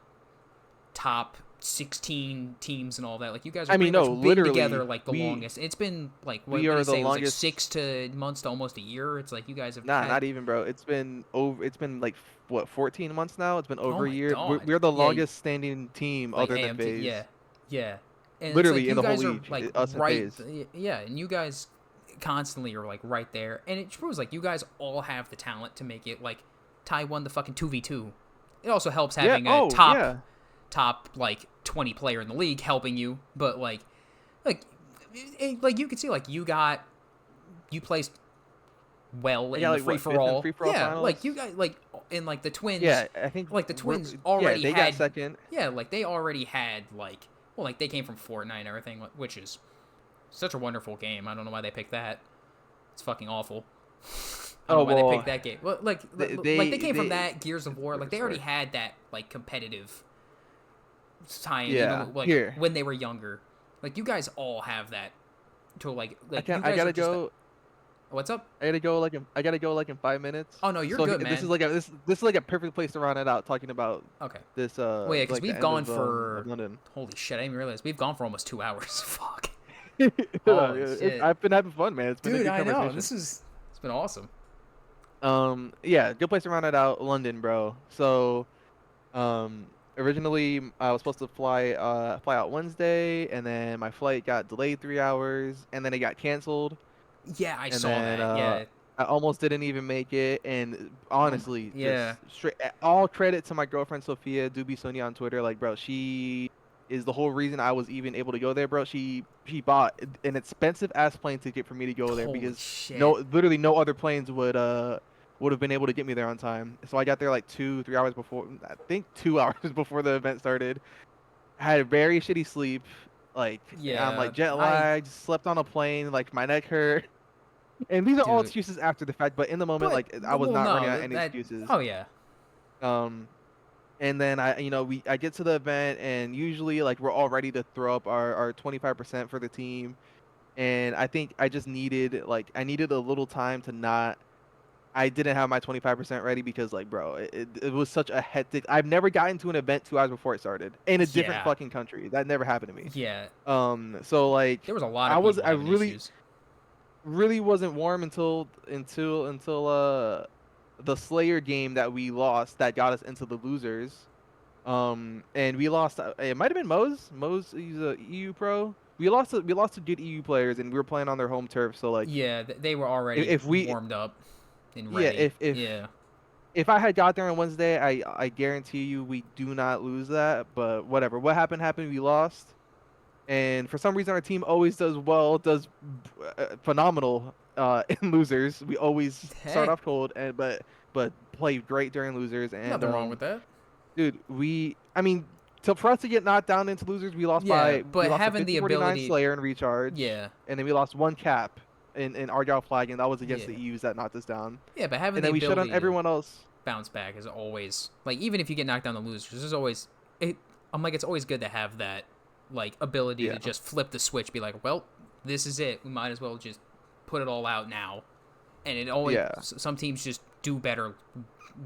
top 16 teams and all that. Like you guys I have pretty mean, no, much been together literally, like the longest. It's been like we what do are you the say? It was like longest. 6 months to almost a year. It's like you guys have Nah, had. not even, bro. It's been over. It's been like what, 14 months now. It's been Oh over a my year. We're, god. we're the Yeah, longest standing team like other than AMT. Yeah, FaZe. yeah. And it's like Literally in you the whole guys are league, like us and right. FaZe. Yeah, and you guys constantly are like right there, and it proves like you guys all have the talent to make it. Like Ty won the fucking 2v2. It also helps Yeah. having a Oh, yeah. top like 20 player in the league helping you, but like like you could see like you placed well I in got the like free what, for fifth in all. free for all Yeah, finals. like you guys like in like the twins, Yeah, I think like the we're. twins Yeah, already they got had. second. Yeah, like they already had like well like they came from Fortnite and everything, which is such a wonderful game. I don't know why they picked that. It's fucking awful. I don't Oh know why they well, picked that game. Well, like they they came from they. that Gears of War. Like they already Sorry. had that like competitive tie-in, Yeah. even like Here, when they were younger. Like you guys all have that. To I like can. you I guys are gotta just. go. What's up? I gotta go like in 5 minutes. Oh no, you're So good, this man. is like this is like a perfect place to round it out, talking about Okay. this Well, yeah, because like the we've end gone of for. London. Holy shit! I didn't even realize we've gone for almost 2 hours. Fuck. No, Holy shit, I've been having fun, man. It's been a dude! good I know conversation. it's been awesome. Yeah, good place to round it out, London, bro. So, originally I was supposed to fly out Wednesday, and then my flight got delayed 3 hours, and then it got canceled, Yeah, I and saw then that. Yeah. I almost didn't even make it. And Oh my. honestly, Yeah. just straight all credit to my girlfriend Sophia Doobie Sonia on Twitter. Like, bro, she is the whole reason I was even able to go there, bro. She bought an expensive ass plane ticket for me to go there Holy because shit. literally no other planes would have been able to get me there on time. So I got there like 3 hours before, I think 2 hours before the event started. Had very shitty sleep. Like, I'm Yeah. like jet lagged, slept on a plane, like my neck hurt. And these are all Dude. excuses after the fact, but in the moment, But like I was well, not running no, out any that. excuses. Oh yeah. Um, and then I get to the event, and usually like we're all ready to throw up our 25% for the team. And I think I just needed I needed a little time to not. I didn't have my 25% ready because like bro, it was such a hectic. I've never gotten to an event 2 hours before it started in a different Yeah. fucking country. That never happened to me. Yeah. So like There was a lot of people I having issues. really wasn't warm until the Slayer game that we lost that got us into the losers. And we lost. It might have been Mo's. Mo's, he's a EU pro. We lost to good EU players, and we were playing on their home turf. So like, Yeah, they were already if we, warmed up and yeah, ready. Yeah. if I had got there on Wednesday, I guarantee you we do not lose that. But whatever, what happened happened. We lost, and for some reason our team always does well, does phenomenal in losers. We always start Hey, off cold, and but play great during losers. And nothing wrong with that. dude, I mean, for us to get knocked down into losers, Yeah, we but lost to having the 5049 ability. Slayer and Recharge, Yeah. and then we lost one cap in Argyle Flag, and that was against the Yeah. EUs that knocked us down. Yeah, but having And the then we shut on ability to everyone else. bounce back is always like even if you get knocked down the losers, there's always it. I'm like it's always good to have that like ability to Yeah, just flip the switch, be like, well, this is it. We might as well just put it all out now. And it always yeah, some teams just do better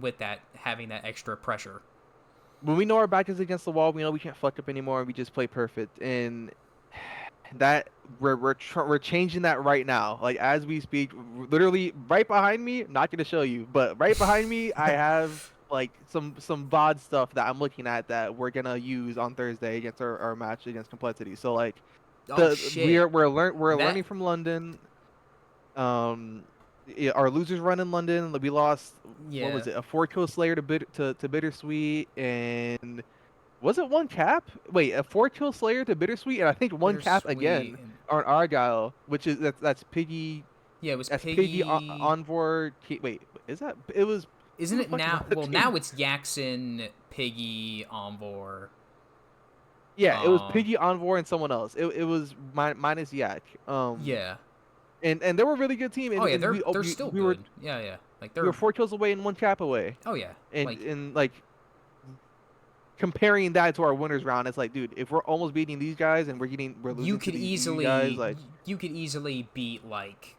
with that, having that extra pressure. When we know our back is against the wall, we know we can't fuck up anymore. We just play perfect, and that we're changing that right now. Like as we speak, literally right behind me. Not gonna show you, but right behind me, I have like some VOD stuff that I'm looking at that we're gonna use on Thursday against our match against Complexity. So like Oh shit. we're That learning from London. Um, yeah, our losers run in London. We lost, what yeah. was it? A 4-kill Slayer to Bittersweet, and was it one cap? Wait, a 4-kill Slayer to Bittersweet, and I think one cap Bittersweet again and on Argyle, which is that's Piggy. yeah, it was That's Piggy Piggy. Envor. Wait, is that? It was. Who Isn't the it fuck is on now? the Well, team? now it's Yaxon, Piggy, Envor. Yeah, it was Um, Piggy Envor and someone else. It was minus Yak. yeah. And they were a really good team, Oh and, yeah, and they're still we were good. Yeah, yeah. Like we were they're 4 kills away and one cap away, oh yeah. Like and like comparing that to our winners round, it's like, dude, if we're almost beating these guys and we're you losing to could these guys, easily like, you could easily beat like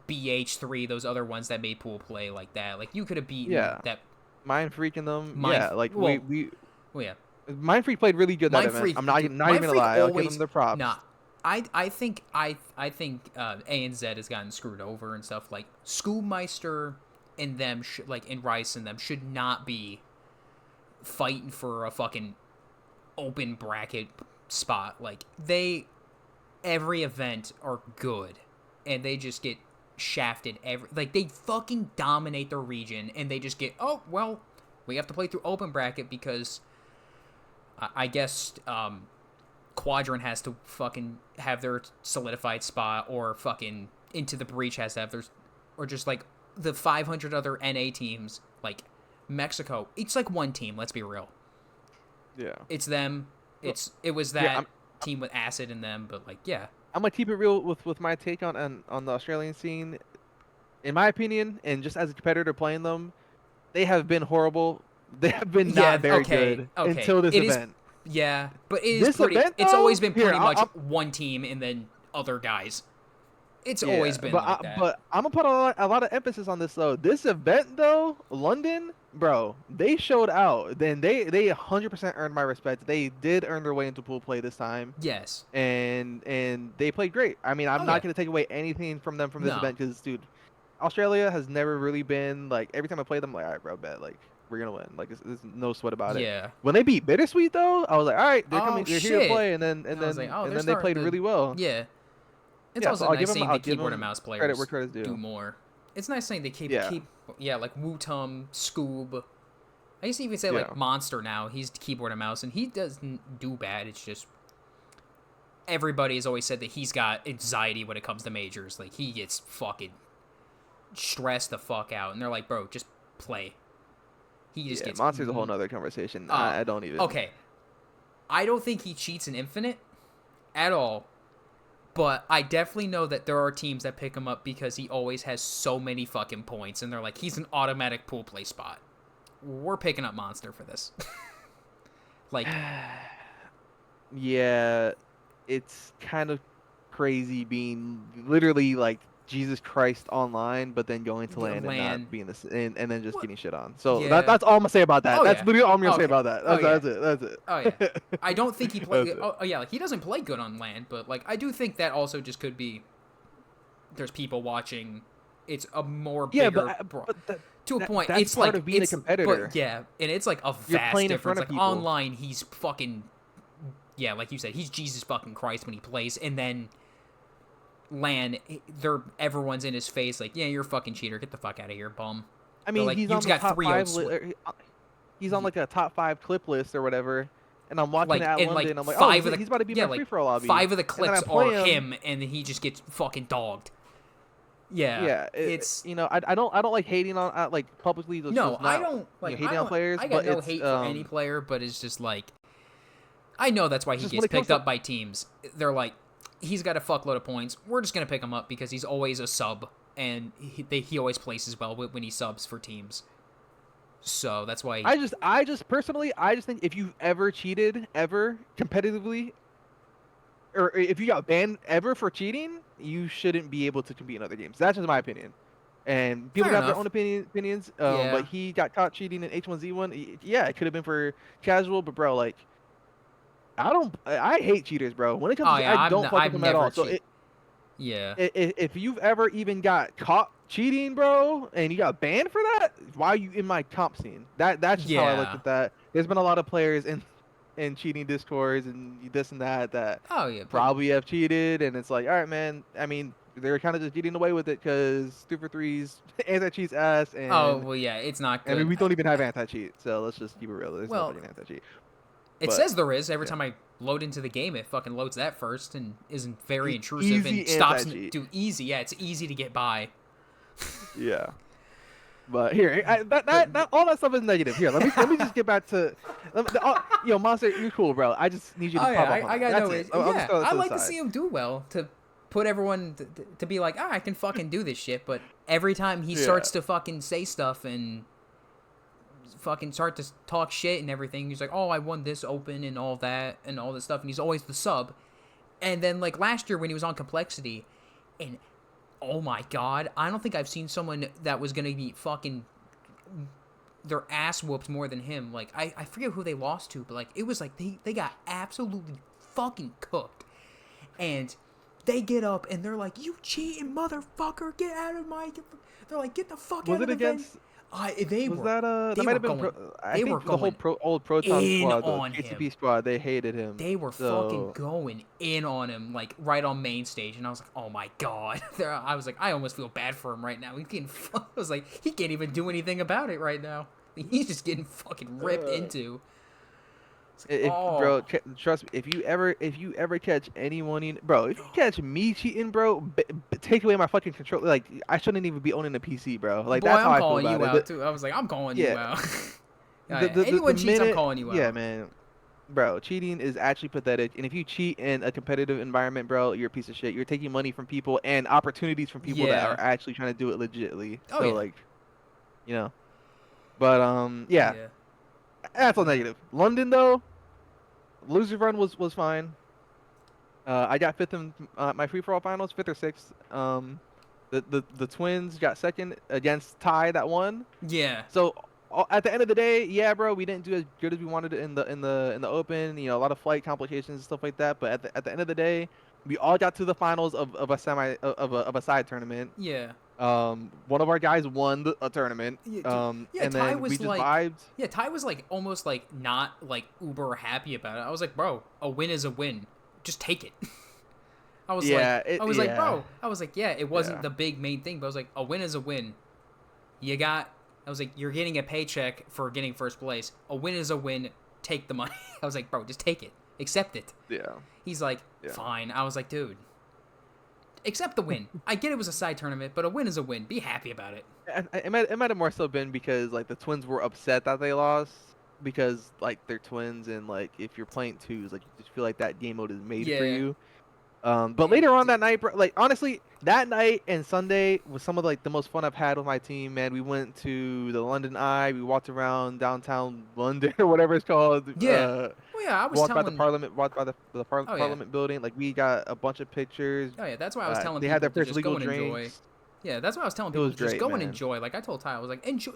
BH3, those other ones that made pool play like that. Like you could have beaten yeah, that Mind Freaking them, mind. yeah, like Well, we well yeah. Mind Freak played really good that Mind event. Freak, I'm not dude, not Mind even gonna Freak lie, I'll give them always their props. nah. I think A and Z has gotten screwed over and stuff. Like Schoolmeister and them like and Rice and them should not be fighting for a fucking open bracket spot. Like they every event are good and they just get shafted every like they fucking dominate their region and they just get oh well we have to play through open bracket because I guess Quadrant has to fucking have their solidified spot or fucking Into the Breach has to have theirs or just like the 500 other NA teams like Mexico it's like one team, let's be real. Yeah. It's them. So, It was here, that team with Acid in them, but like yeah. I'm gonna keep it real with my take on the Australian scene. In my opinion, and just as a competitor playing them, they have been horrible. They have been not Yeah, very okay, good okay. until this It is event. yeah, but it is This pretty event it's always though, been here pretty much I'm one team and then other guys. It's yeah, always been like that. but I'm gonna put a lot of emphasis on this though. This event though, London, bro, they showed out. Then they 100% earned my respect. They did earn their way into pool play this time, Yes. and they played great. I mean, I'm Oh not yeah. gonna take away anything from them from this No. event because, dude, Australia has never really been like every time I play them, I'm like, all right, bro, bet like we're gonna win. Like there's no sweat about it. Yeah. When they beat Bittersweet though, I was like, all right, Oh they're here to shit. play, and then And I was like, oh, they're they starting played to really well. yeah. It's Yeah, so also nice seeing the I'll give keyboard and them mouse credit where players credit's do due. more. It's nice seeing they Yeah, keep yeah, like Wootum, Scoob. I used to even say yeah. like Monster now. He's keyboard and mouse and he doesn't do bad. It's just everybody has always said that he's got anxiety when it comes to majors. Like he gets fucking stressed the fuck out, and they're like, bro, just play. He just Yeah, gets. Monster's a whole nother conversation. Uh, I don't even. okay, I don't think he cheats in Infinite at all, but I definitely know that there are teams that pick him up because he always has so many fucking points, and they're like, he's an automatic pool play spot. We're picking up Monster for this. Like, Yeah, it's kind of crazy being literally like Jesus Christ online, but then going to land and not land. being this, and then just What? getting shit on. So Yeah. that's all I'm gonna say about that. Oh That's yeah. literally all I'm gonna say Okay. about that. Oh yeah. That's it. That's Oh yeah. it. I don't think he play. That's it. Oh yeah, like he doesn't play good on land, but like I do think that also just could be. There's people watching. It's a more Yeah, bigger but to a point. that's It's part like of being a it's competitor. but yeah, and it's like a You're vast playing in difference. front of Like people. online, he's fucking yeah, like you said, he's Jesus fucking Christ when he plays, and then land, everyone's in his face like, yeah, you're a fucking cheater, get the fuck out of here, bum. I They're mean, like, he's you on just the got top 3-0 five. He's on like a top 5 clip list or whatever. And I'm watching like it at and London. like I'm like, oh, five of the he's about to be yeah my like free for all lobby. 5 of the And then I clips play are him and then he just gets fucking dogged. Yeah, Yeah, it's you know, I don't like hating on like publicly. no, Just I not don't like hating I on don't players, I got but no it's hate for any player, but it's just like I know that's why he just when gets it comes picked to up by teams. They're like, he's got a fuckload of points. We're just gonna pick him up because he's always a sub, and he always places well when he subs for teams. So that's why. I just personally I just think if you've ever cheated ever competitively, or if you got banned ever for cheating, you shouldn't be able to compete in other games. That's just my opinion. And people Fair have their enough. own opinions. But Yeah. he got caught cheating in H1Z1. Yeah, it could have been for casual, but bro, like I hate cheaters, bro. When it comes Oh to, yeah, I don't fuck with I've them at never all. So cheat. Yeah. if you've ever even got caught cheating, bro, and you got banned for that, why are you in my comp scene? That's just how I looked Yeah. at that. There's been a lot of players in cheating discords and this and that Oh yeah, but probably have cheated, and it's like, all right, man. I mean, they're kind of just getting away with it because 2 for 3's anti cheats ass, oh and well, yeah, it's not I mean, good. we don't even have anti cheat, so let's just keep it real. There's no Well, fucking anti cheat, it but says there is. Every yeah, time I load into the game, it fucking loads that first and isn't very intrusive and easy stops anti and cheat. do easy. Yeah, it's easy to get by. Yeah. But here, But that all that stuff is negative. Here, let me just get back to, yo, Monster, you're cool, bro. I just need you to oh yeah, pop off on I that. got That's no it. issue. I'll just Yeah, throw that I to the like to side. see him do well to put everyone to be like, I can fucking do this shit. But every time he Yeah. starts to fucking say stuff and fucking start to talk shit and everything, he's like, oh, I won this open and all that and all this stuff, and he's always the sub. And then like last year when he was on Complexity, and oh my god, I don't think I've seen someone that was gonna be fucking their ass whooped more than him. Like I forget who they lost to, but like it was like they got absolutely fucking cooked. And they get up and they're like, "You cheating motherfucker, get out of my." They're like, "Get the fuck Was out it of the venue." against? They Was were that that they might were have been going I they were think the whole going old Proton in squad, the on him. KCP squad, they hated him. They were fucking So going in on him, like right on main stage, and I was like, "Oh my god!" I was like, "I almost feel bad for him right now." He's getting, I was like, he can't even do anything about it right now. He's just getting fucking ripped uh, into. It's like, if oh, bro, trust me, if you ever catch anyone in, bro, if you catch me cheating, bro, take away my fucking control. Like I shouldn't even be owning a PC, bro. Like boy, that's how I'm I feel calling about you it. out too. I was like, I'm calling you Yeah, out. the Anyone cheats, I'm minute, calling you yeah, out. man, bro, cheating is actually pathetic. And if you cheat in a competitive environment, bro, you're a piece of shit. You're taking money from people and opportunities from people that are Yeah. actually trying to do it legitly. Oh So yeah. like, you know, but yeah, Yeah. that's all But negative. London though, loser run was fine. I got fifth in my free for all finals, fifth or sixth. The twins got second against Ty that won. yeah. So at the end of the day, yeah, bro, we didn't do as good as we wanted in the open. You know, a lot of flight complications and stuff like that. But at the end of the day, we all got to the finals of a semi of a side tournament. Yeah. One of our guys won a tournament. Yeah, dude. Yeah, And Ty then we was just like, vibed. yeah, Ty was like almost like not like uber happy about it. I was like, bro, a win is a win. Just take it. Yeah. Bro, I was like, yeah, it wasn't Yeah. the big main thing, but I was like, a win is a win. You got, I was like, you're getting a paycheck for getting first place. A win is a win. Take the money. I was like, bro, just take it. Accept it. Yeah. He's like, Yeah. fine. I was like, dude, accept the win. I get it was a side tournament, but a win is a win. Be happy about it. It might have more so been because like the twins were upset that they lost because like they're twins and like if you're playing twos, like you just feel like that game mode is made for Yeah. you. But later on that night, bro, like honestly, that night and Sunday was some of like the most fun I've had with my team. Man, we went to the London Eye. We walked around downtown London or whatever it's called. Yeah. Well, yeah, I was Walked by the telling. Parliament, walked by the Oh yeah. Parliament building. Like we got a bunch of pictures. Oh yeah. That's why I was telling They had people their to first just go legal and enjoy. drinks. Yeah, that's why I was telling It people was to just great, go and man. enjoy. Like I told Ty, I was like, enjoy.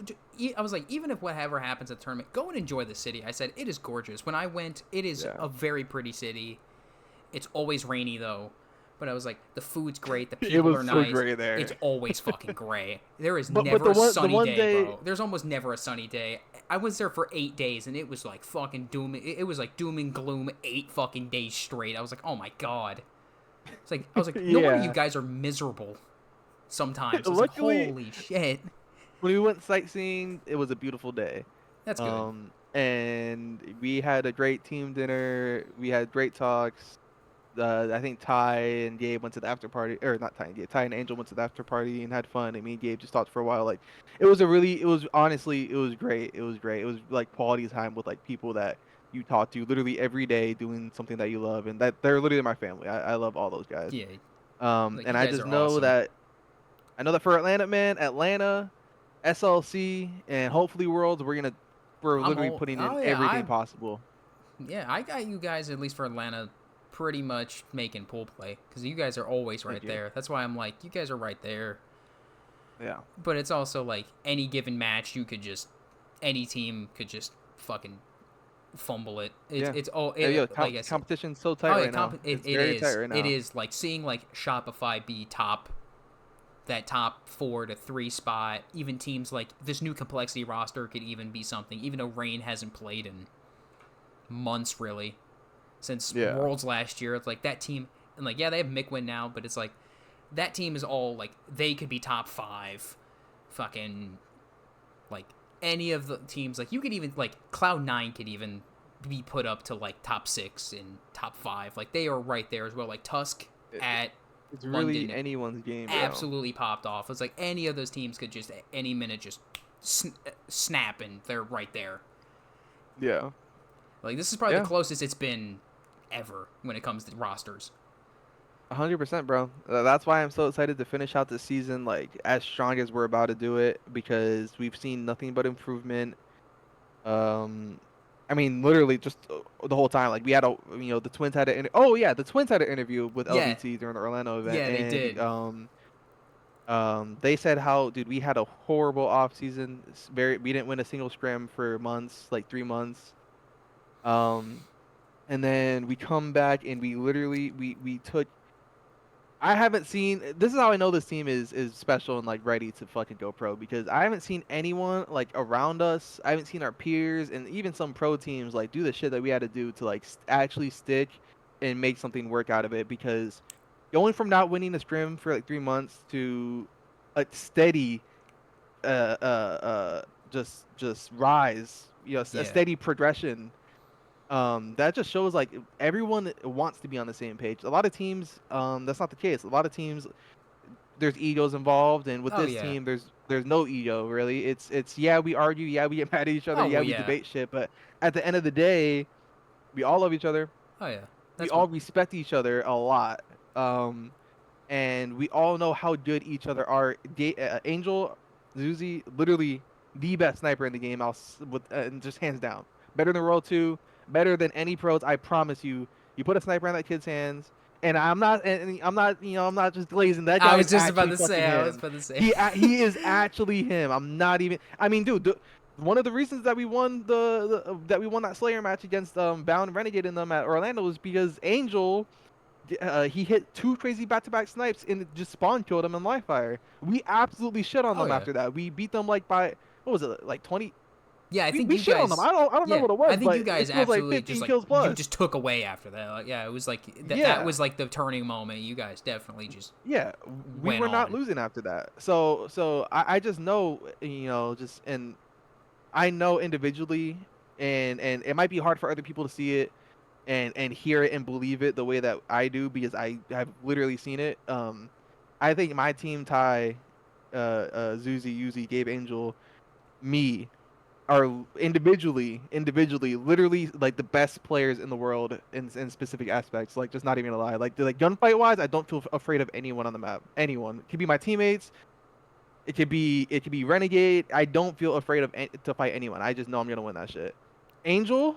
I was like, even if whatever happens at the tournament, go and enjoy the city. I said it is gorgeous. When I went, it is Yeah. a very pretty city. It's always rainy though, but I was like, the food's great, the It people was are so nice. great It's there. always fucking gray. There is But never a the sunny one day, day, bro. There's almost never a sunny day. I was there for 8 days, and it was like fucking doom. It was like doom and gloom 8 fucking days straight. I was like, oh my god. It's like I was like, no wonder you yeah. guys are miserable sometimes. I was like, Luckily, holy shit. when we went sightseeing, it was a beautiful day. That's good. And we had a great team dinner. We had great talks. I think Ty and Gabe went to the after party, or not Ty and Gabe. Ty and Angel went to the after party and had fun. And me and Gabe just talked for a while. Like, it was honestly, it was great. It was great. It was like quality time with like people that you talk to literally every day doing something that you love, and that they're literally my family. I love all those guys. Yeah, like And you I guys just are know awesome. that I know that for Atlanta, man, Atlanta, SLC, and hopefully Worlds, we're I'm literally all. putting in Oh yeah, everything possible. I got you guys at least for Atlanta, pretty much making pool play because you guys are always Thank right you. there. That's why I'm like, you guys are right there. Yeah. But it's also like any given match, any team could just fucking fumble it. Yeah. It's all Yo, like I said. competition's so tight Oh yeah, right now. It's it very tight is. right It now. is like seeing like Shopify be that top 4 to 3 spot. Even teams like this new complexity roster could even be something. Even though Rain hasn't played in months really since Yeah. Worlds last year. It's like that team, and like yeah, they have Mick win now, but it's like that team is all like they could be top 5. Fucking like any of the teams, like you could even like Cloud9 could even be put up to like top 6 and top 5. Like they are right there as well. Like Tusk It, at it's really London anyone's game, bro. absolutely popped off. It's like any of those teams could just any minute just snap and they're right there. Yeah. Like this is probably the Yeah. closest it's been ever when it comes to rosters. 100%, bro. That's why I'm so excited to finish out the season like as strong as we're about to do it because we've seen nothing but improvement. Um, I mean, literally just the whole time. Like we had the Twins had the Twins had an interview with Yeah, LVT during the Orlando event, yeah, they and did. they said how, dude, we had a horrible off season. We didn't win a single scrim for months, like 3 months. Um, and then we come back and we literally we took. I haven't seen. This is how I know this team is special and like ready to fucking go pro because I haven't seen anyone like around us. I haven't seen our peers and even some pro teams like do the shit that we had to do to like actually stick and make something work out of it. Because going from not winning a scrim for like 3 months to a steady, just rise, a Yeah. steady progression, that just shows like everyone wants to be on the same page. A lot of teams, that's not the case. A lot of teams, there's egos involved, and with Oh this yeah. team there's no ego really. It's yeah, we argue, yeah, we get mad at each other, Oh yeah, well, we yeah. debate shit, but at the end of the day, we all love each other. Oh yeah. We That's what. all respect each other a lot. um and we all know how good each other are. Angel, Zuzi, literally the best sniper in the game. And just hands down, better than World Two, better than any pros. I promise you. You put a sniper in that kid's hands, and I'm not, I'm not just glazing. That I guy was is just about actually to fucking say. I was him. about to say. He is actually him. I'm not even. I mean, dude. One of the reasons that we won that we won that Slayer match against Bound and Renegade in them at Orlando was because Angel, he hit 2 crazy back-to-back snipes and just spawn killed him in live fire. We absolutely shit on Oh them yeah. after that. We beat them like by what was it, like 20? Yeah, I think We you shit on them. guys. I don't Yeah, remember what it I was, think but you guys it was like absolutely just 15 like kills you plus. just took away after that. Like, yeah, it was like that Yeah, was like the turning moment. You guys definitely just yeah. We went were not on. losing after that. So I just know, just and I know individually, and it might be hard for other people to see it and hear it and believe it the way that I do because I have literally seen it. I think my team Ty, Zuzi, Yuzi, Gabe Angel, me are individually, literally like the best players in the world in specific aspects. Like, just not even a lie. Like gunfight wise, I don't feel afraid of anyone on the map. Anyone. It could be my teammates. It could be Renegade. I don't feel afraid to fight anyone. I just know I'm gonna win that shit. Angel,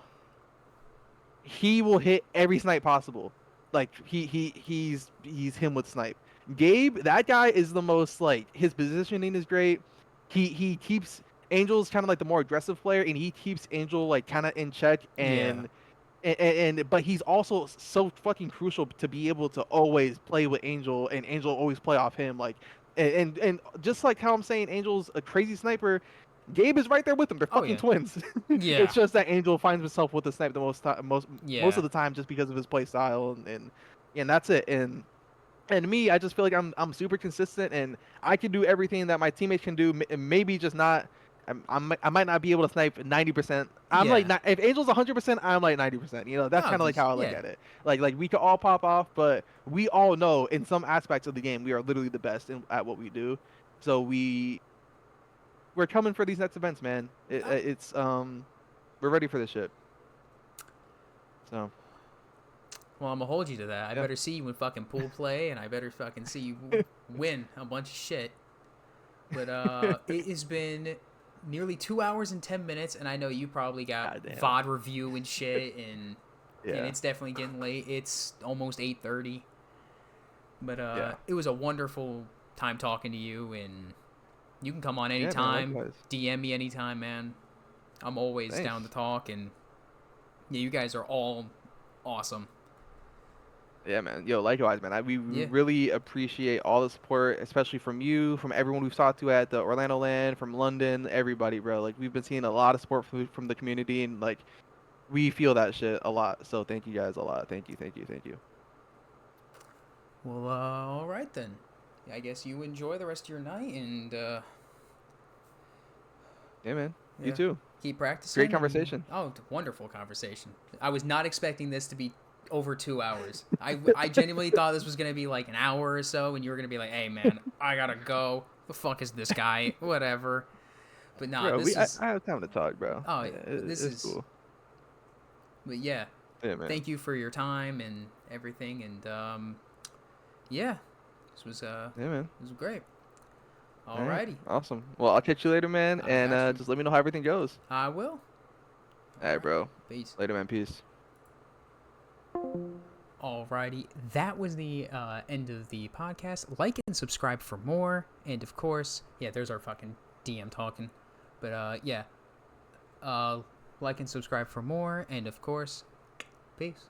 he will hit every snipe possible. Like he's him with snipe. Gabe, that guy is the most, like, his positioning is great. He keeps Angel's kind of like the more aggressive player, and he keeps Angel like kind of in check, Yeah. and but he's also so fucking crucial to be able to always play with Angel, and Angel always play off him. Like, and just like how I'm saying Angel's a crazy sniper, Gabe is right there with him. They're Oh fucking yeah. twins. Yeah. It's just that Angel finds himself with the snipe the most Yeah. of the time just because of his play style, and that's it. And me, I just feel like I'm super consistent, and I can do everything that my teammates can do. Maybe just not. I might not be able to snipe 90%. I'm like, Yeah. not, if Angel's 100%, I'm like 90%. That's No, kind of like because how I look yeah. at it. Like we could all pop off, but we all know in some aspects of the game we are literally the best at what we do. So we're coming for these next events, man. We're ready for this shit. So Well, I'm gonna hold you to that. I yeah, better see you in fucking pool play, and I better fucking see you win a bunch of shit. But it has been nearly 2 hours and 10 minutes, and I know you probably got goddamn. VOD review and shit, and Yeah, it's definitely getting late. It's almost 8:30. But yeah. it was a wonderful time talking to you, and You can come on Yeah, man. anytime, Likewise. DM me anytime, man. I'm always Thanks. down to talk, and yeah, you guys are all awesome. Yeah, man. Yo, likewise, man. We Yeah. really appreciate all the support, especially from you, from everyone we've talked to at the Orlando land, from London, everybody, bro. Like we've been seeing a lot of support from the community, and like we feel that shit a lot. So thank you guys a lot. Thank you, thank you, thank you. Well, all right then. I guess you enjoy the rest of your night, and Yeah, man. You yeah, too. keep Great practicing. And conversation. oh, wonderful conversation. I was not expecting this to be over 2 hours. I genuinely thought this was gonna be like an hour or so, and you were gonna be like, "Hey, man, I gotta go. The fuck is this guy? Whatever." But nah, Bro, this is I have time to talk, bro. oh, Yeah, this it's is. cool. But yeah, Yeah, man. thank you for your time and everything, and yeah, this was Yeah, man. this was great. All right. Alrighty, Awesome. Well, I'll catch you later, man, I and got you. just let me know how everything goes. I will. All All right, right, bro. peace. Later, man. Peace. Alrighty, that was the end of the podcast. Like and subscribe for more, and of course, yeah, there's our fucking DM talking. But yeah, like and subscribe for more, and of course, peace.